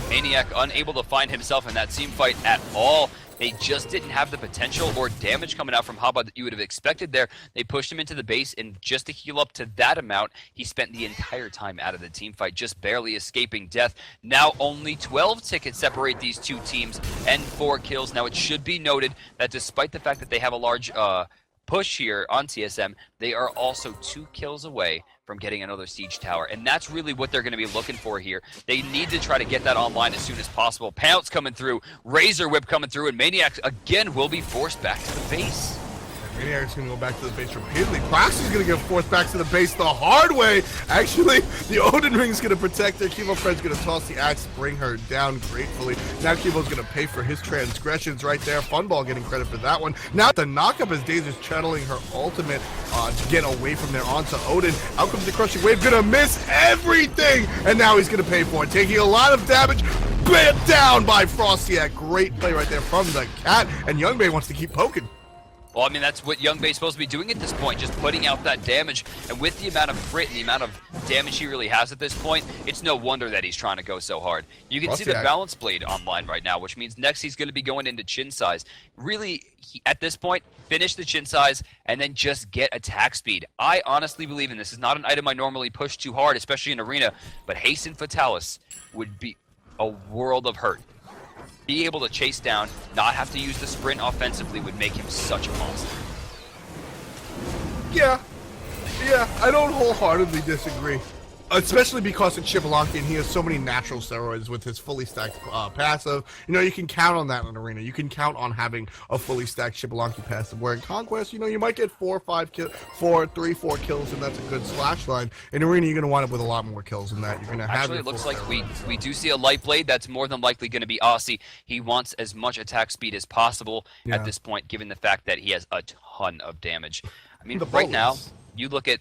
Maniac unable to find himself in that team fight at all. They just didn't have the potential or damage coming out from Haba that you would have expected there. They pushed him into the base, and just to heal up to that amount, he spent the entire time out of the team fight, just barely escaping death. Now only 12 tickets separate these two teams and 4 kills. Now it should be noted that despite the fact that they have a large push here on TSM, they are also 2 kills away from getting another siege tower, and that's really what they're going to be looking for here. They need to try to get that online as soon as possible. Pounce coming through, Razor Whip coming through, and Maniacs again will be forced back to the base. Maniac's going to go back to the base repeatedly. Proxy's going to get forced back to the base the hard way. Actually, the Odin Ring's going to protect her. Kivo Fred's going to toss the axe, bring her down gratefully. Now Kivo's going to pay for his transgressions right there. Funball getting credit for that one. Now the knockup as Daze is channeling her ultimate to get away from there onto Odin. Out comes the crushing wave, going to miss everything. And now he's going to pay for it, taking a lot of damage. Bam, down by Frostiak. Great play right there from the cat. And Youngbei wants to keep poking. Well, I mean, that's what Youngbei's supposed to be doing at this point, just putting out that damage. And with the amount of crit and the amount of damage he really has at this point, it's no wonder that he's trying to go so hard. You can see the balance blade online right now, which means next he's going to be going into chin size. Really, at this point, finish the chin size and then just get attack speed. I honestly believe in this. Is not an item I normally push too hard, especially in Arena, but Hasten Fatalis would be a world of hurt. Be able to chase down, not have to use the sprint offensively would make him such a monster. Yeah, I don't wholeheartedly disagree. Especially because it's Xbalanque and he has so many natural steroids with his fully stacked passive. You know, you can count on that in Arena. You can count on having a fully stacked Xbalanque passive. Where in Conquest, you know, you might get 4 kills, and that's a good slash line. In Arena, you're going to wind up with a lot more kills than that. You're going to have. Actually, it looks like we do see a light blade. That's more than likely going to be Aussie. He wants as much attack speed as possible at this point, given the fact that he has a ton of damage. I mean, right now, you look at,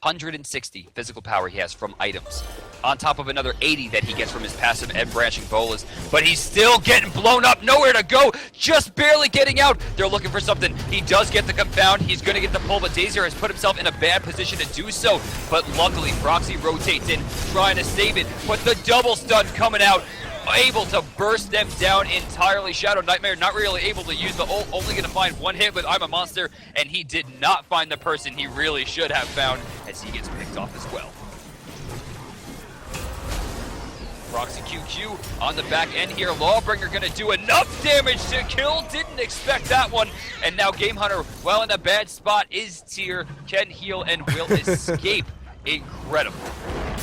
160 physical power he has from items, on top of another 80 that he gets from his passive and branching bolas, but he's still getting blown up, nowhere to go, just barely getting out. They're looking for something. He does get the confound, he's going to get the pull, but Dazer has put himself in a bad position to do so, but luckily Proxy rotates in, trying to save it, but the double stun coming out, able to burst them down entirely. Shadow Nightmare not really able to use the ult, only going to find one hit with I'm a Monster, and he did not find the person he really should have found as he gets picked off as well. Proxy QQ on the back end here. Lawbringer going to do enough damage to kill. Didn't expect that one. And now Game Hunter, well in a bad spot, is tier, can heal, and will escape. Incredible.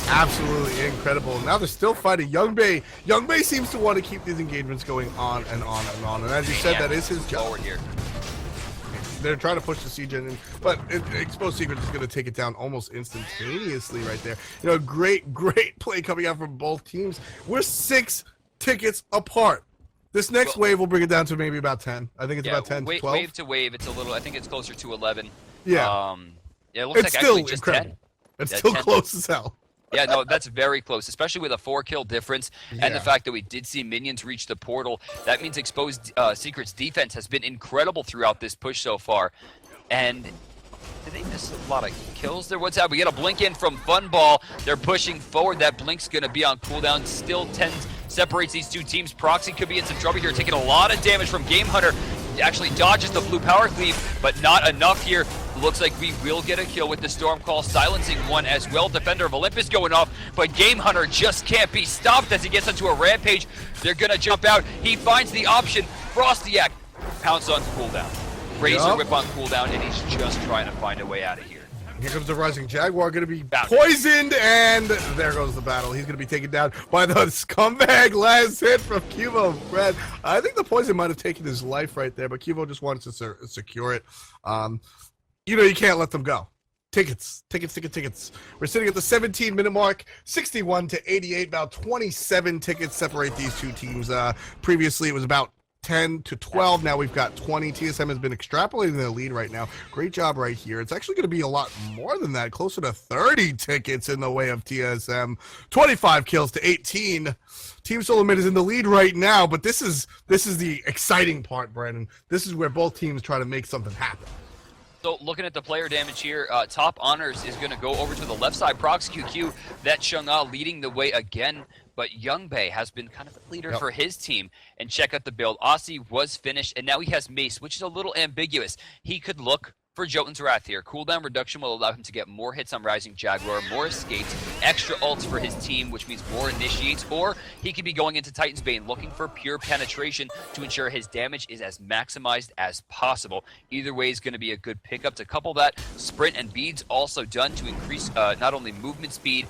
Absolutely incredible. Now they're still fighting Youngbei. Youngbei seems to want to keep these engagements going on and on and on. And as you said, that is his job. Forward here. They're trying to push the siege engine, but Exposed Secret is going to take it down almost instantaneously right there. You know, great play coming out from both teams. We're 6 tickets apart. This next wave will bring it down to maybe about 10. I think it's about 10 to 12. Wave to wave, it's a little, I think it's closer to 11. Yeah. It looks it's like still actually just incredible. 10. It's still 10. Close as hell. Yeah, no, that's very close, especially with a 4-kill difference and the fact that we did see minions reach the portal. That means Exposed Secret's defense has been incredible throughout this push so far. And did they miss a lot of kills there? What's that? We get a blink in from Funball. They're pushing forward. That blink's going to be on cooldown. Still 10 separates these two teams. Proxy could be in some trouble here, taking a lot of damage from Game Hunter. Actually dodges the blue power cleave, but not enough here. Looks like we will get a kill with the Storm Call, silencing one as well. Defender of Olympus going off, but Game Hunter just can't be stopped as he gets into a rampage. They're going to jump out. He finds the option. Frostiak pounce on cooldown. Razor whip on cooldown, and he's just trying to find a way out of here. Here comes the Rising Jaguar, going to be poisoned, and there goes the battle. He's going to be taken down by the scumbag last hit from Kivo Fred. I think the poison might have taken his life right there, but Kivo just wanted to secure it. You know, you can't let them go. Tickets. We're sitting at the 17-minute mark, 61 to 88. About 27 tickets separate these two teams. Previously, it was about 10 to 12. Now we've got 20. TSM has been extrapolating their lead right now. Great job right here. It's actually going to be a lot more than that, closer to 30 tickets in the way of TSM. 25 kills to 18. Team SoloMid is in the lead right now, but this is the exciting part, Brandon. This is where both teams try to make something happen. So looking at the player damage here, Top Honors is going to go over to the left side. Prox QQ, that Shunga leading the way again, but Youngbei has been kind of the leader for his team. And check out the build. Aussie was finished, and now he has Mace, which is a little ambiguous. He could look for Jotun's Wrath here. Cooldown reduction will allow him to get more hits on Rising Jaguar, more escapes, extra ults for his team, which means more initiates, or he could be going into Titan's Bane looking for pure penetration to ensure his damage is as maximized as possible. Either way is going to be a good pickup. To couple that, Sprint and Beads also done to increase not only movement speed,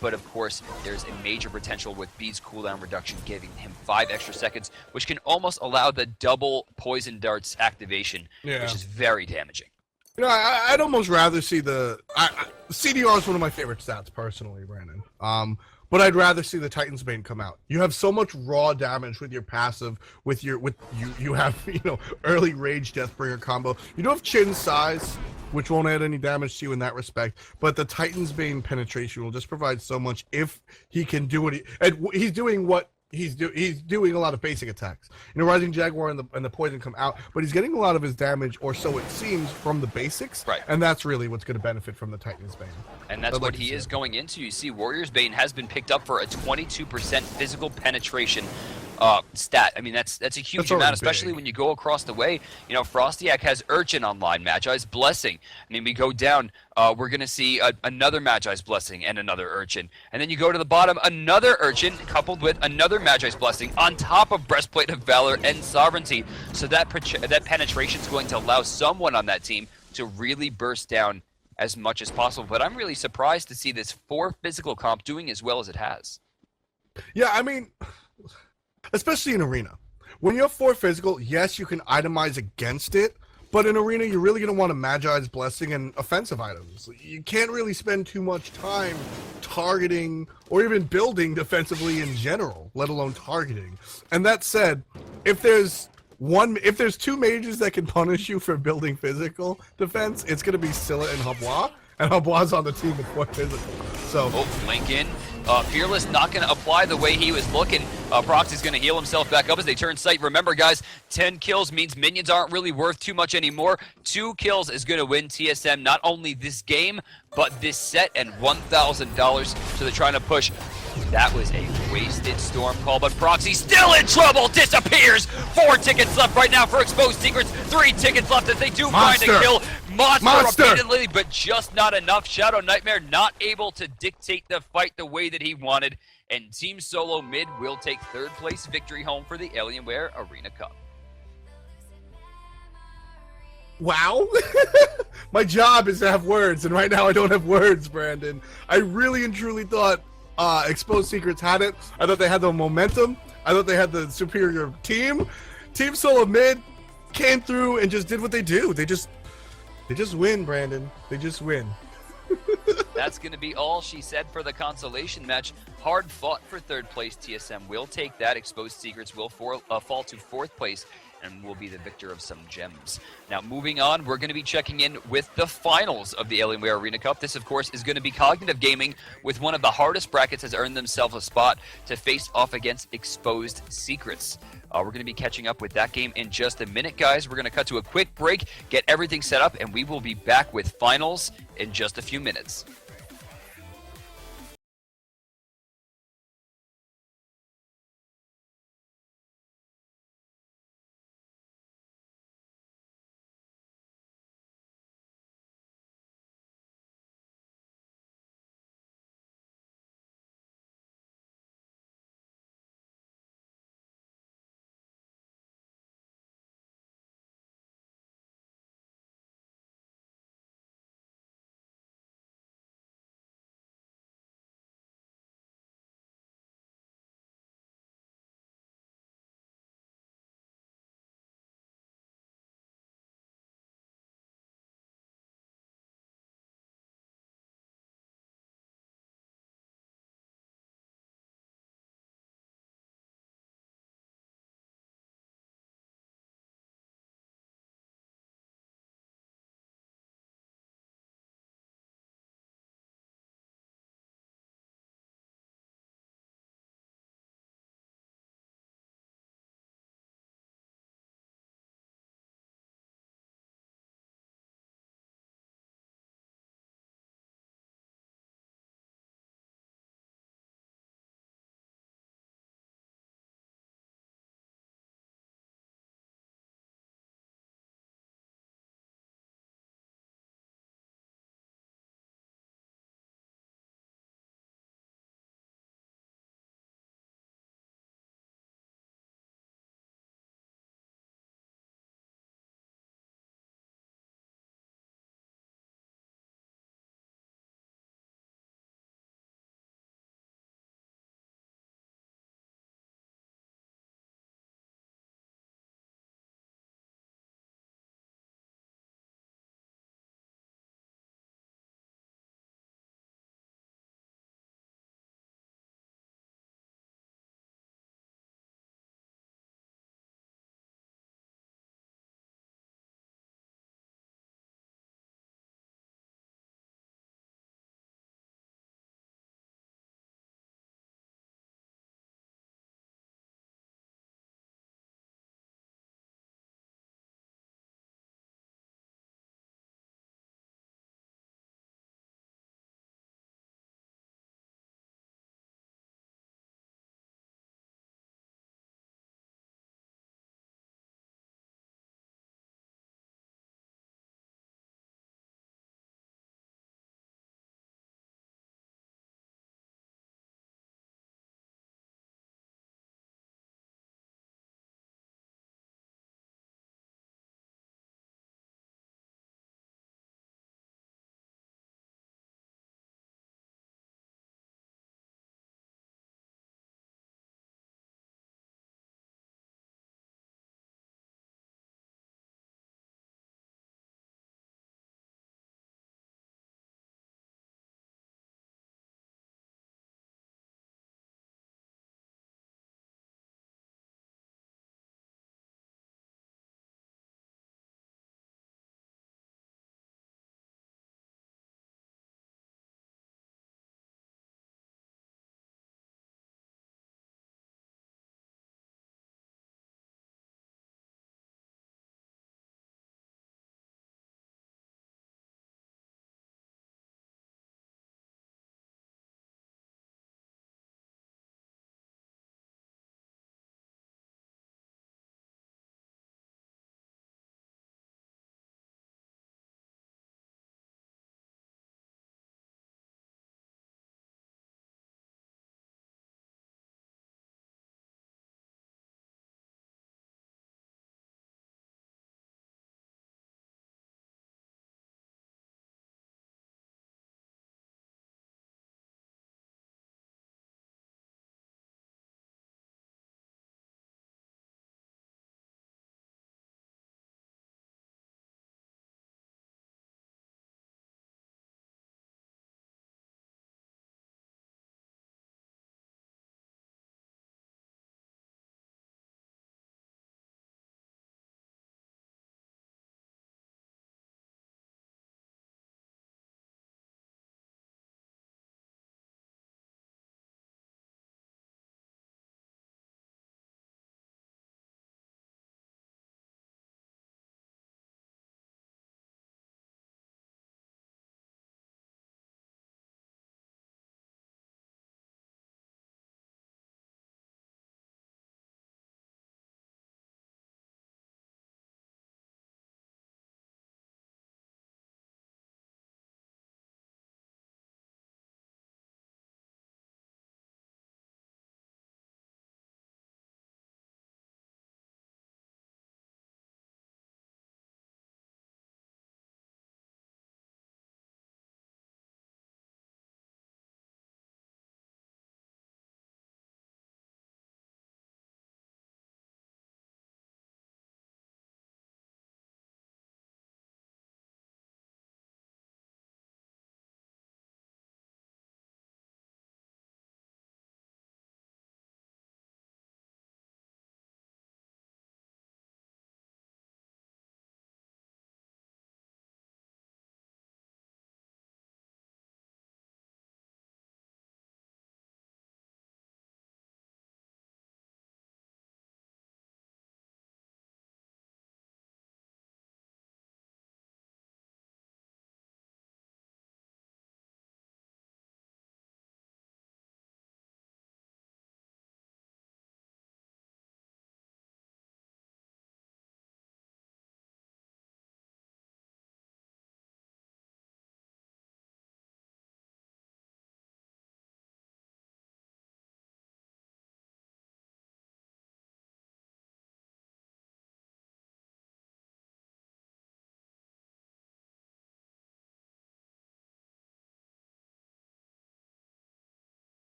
but of course there's a major potential with Beads cooldown reduction, giving him 5 extra seconds, which can almost allow the double poison darts activation, which is very damaging. You know, I'd almost rather see the CDR is one of my favorite stats personally, Brandon. But I'd rather see the Titan's Bane come out. You have so much raw damage with your passive, you have early Rage Deathbringer combo. You don't have Chin Size, which won't add any damage to you in that respect. But the Titan's Bane penetration will just provide so much if he can do he's doing what. He's doing a lot of basic attacks. Rising Jaguar and the poison come out, but he's getting a lot of his damage, or so it seems, from the basics. Right. And that's really what's going to benefit from the Titan's Bane. And that's what he is going into. You see, Warrior's Bane has been picked up for a 22% physical penetration stat. I mean, that's a huge amount, especially when you go across the way. Frostiak has Urchin online, Magi's Blessing. I mean, we go down, we're going to see another Magi's Blessing and another Urchin. And then you go to the bottom, another Urchin coupled with another Magi's Blessing on top of Breastplate of Valor and Sovereignty. So that penetration is going to allow someone on that team to really burst down as much as possible. But I'm really surprised to see this 4 physical comp doing as well as it has. Yeah, I mean, especially in Arena. When you have 4 physical, yes, you can itemize against it, but in Arena, you're really going to want a Magi's Blessing and offensive items. You can't really spend too much time targeting or even building defensively in general, let alone targeting. And that said, if there's 2 mages that can punish you for building physical defense, it's going to be Scylla and Habois, and Habois on the team with 4 physical. So, Lincoln. Fearless not going to apply the way he was looking. Proxy's going to heal himself back up as they turn sight. Remember, guys, 10 kills means minions aren't really worth too much anymore. 2 kills is going to win TSM not only this game, but this set, and $1,000. So they're trying to push. That was a wasted storm call, but Proxy still in trouble, disappears. 4 tickets left right now for Exposed Secrets. 3 tickets left as they do find a kill. Monster repeatedly, but just not enough. Shadow Nightmare not able to dictate the fight the way that he wanted, and Team SoloMid will take 3rd place victory home for the Alienware Arena Cup. Wow. My job is to have words, and right now I don't have words, Brandon. I really and truly thought Exposed Secrets had it. I thought they had the momentum. I thought they had the superior team. Team SoloMid came through and just did what they do. They just win, Brandon. They just win. That's going to be all she said for the consolation match. Hard fought for 3rd place. TSM will take that. Exposed Secrets will fall to 4th place and will be the victor of some gems. Now, moving on, we're going to be checking in with the finals of the Alienware Arena Cup. This, of course, is going to be Cognitive Gaming with one of the hardest brackets, has earned themselves a spot to face off against Exposed Secrets. We're going to be catching up with that game in just a minute, guys. We're going to cut to a quick break, get everything set up, and we will be back with finals in just a few minutes.